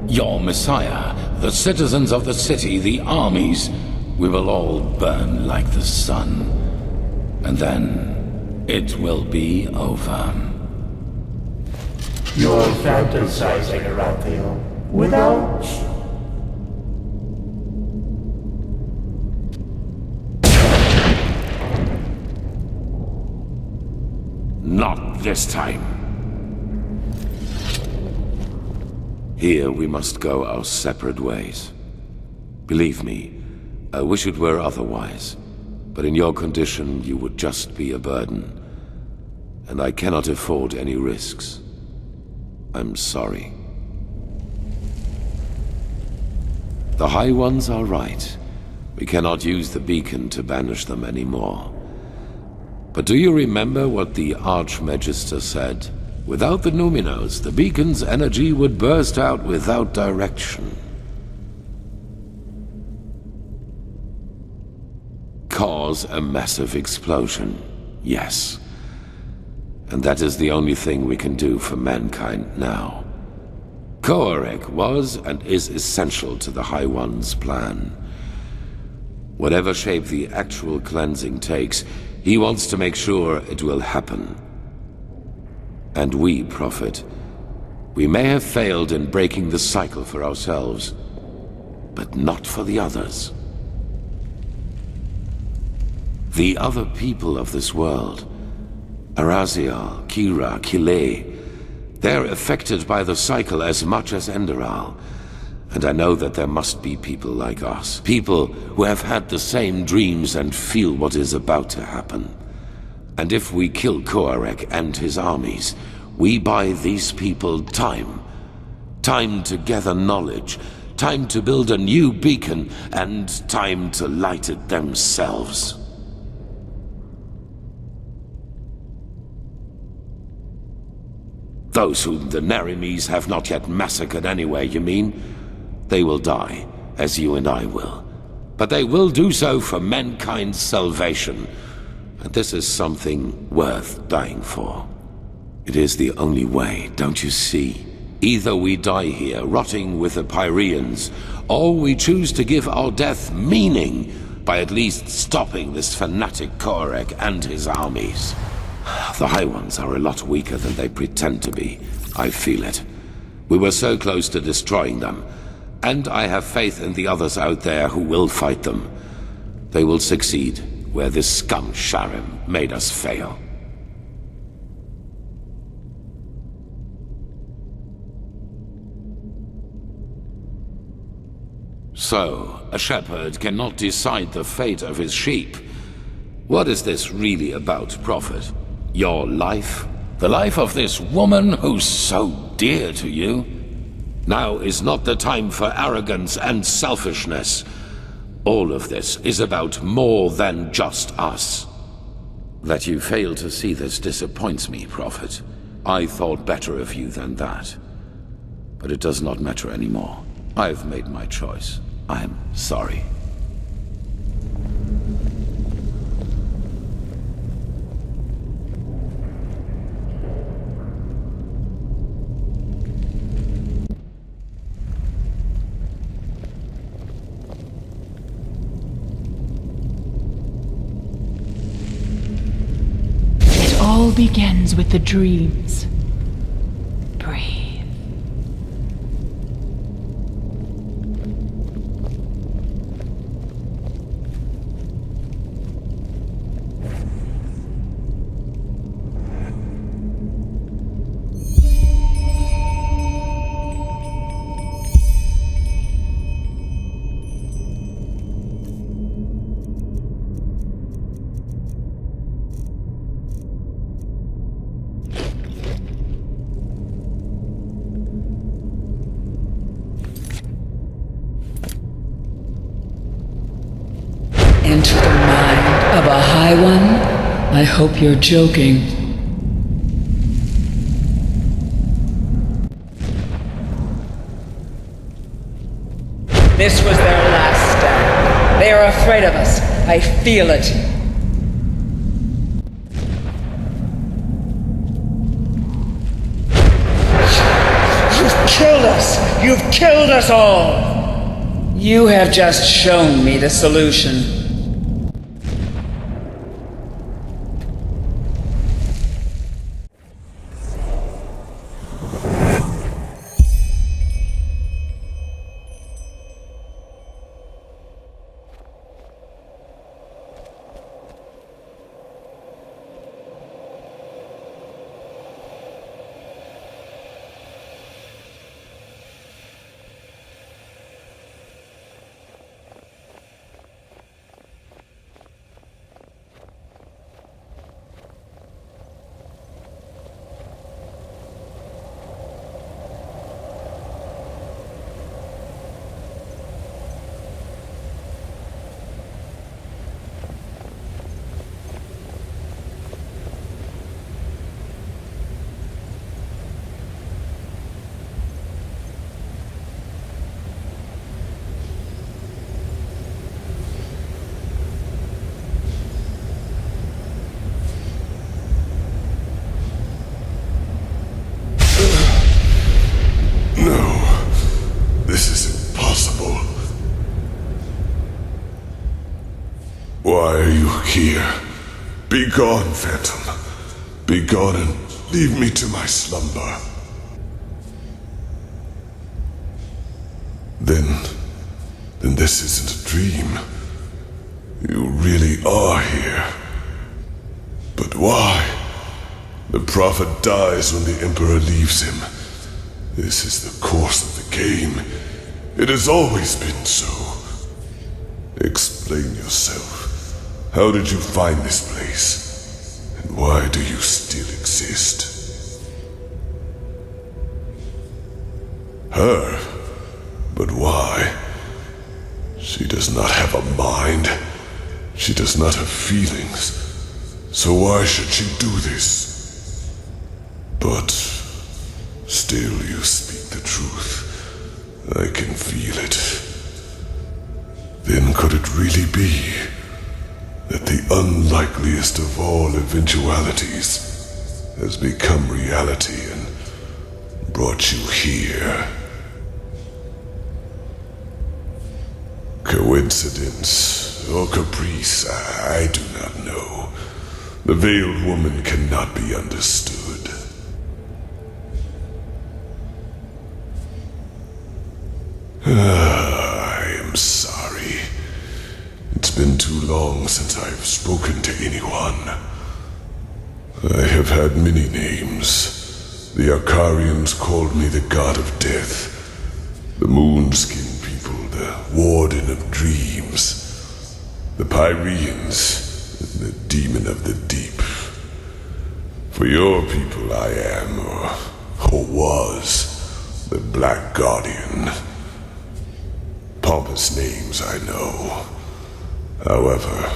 Your Messiah, the citizens of the city, the armies, we will all burn like the sun. And then it will be over. You're fantasizing, Arathio. Without... Not this time. Here we must go our separate ways. Believe me, I wish it were otherwise. But in your condition, you would just be a burden. And I cannot afford any risks. I'm sorry. The High Ones are right. We cannot use the beacon to banish them anymore. But do you remember what the Archmagister said? Without the Numinos, the beacon's energy would burst out without direction. Cause a massive explosion, yes. And that is the only thing we can do for mankind now. Koarek was and is essential to the High One's plan. Whatever shape the actual cleansing takes, he wants to make sure it will happen. And we, Prophet, we may have failed in breaking the cycle for ourselves, but not for the others. The other people of this world, Araziel, Kira, Kile, they're affected by the cycle as much as Enderal. And I know that there must be people like us. People who have had the same dreams and feel what is about to happen. And if we kill Koarek and his armies, we buy these people time. Time to gather knowledge. Time to build a new beacon. And time to light it themselves. Those whom the Narimes have not yet massacred anyway, you mean? They will die, as you and I will. But they will do so for mankind's salvation. And this is something worth dying for. It is the only way, don't you see? Either we die here, rotting with the Pyreans, or we choose to give our death meaning by at least stopping this fanatic Koarek and his armies. The High Ones are a lot weaker than they pretend to be. I feel it. We were so close to destroying them. And I have faith in the others out there who will fight them. They will succeed where this scum Skyrim made us fail. So, a shepherd cannot decide the fate of his sheep. What is this really about, Prophet? Your life? The life of this woman who's so dear to you? Now is not the time for arrogance and selfishness. All of this is about more than just us. That you fail to see this disappoints me, Prophet. I thought better of you than that. But it does not matter anymore. I've made my choice. I'm sorry. All begins with the dreams. Breathe. Enter the mind of a High One? I hope you're joking. This was their last stand. They are afraid of us. I feel it. You've killed us! You've killed us all! You have just shown me the solution. Why are you here? Be gone, Phantom. Be gone and leave me to my slumber. Then this isn't a dream. You really are here. But why? The Prophet dies when the Emperor leaves him. This is the course of the game. It has always been so. Explain yourself. How did you find this place? And why do you still exist? Her? But why? She does not have a mind. She does not have feelings. So why should she do this? But still you speak the truth. I can feel it. Then could it really be that the unlikeliest of all eventualities has become reality and brought you here? Coincidence or caprice, I do not know. The veiled woman cannot be understood. I am sorry. It's been too long since I've spoken to anyone. I have had many names. The Arcarians called me the God of Death. The Moonskin people, the Warden of Dreams. The Pyreans, the Demon of the Deep. For your people I am, or was, the Black Guardian. Pompous names, I know. However,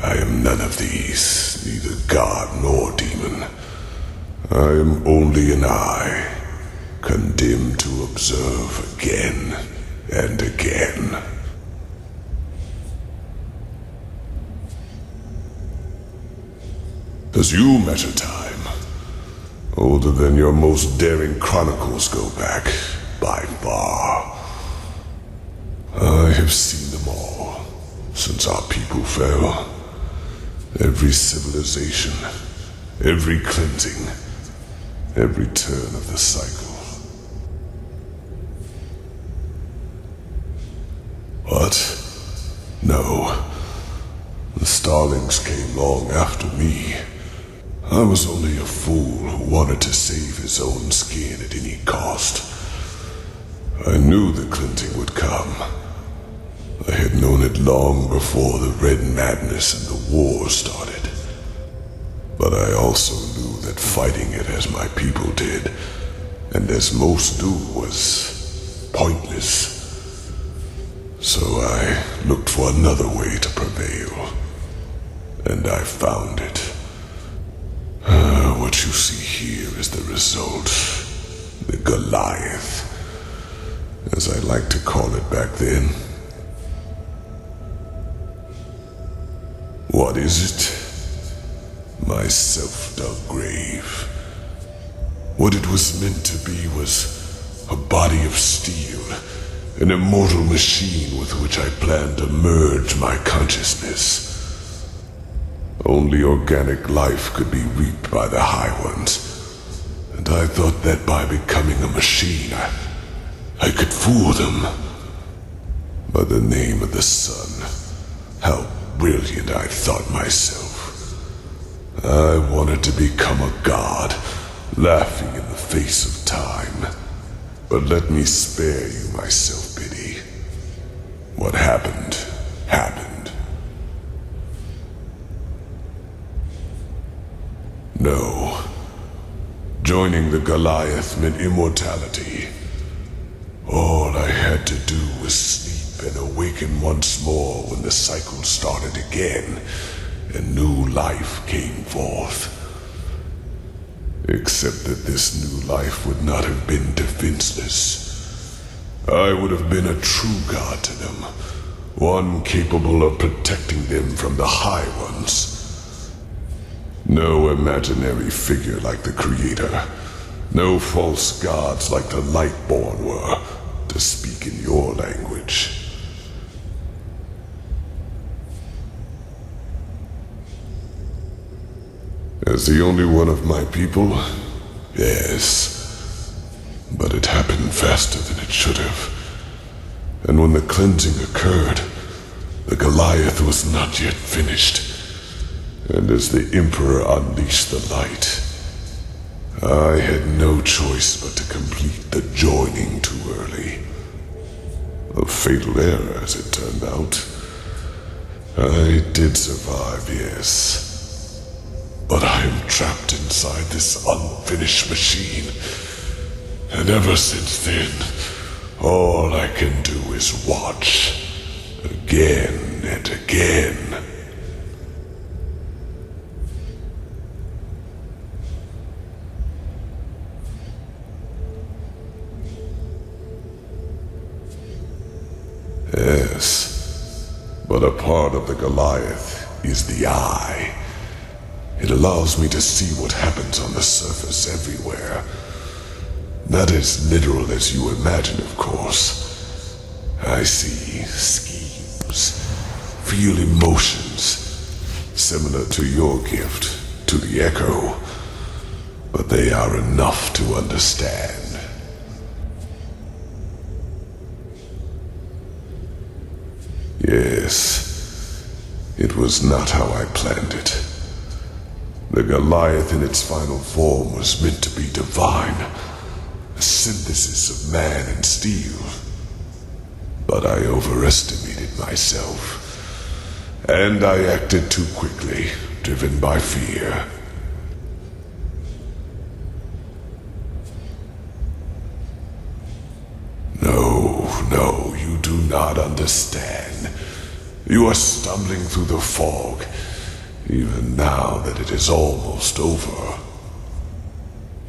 I am none of these, neither god nor demon. I am only an eye, condemned to observe again and again. As you measure time, older than your most daring chronicles go back, by far. I have seen them all, since our people fell. Every civilization, every cleansing, every turn of the cycle. What? No. The Starlings came long after me. I was only a fool who wanted to save his own skin at any cost. I knew the cleansing would come. I had known it long before the Red Madness and the war started. But I also knew that fighting it as my people did, and as most do, was pointless. So I looked for another way to prevail. And I found it. What you see here is the result. The Goliath, as I liked to call it back then. What is it? My self-dug grave. What it was meant to be was a body of steel, an immortal machine with which I planned to merge my consciousness. Only organic life could be reaped by the High Ones, and I thought that by becoming a machine, I could fool them. By the name of the sun, how brilliant I thought myself. I wanted to become a god, laughing in the face of time. But let me spare you my self-pity. What happened, happened. No. Joining the Goliath meant immortality. All I had to do was sleep and awaken once more when the cycle started again, and new life came forth. Except that this new life would not have been defenseless. I would have been a true god to them, one capable of protecting them from the High Ones. No imaginary figure like the Creator, no false gods like the Lightborn were, to speak in your language. As the only one of my people, yes. But it happened faster than it should have. And when the cleansing occurred, The Goliath was not yet finished, and as the Emperor unleashed the light, I had no choice but to complete the joining too early. A fatal error, as it turned out. I did survive, yes. But I am trapped inside this unfinished machine. And ever since then, all I can do is watch. Again and again. Yes, but a part of the Goliath is the eye. It allows me to see what happens on the surface everywhere. Not as literal as you imagine, of course. I see schemes, feel emotions, similar to your gift, to the Echo, but they are enough to understand. Yes, it was not how I planned it. The Goliath in its final form was meant to be divine, a synthesis of man and steel. But I overestimated myself, and I acted too quickly, driven by fear. No, you do not understand. You are stumbling through the fog, even now that it is almost over.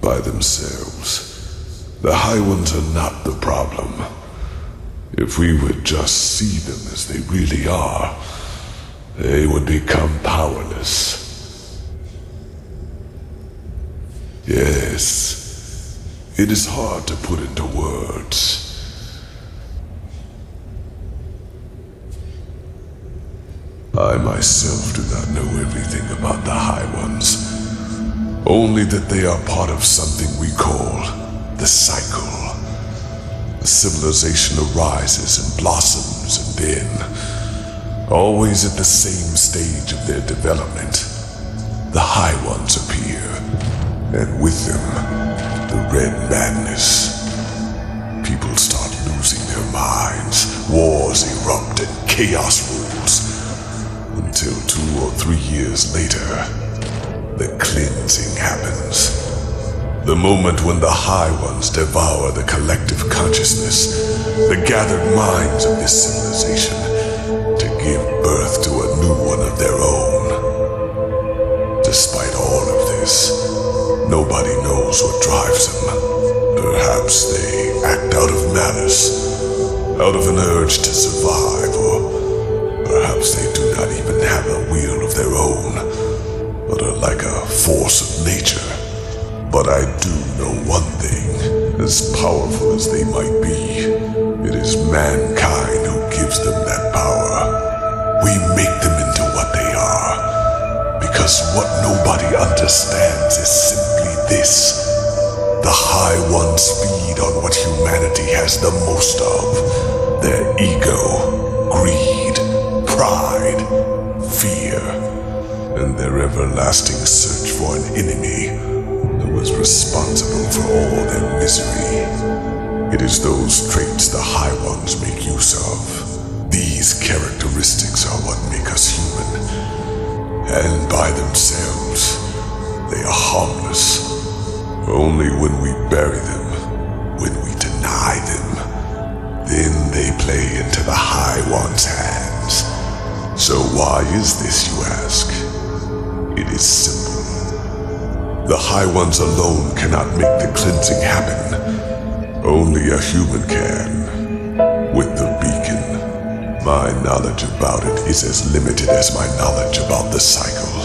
By themselves, the High Ones are not the problem. If we would just see them as they really are, they would become powerless. Yes, it is hard to put into words. I myself do not know everything about the High Ones. Only that they are part of something we call the cycle. A civilization arises and blossoms, and then, always at the same stage of their development, the High Ones appear, and with them, the Red Madness. People start losing their minds, wars erupt, and chaos rules. Until 2 or 3 years later, the cleansing happens. The moment when the High Ones devour the collective consciousness, the gathered minds of this civilization, to give birth to a new one of their own. Despite all of this, nobody knows what drives them. Perhaps they act out of malice, out of an urge to survive, or perhaps they do not even have a will of their own, but are like a force of nature. But I do know one thing, as powerful as they might be, it is mankind who gives them that power. We make them into what they are, because what nobody understands is simply this. The High Ones feed on what humanity has the most of, their ego, greed, pride, fear, and their everlasting search for an enemy who is responsible for all their misery. It is those traits the High Ones make use of. These characteristics are what make us human, and by themselves, they are harmless. Only when we bury them, when we deny them, then they play into the High Ones' hands. So why is this, you ask? It is simple. The High Ones alone cannot make the cleansing happen. Only a human can. With the beacon, my knowledge about it is as limited as my knowledge about the cycle.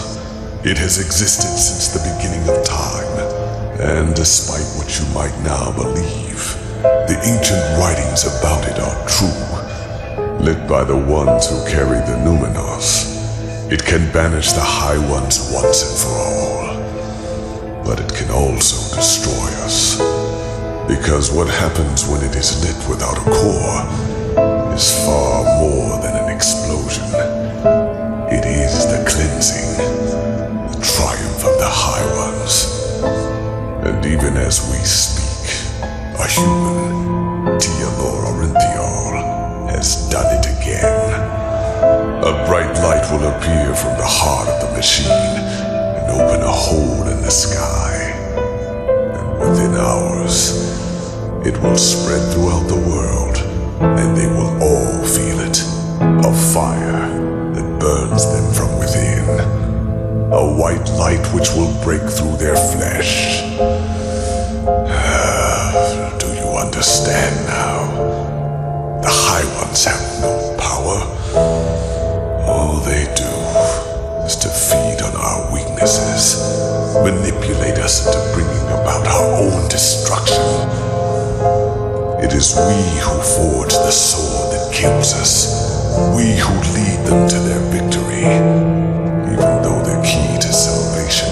It has existed since the beginning of time, and despite what you might now believe, the ancient writings about it are true. Lit by the ones who carry the Numenos, it can banish the High Ones once and for all. But it can also destroy us. Because what happens when it is lit without a core is far more than an explosion. It is the cleansing, the triumph of the High Ones. And even as we speak, a human, Tealor Orinthial, has done it again. A bright light will appear from the heart of the machine and open a hole in the sky. And within hours, it will spread throughout the world, and they will all feel it. A fire that burns them from within. A white light which will break through their flesh. Do you understand now? The High Ones have no power. All they do is to feed on our weaknesses, manipulate us into bringing about our own destruction. It is we who forge the sword that kills us, we who lead them to their victory, even though the key to salvation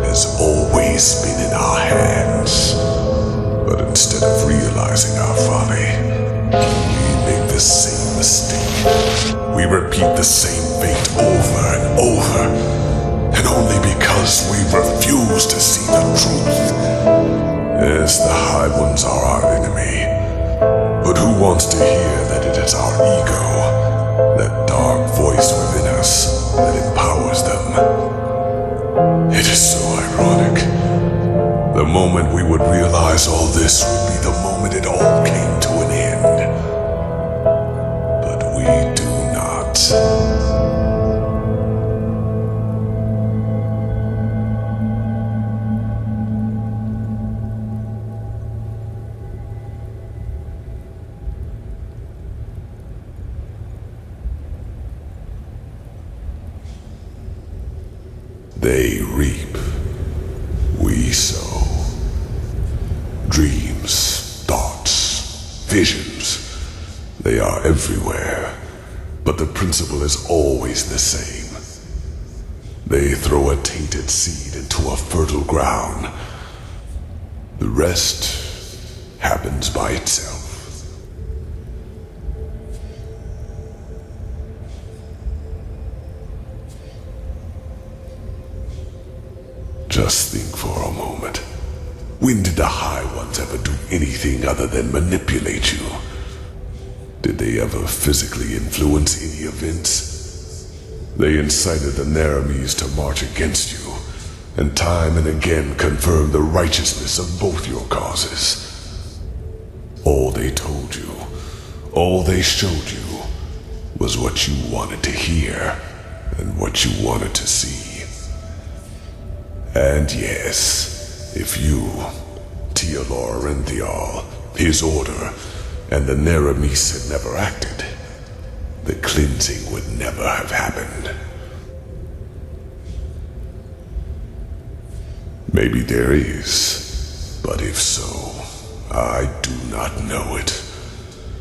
has always been in our hands. But instead of realizing our folly, we make the same mistake. We repeat the same fate over and over, and only because we refuse to see the truth. Yes, the High Ones are our enemy, but who wants to hear that it is our ego, that dark voice within us, that empowers them? It is so ironic. The moment we would realize all this would be the moment it all came to an end. But we do not. They reap, we sow. Dreams, thoughts, visions, they are everywhere, but the principle is always the same. They throw a tainted seed into a fertile ground. The rest happens by itself. Just think for a moment. When did the High Ones ever do anything other than manipulate you? Did they ever physically influence any events? They incited the Naramis to march against you, and time and again confirmed the righteousness of both your causes. All they told you, all they showed you, was what you wanted to hear, and what you wanted to see. And yes, if you, Tealor Orinthial, his order, and the Naramis had never acted, the cleansing would never have happened. Maybe there is, but if so, I do not know it.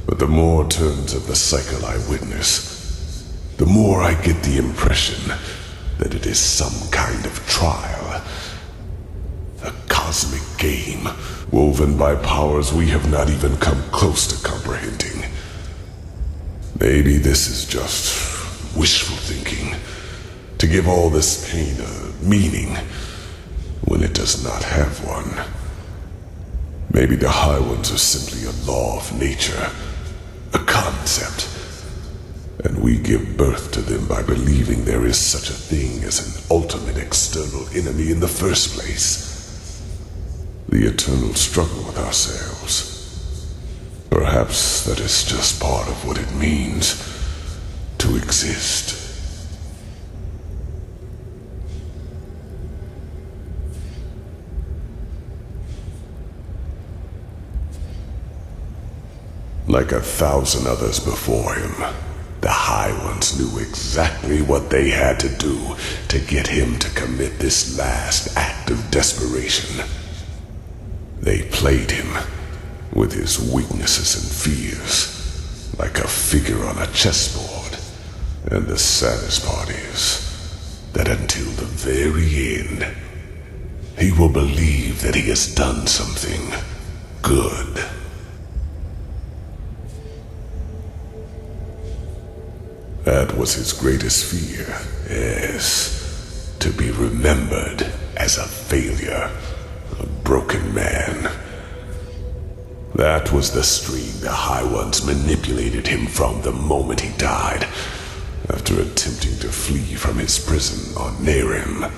But the more turns of the cycle I witness, the more I get the impression that it is some kind of trial. A cosmic game, woven by powers we have not even come close to comprehending. Maybe this is just wishful thinking, to give all this pain a meaning, when it does not have one. Maybe the High Ones are simply a law of nature, a concept, and we give birth to them by believing there is such a thing as an ultimate external enemy in the first place. The eternal struggle with ourselves. Perhaps that is just part of what it means to exist. Like 1,000 others before him, the High Ones knew exactly what they had to do to get him to commit this last act of desperation. They played him with his weaknesses and fears, like a figure on a chessboard. And the saddest part is that until the very end, he will believe that he has done something good. That was his greatest fear, yes. To be remembered as a failure, a broken man. That was the stream the High Ones manipulated him from the moment he died, after attempting to flee from his prison on Nehrim.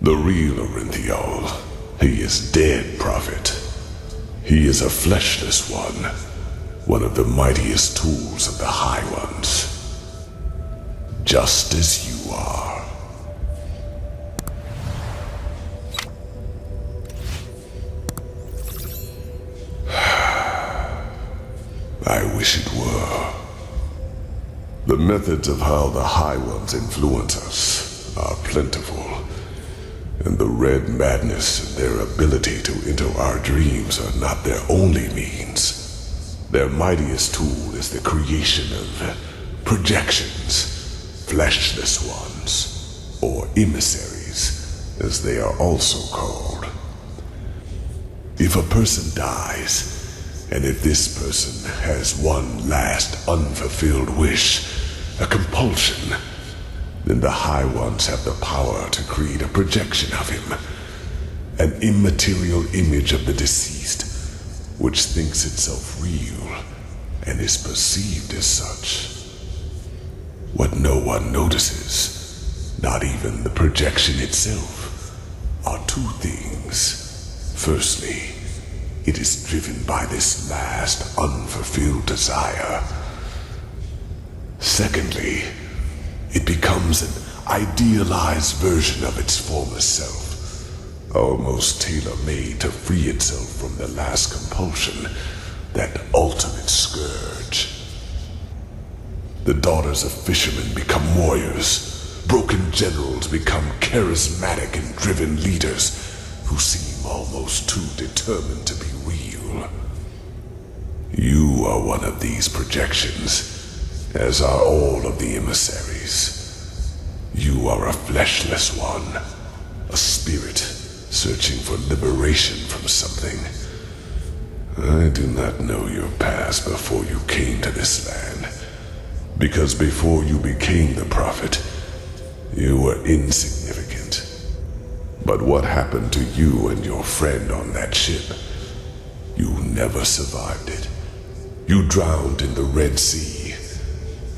The real Orinthiol, he is dead, Prophet. He is a fleshless one of the mightiest tools of the High Ones. Just as you are. I wish it were. The methods of how the High Ones influence us are plentiful, and the red madness and their ability to enter our dreams are not their only means. Their mightiest tool is the creation of projections, fleshless ones, or emissaries, as they are also called. If a person dies, and if this person has one last unfulfilled wish, a compulsion, then the High Ones have the power to create a projection of him, an immaterial image of the deceased, which thinks itself real and is perceived as such. What no one notices, not even the projection itself, are two things. Firstly, it is driven by this last unfulfilled desire. Secondly, it becomes an idealized version of its former self, almost tailor-made to free itself from the last compulsion, that ultimate scourge. The daughters of fishermen become warriors. Broken generals become charismatic and driven leaders who seem almost too determined to be real. You are one of these projections, as are all of the emissaries. You are a fleshless one, a spirit searching for liberation from something. I do not know your past before you came to this land, because before you became the prophet, you were insignificant. But what happened to you and your friend on that ship? You never survived it. You drowned in the Red Sea,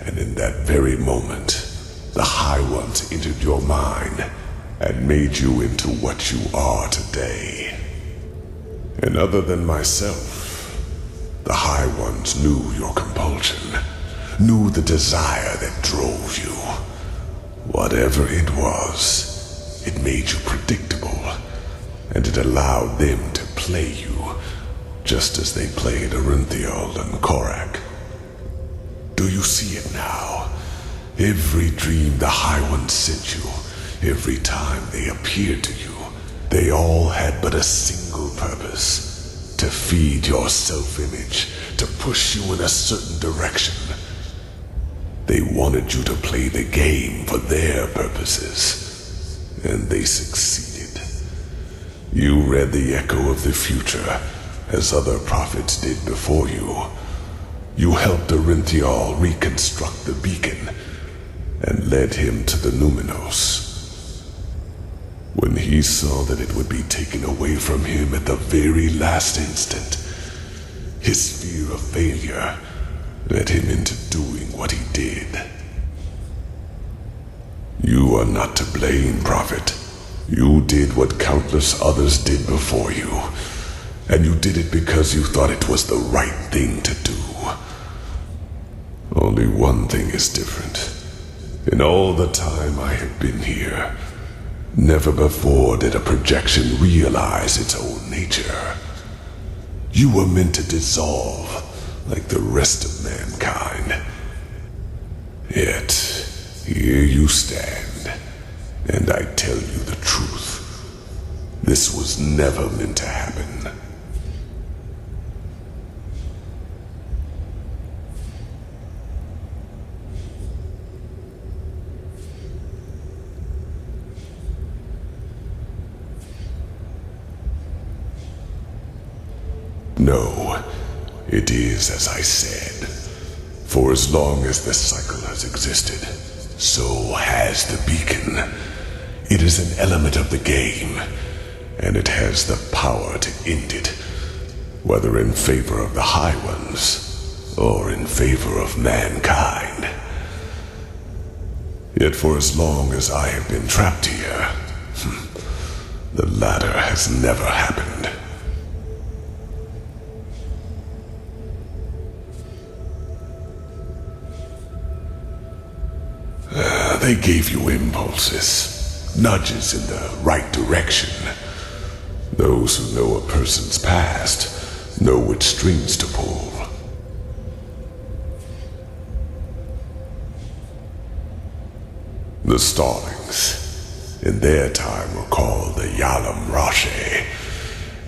and in that very moment, the High Ones entered your mind and made you into what you are today. And other than myself, the High Ones knew your compulsion, knew the desire that drove you. Whatever it was, it made you predictable, and it allowed them to play you, just as they played Orinthiol and Korak. Do you see it now? Every dream the High Ones sent you, every time they appeared to you, they all had but a single purpose: to feed your self-image, to push you in a certain direction. They wanted you to play the game for their purposes, and they succeeded. You read the echo of the future, as other prophets did before you. You helped Orinthiol reconstruct the beacon, and led him to the Numinos. When he saw that it would be taken away from him at the very last instant, his fear of failure led him into doing what he did. You are not to blame, Prophet. You did what countless others did before you, and you did it because you thought it was the right thing to do. Only one thing is different. In all the time I have been here, never before did a projection realize its own nature. You were meant to dissolve like the rest of mankind. Yet, here you stand, and I tell you the truth. This was never meant to happen. No, it is as I said. For as long as the cycle has existed, so has the beacon. It is an element of the game, and it has the power to end it, whether in favor of the High Ones or in favor of mankind. Yet for as long as I have been trapped here, the latter has never happened. They gave you impulses, nudges in the right direction. Those who know a person's past know which strings to pull. The Starlings, in their time, were called the Yalam Rashe,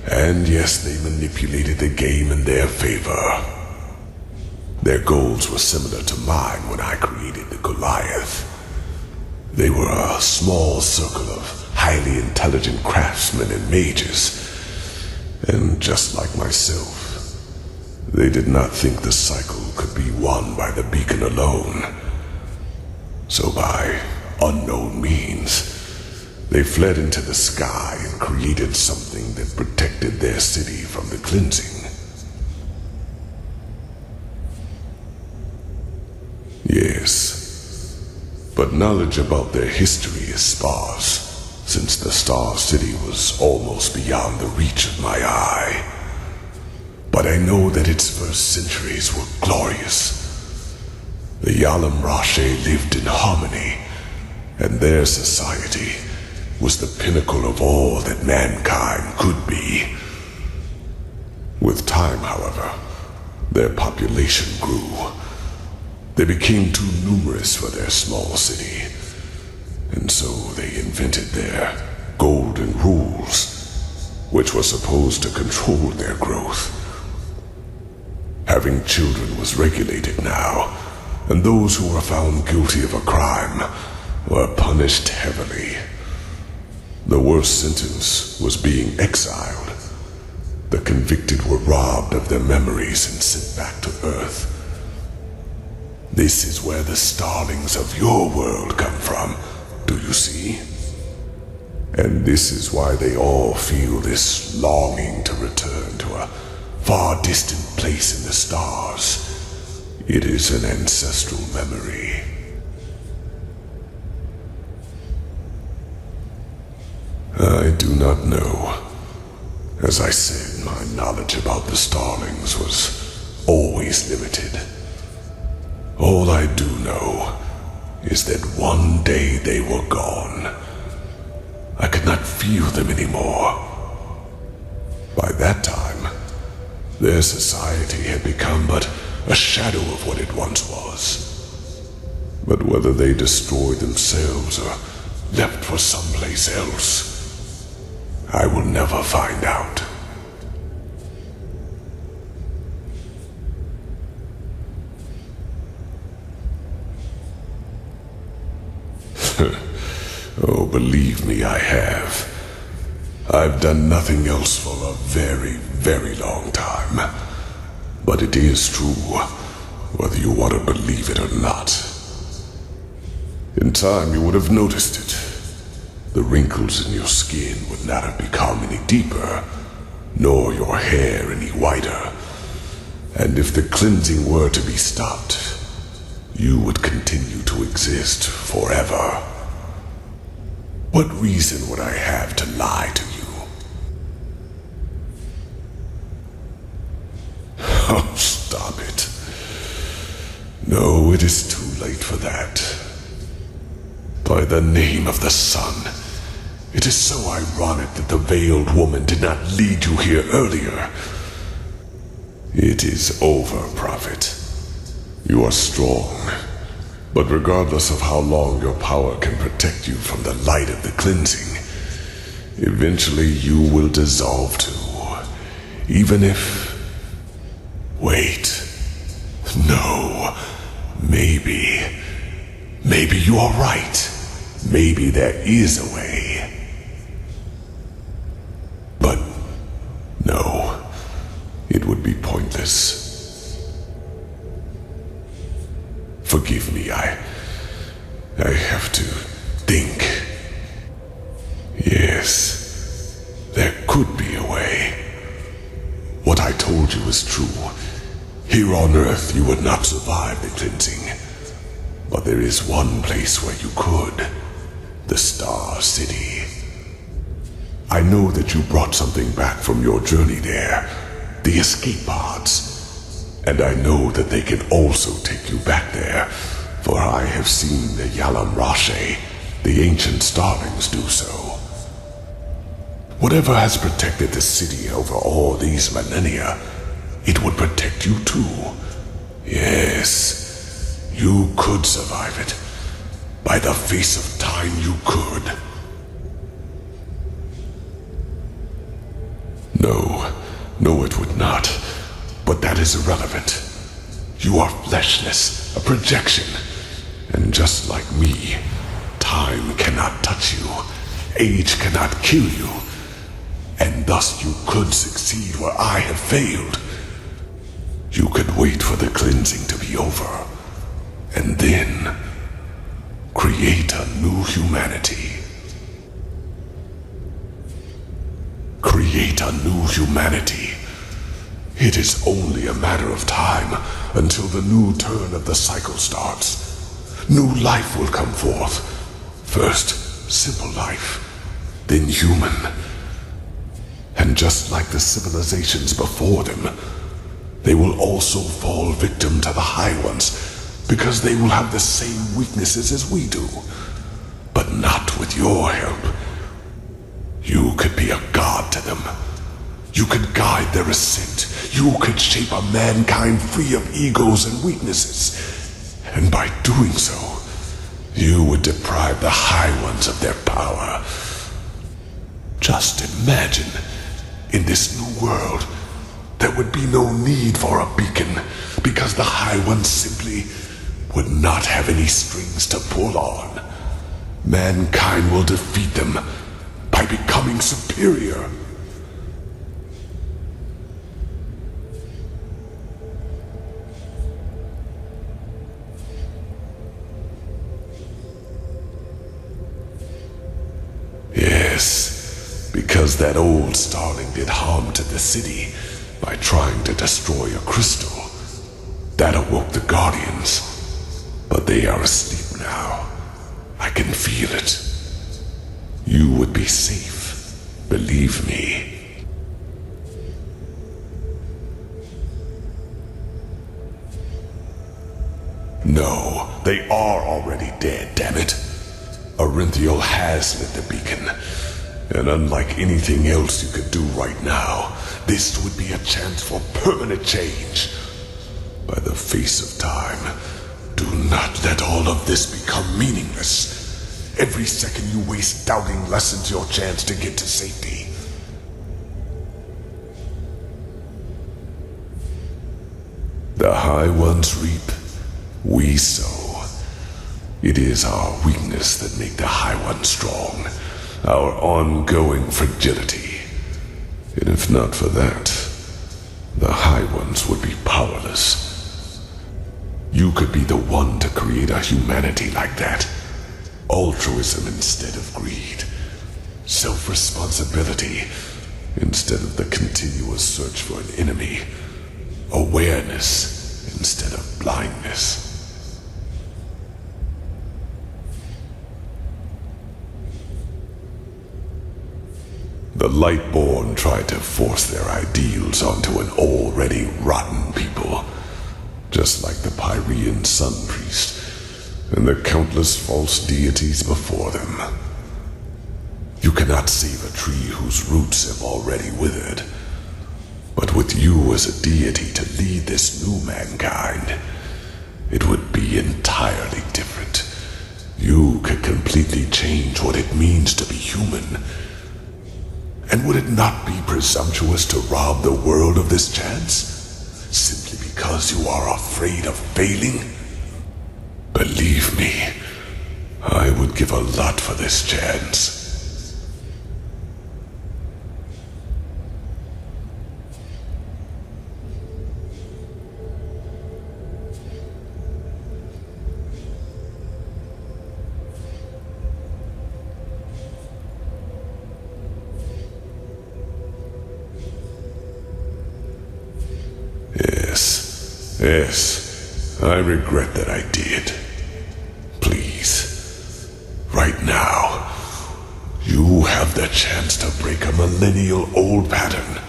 and yes, they manipulated the game in their favor. Their goals were similar to mine when I created the Goliath. They were a small circle of highly intelligent craftsmen and mages, and just like myself, they did not think the cycle could be won by the beacon alone. So by unknown means, they fled into the sky and created something that protected their city from the cleansing. Yes, but knowledge about their history is sparse, since the Star City was almost beyond the reach of my eye. But I know that its first centuries were glorious. The Yalam Rashe lived in harmony, and their society was the pinnacle of all that mankind could be. With time, however, their population grew. They became too numerous for their small city, and so they invented their golden rules, which were supposed to control their growth. Having children was regulated now, and those who were found guilty of a crime were punished heavily. The worst sentence was being exiled. The convicted were robbed of their memories and sent back to Earth. This is where the Starlings of your world come from, do you see? And this is why they all feel this longing to return to a far distant place in the stars. It is an ancestral memory. I do not know. As I said, my knowledge about the Starlings was always limited. All I do know is that one day they were gone. I could not feel them anymore. By that time, their society had become but a shadow of what it once was. But whether they destroyed themselves or left for someplace else, I will never find out. Oh, believe me, I have. I've done nothing else for a very, very long time. But it is true, whether you want to believe it or not. In time, you would have noticed it. The wrinkles in your skin would not have become any deeper, nor your hair any whiter. And if the cleansing were to be stopped, you would continue to exist forever. What reason would I have to lie to you? Oh, stop it. No, it is too late for that. By the name of the sun, it is so ironic that the veiled woman did not lead you here earlier. It is over, Prophet. You are strong, but regardless of how long your power can protect you from the light of the cleansing, eventually you will dissolve too. Even if... Wait. No. Maybe you are right. Maybe there is a way. But no, it would be pointless. Forgive me, I have to think. Yes, there could be a way. What I told you is true. Here on Earth, you would not survive the cleansing. But there is one place where you could. The Star City. I know that you brought something back from your journey there. The escape pods. And I know that they can also take you back there. For I have seen the Yalam Rashe, the ancient starlings, do so. Whatever has protected the city over all these millennia, it would protect you too. Yes, you could survive it. By the face of time, you could. No, it would not. But that is irrelevant. You are fleshless, a projection. And just like me, time cannot touch you. Age cannot kill you. And thus you could succeed where I have failed. You could wait for the cleansing to be over. And then create a new humanity. Create a new humanity. It is only a matter of time until the new turn of the cycle starts. New life will come forth. First, simple life, then human. And just like the civilizations before them, they will also fall victim to the High Ones, because they will have the same weaknesses as we do. But not with your help. You could be a god to them. You could guide their ascent. You could shape a mankind free of egos and weaknesses. And by doing so, you would deprive the High Ones of their power. Just imagine, in this new world, there would be no need for a beacon, because the High Ones simply would not have any strings to pull on. Mankind will defeat them by becoming superior. Yes, because that old starling did harm to the city by trying to destroy a crystal. That awoke the Guardians. But they are asleep now. I can feel it. You would be safe, believe me. No, they are already dead, damn it. Orinthiel has lit the beacon, and unlike anything else you could do right now, this would be a chance for permanent change. By the face of time, do not let all of this become meaningless. Every second you waste doubting lessens your chance to get to safety. The High Ones reap, we sow. It is our weakness that make the High Ones strong, our ongoing fragility. And if not for that, the High Ones would be powerless. You could be the one to create a humanity like that. Altruism instead of greed. Self-responsibility instead of the continuous search for an enemy. Awareness instead of blindness. The Lightborn tried to force their ideals onto an already rotten people, just like the Pyrean Sun Priest and the countless false deities before them. You cannot save a tree whose roots have already withered, but with you as a deity to lead this new mankind, it would be entirely different. You could completely change what it means to be human. And would it not be presumptuous to rob the world of this chance, simply because you are afraid of failing? Believe me, I would give a lot for this chance. Yes, I regret that I did. Please, right now, you have the chance to break a millennial-old pattern.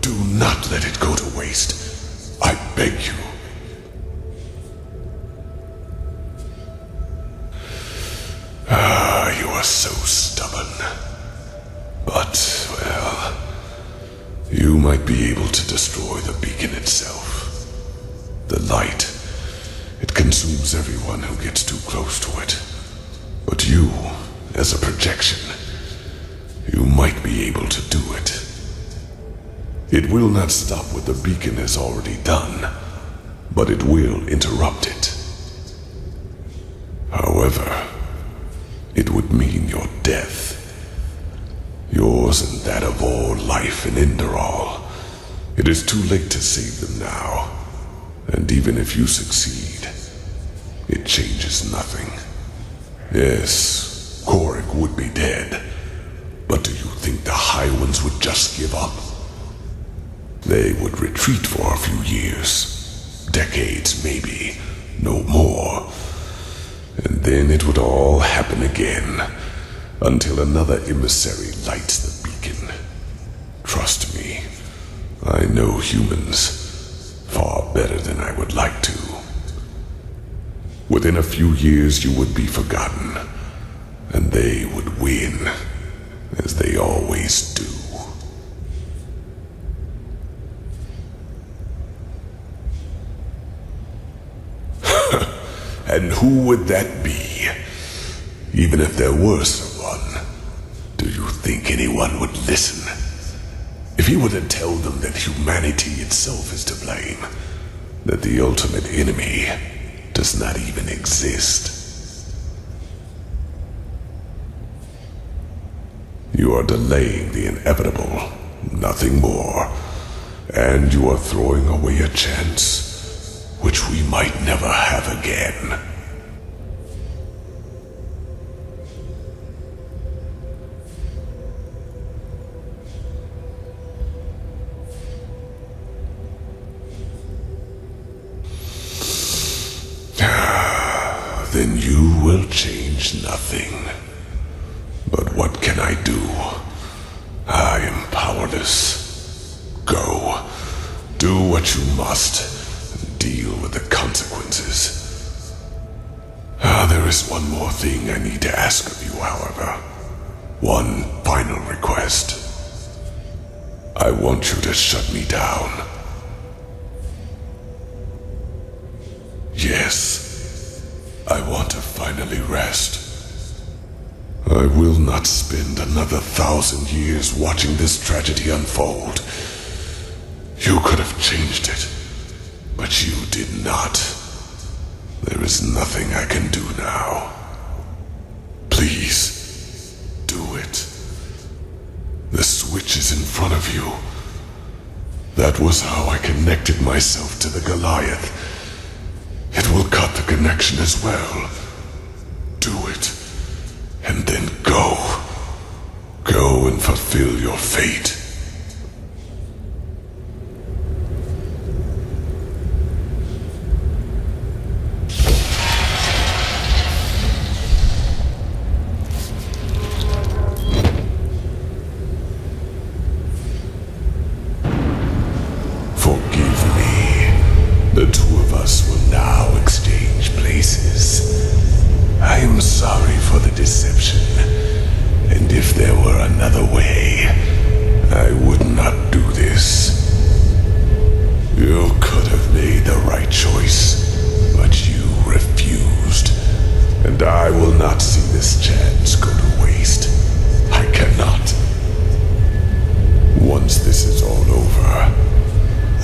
Do not let it go to waste. I beg you. You are so stubborn. But, well, you might be able to destroy the beacon itself. The light, it consumes everyone who gets too close to it. But you, as a projection, you might be able to do it. It will not stop what the beacon has already done, but it will interrupt it. However, it would mean your death. Yours and that of all life in Enderal. It is too late to save them now. And even if you succeed, it changes nothing. Yes, Korik would be dead. But do you think the High Ones would just give up? They would retreat for a few years. Decades, maybe. No more. And then it would all happen again, until another emissary lights the beacon. Trust me, I know humans far better than I would like to. Within a few years you would be forgotten, and they would win, as they always do. And who would that be? Even if there were someone, do you think anyone would listen? If he were to tell them that humanity itself is to blame, that the ultimate enemy does not even exist. You are delaying the inevitable, nothing more. And you are throwing away a chance which we might never have again. Then you will change nothing. But what can I do? I am powerless. Go. Do what you must. Deal with the consequences. There is one more thing I need to ask of you, however. One final request. I want you to shut me down. Yes, I want to finally rest. I will not spend another 1,000 years watching this tragedy unfold. You could have changed it. But you did not. There is nothing I can do now. Please, do it. The switch is in front of you. That was how I connected myself to the Goliath. It will cut the connection as well. Do it, and then go. Go and fulfill your fate. The two of us will now exchange places. I am sorry for the deception, and if there were another way, I would not do this. You could have made the right choice, but you refused, and I will not see this chance go to waste. I cannot. Once this is all over,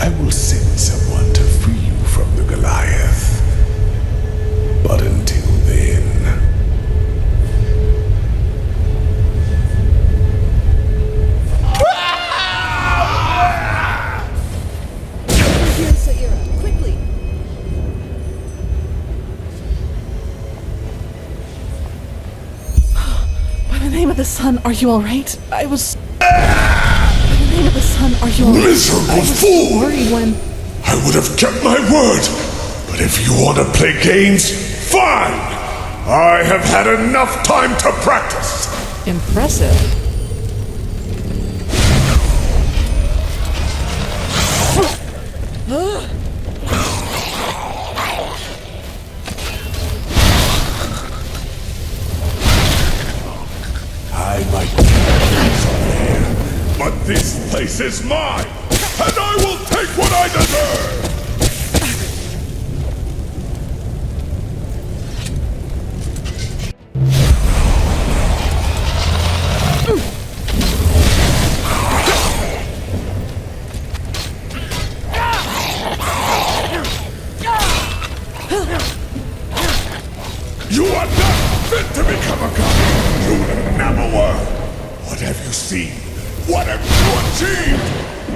I will send someone to free you from the Goliath. But until then... Quickly! By the name of the sun, are you alright? By the name of the sun, are you alright? Miserable fool! Worried when... I would have kept my word. But if you want to play games, fine! I have had enough time to practice. Impressive. I might be from there, but this place is mine, and I will take what I deserve! You are not fit to become a god! You never were! What have you seen? What have you achieved?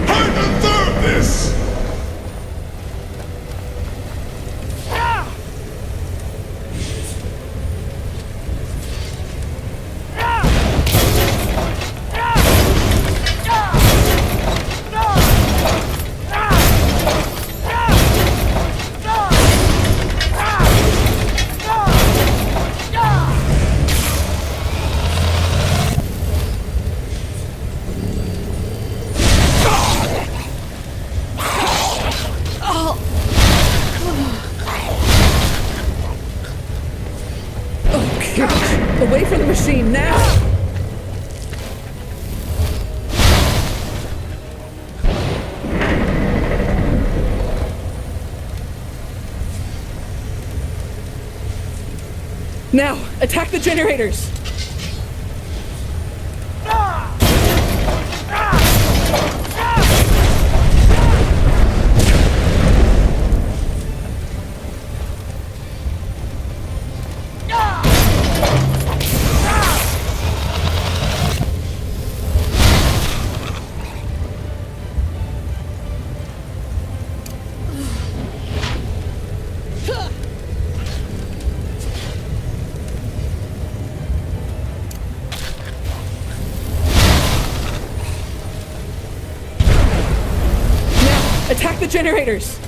I deserve this! Away from the machine now! Now, attack the generators! Attack the generators!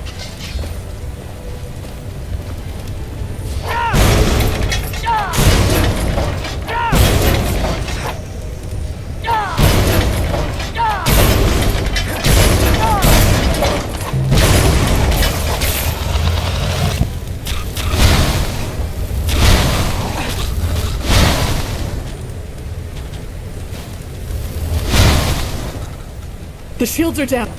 The shields are down.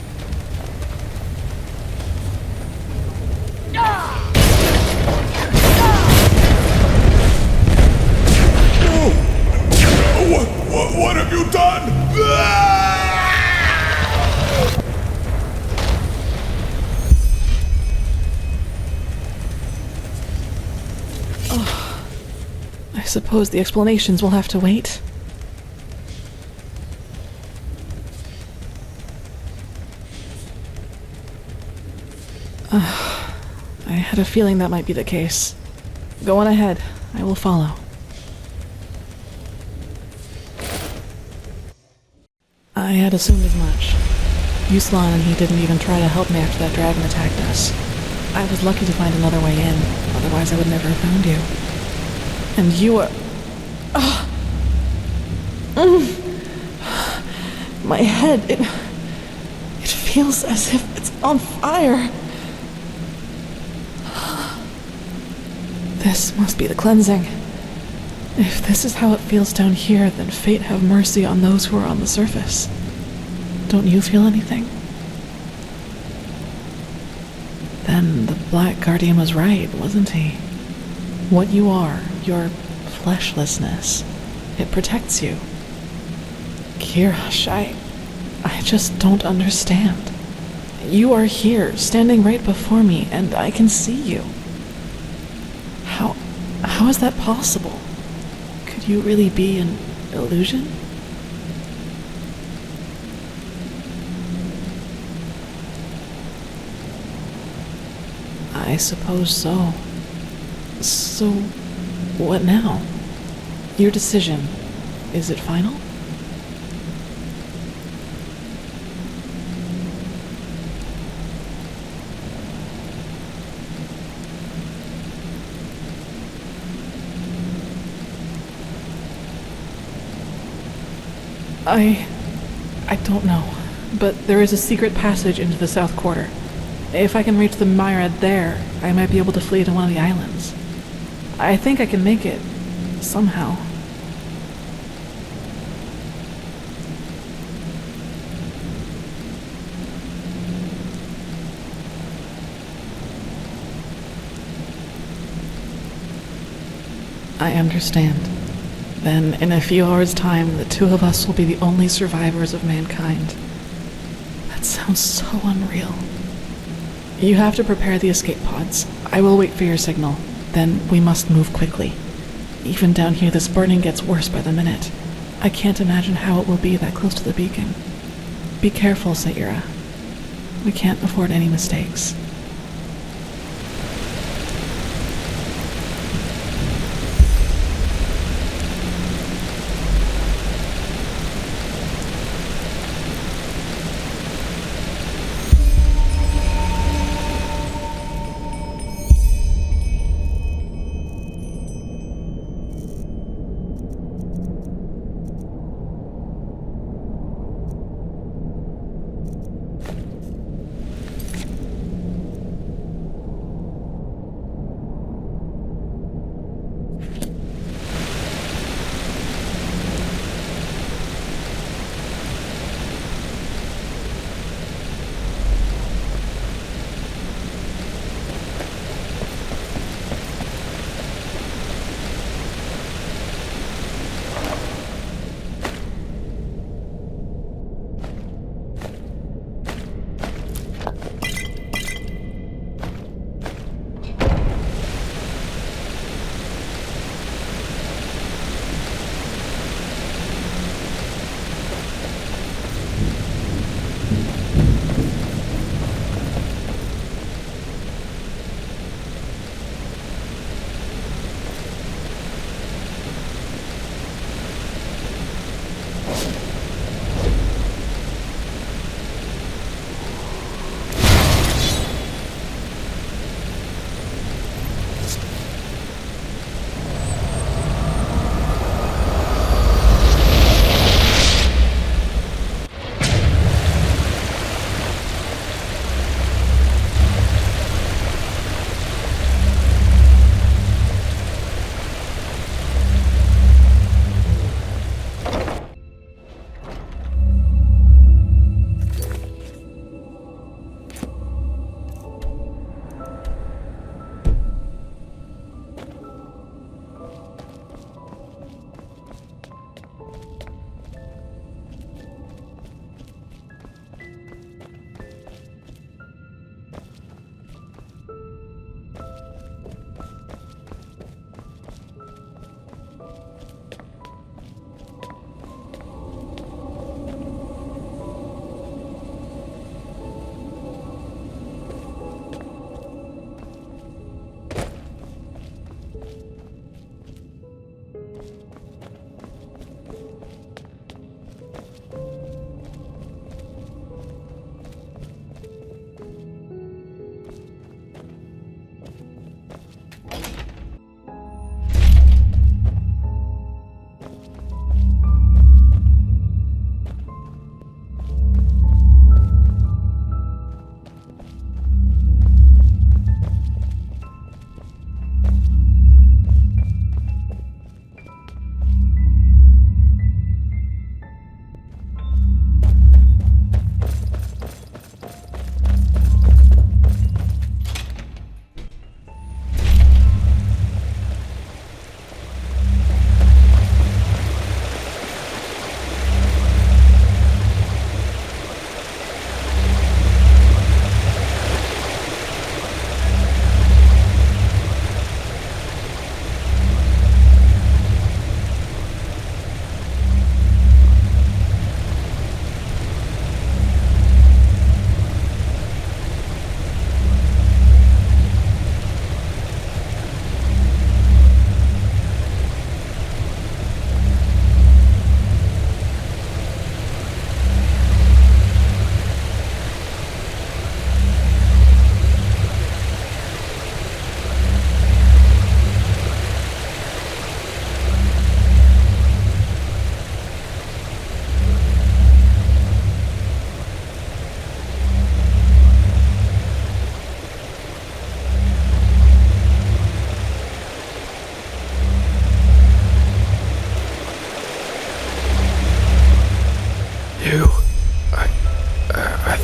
What have you done? Oh, I suppose the explanations will have to wait. I had a feeling that might be the case. Go on ahead. I will follow. I had assumed as much. Yuslan and he didn't even try to help me after that dragon attacked us. I was lucky to find another way in, otherwise I would never have found you. And you were... My head, it feels as if it's on fire. This must be the cleansing. If this is how it feels down here, then fate have mercy on those who are on the surface. Don't you feel anything? Then the Black Guardian was right, wasn't he? What you are, your fleshlessness, it protects you. Kirash, I just don't understand. You are here, standing right before me, and I can see you. How is that possible? Could you really be an illusion? I suppose so. So, what now? Your decision, is it final? I don't know, but there is a secret passage into the south quarter. If I can reach the Myriad there, I might be able to flee to one of the islands. I think I can make it, somehow. I understand. Then, in a few hours' time, the two of us will be the only survivors of mankind. That sounds so unreal. You have to prepare the escape pods. I will wait for your signal. Then we must move quickly. Even down here, this burning gets worse by the minute. I can't imagine how it will be that close to the beacon. Be careful, Saira. We can't afford any mistakes.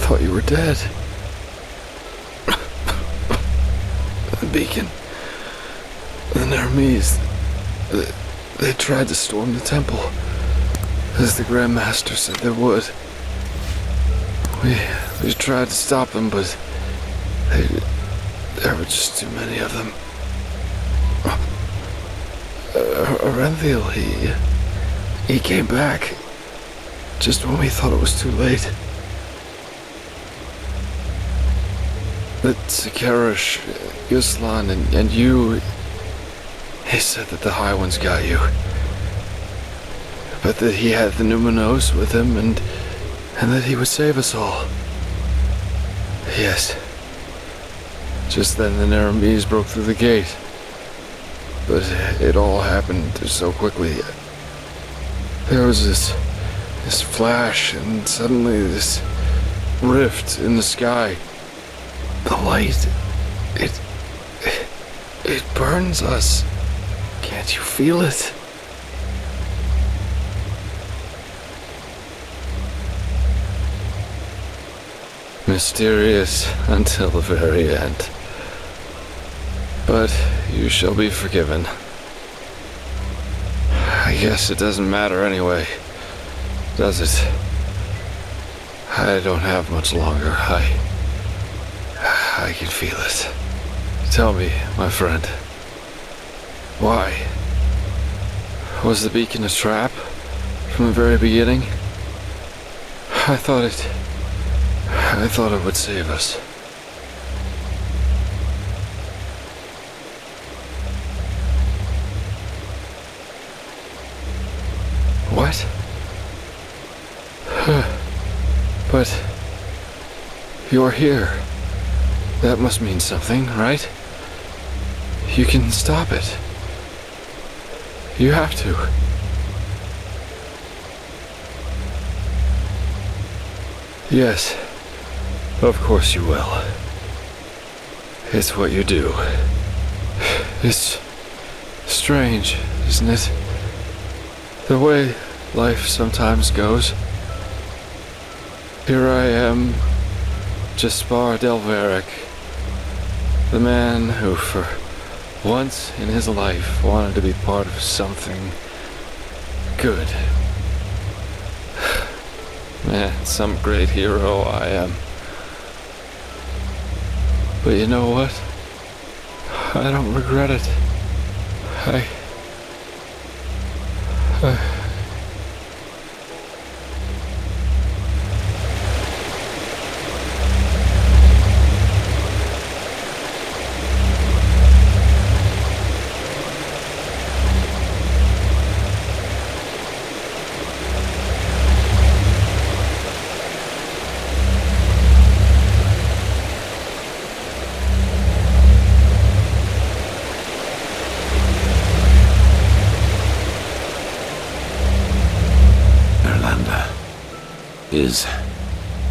thought you were dead. The beacon. The Nermese. They tried to storm the temple, as the Grand Master said they would. We tried to stop them, but there were just too many of them. Aren'Thil, he came back just when we thought it was too late. But Sakarish, Yuslan, and you, he said that the High Ones got you. But that he had the Numinos with him, and that he would save us all. Yes. Just then the Nermese broke through the gate. But it all happened so quickly. There was this flash, and suddenly this rift in the sky. The light, it burns us. Can't you feel it? Mysterious until the very end. But you shall be forgiven. I guess it doesn't matter anyway, does it? I don't have much longer. I can feel it. Tell me, my friend, why? Was the beacon a trap from the very beginning? I thought it would save us. What? But you're here. That must mean something, right? You can stop it. You have to. Yes, of course you will. It's what you do. It's strange, isn't it? The way life sometimes goes. Here I am, Jaspar Delveric, the man who for once in his life wanted to be part of something good. Man, some great hero I am. But you know what? I don't regret it.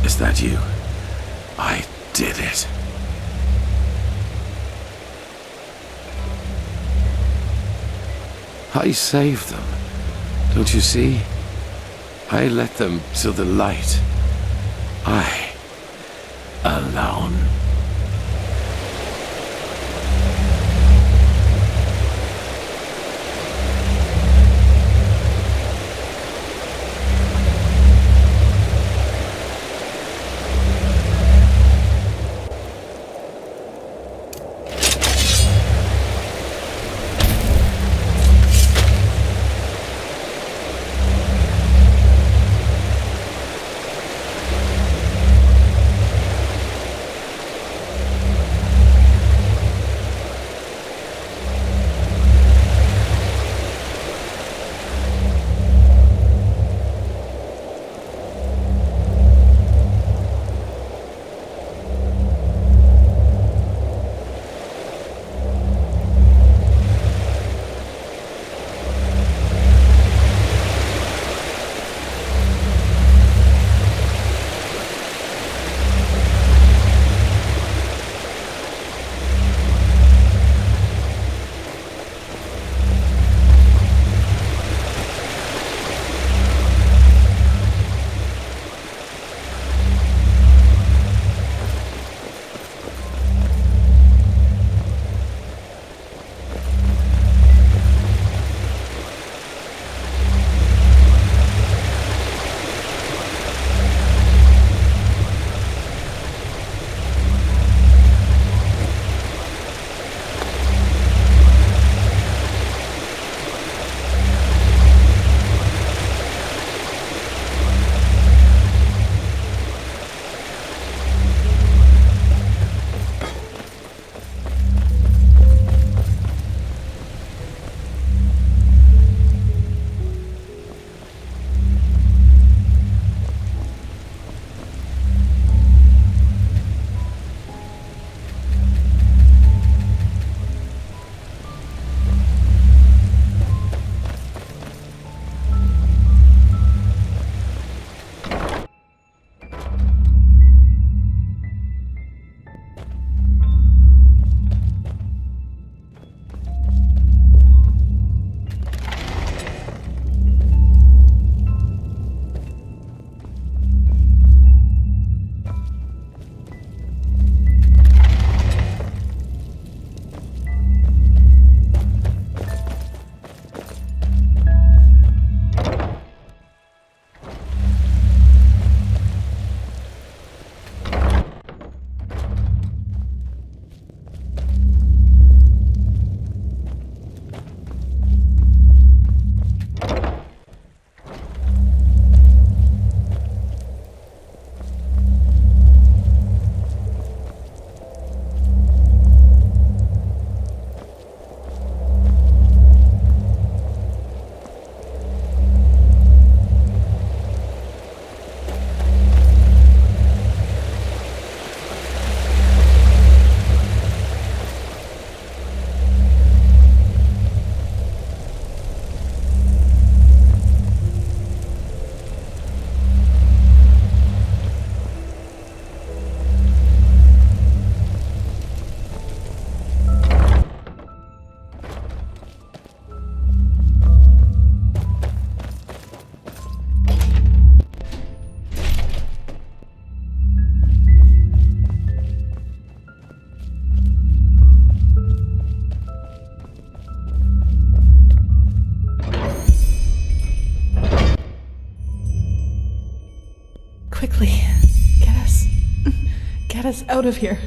Is that you? I did it. I saved them. Don't you see? I led them to the light. I, alone. Get us out of here.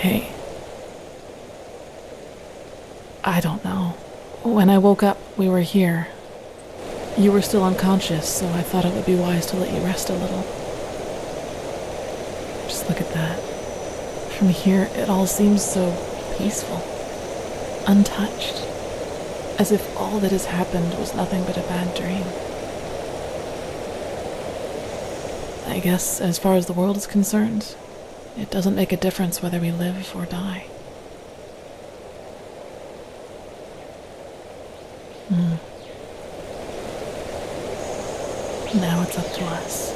Hey. I don't know. When I woke up, we were here. You were still unconscious, so I thought it would be wise to let you rest a little. Just look at that. From here, it all seems so peaceful, untouched, as if all that has happened was nothing but a bad dream. I guess, as far as the world is concerned, it doesn't make a difference whether we live or die. Now it's up to us.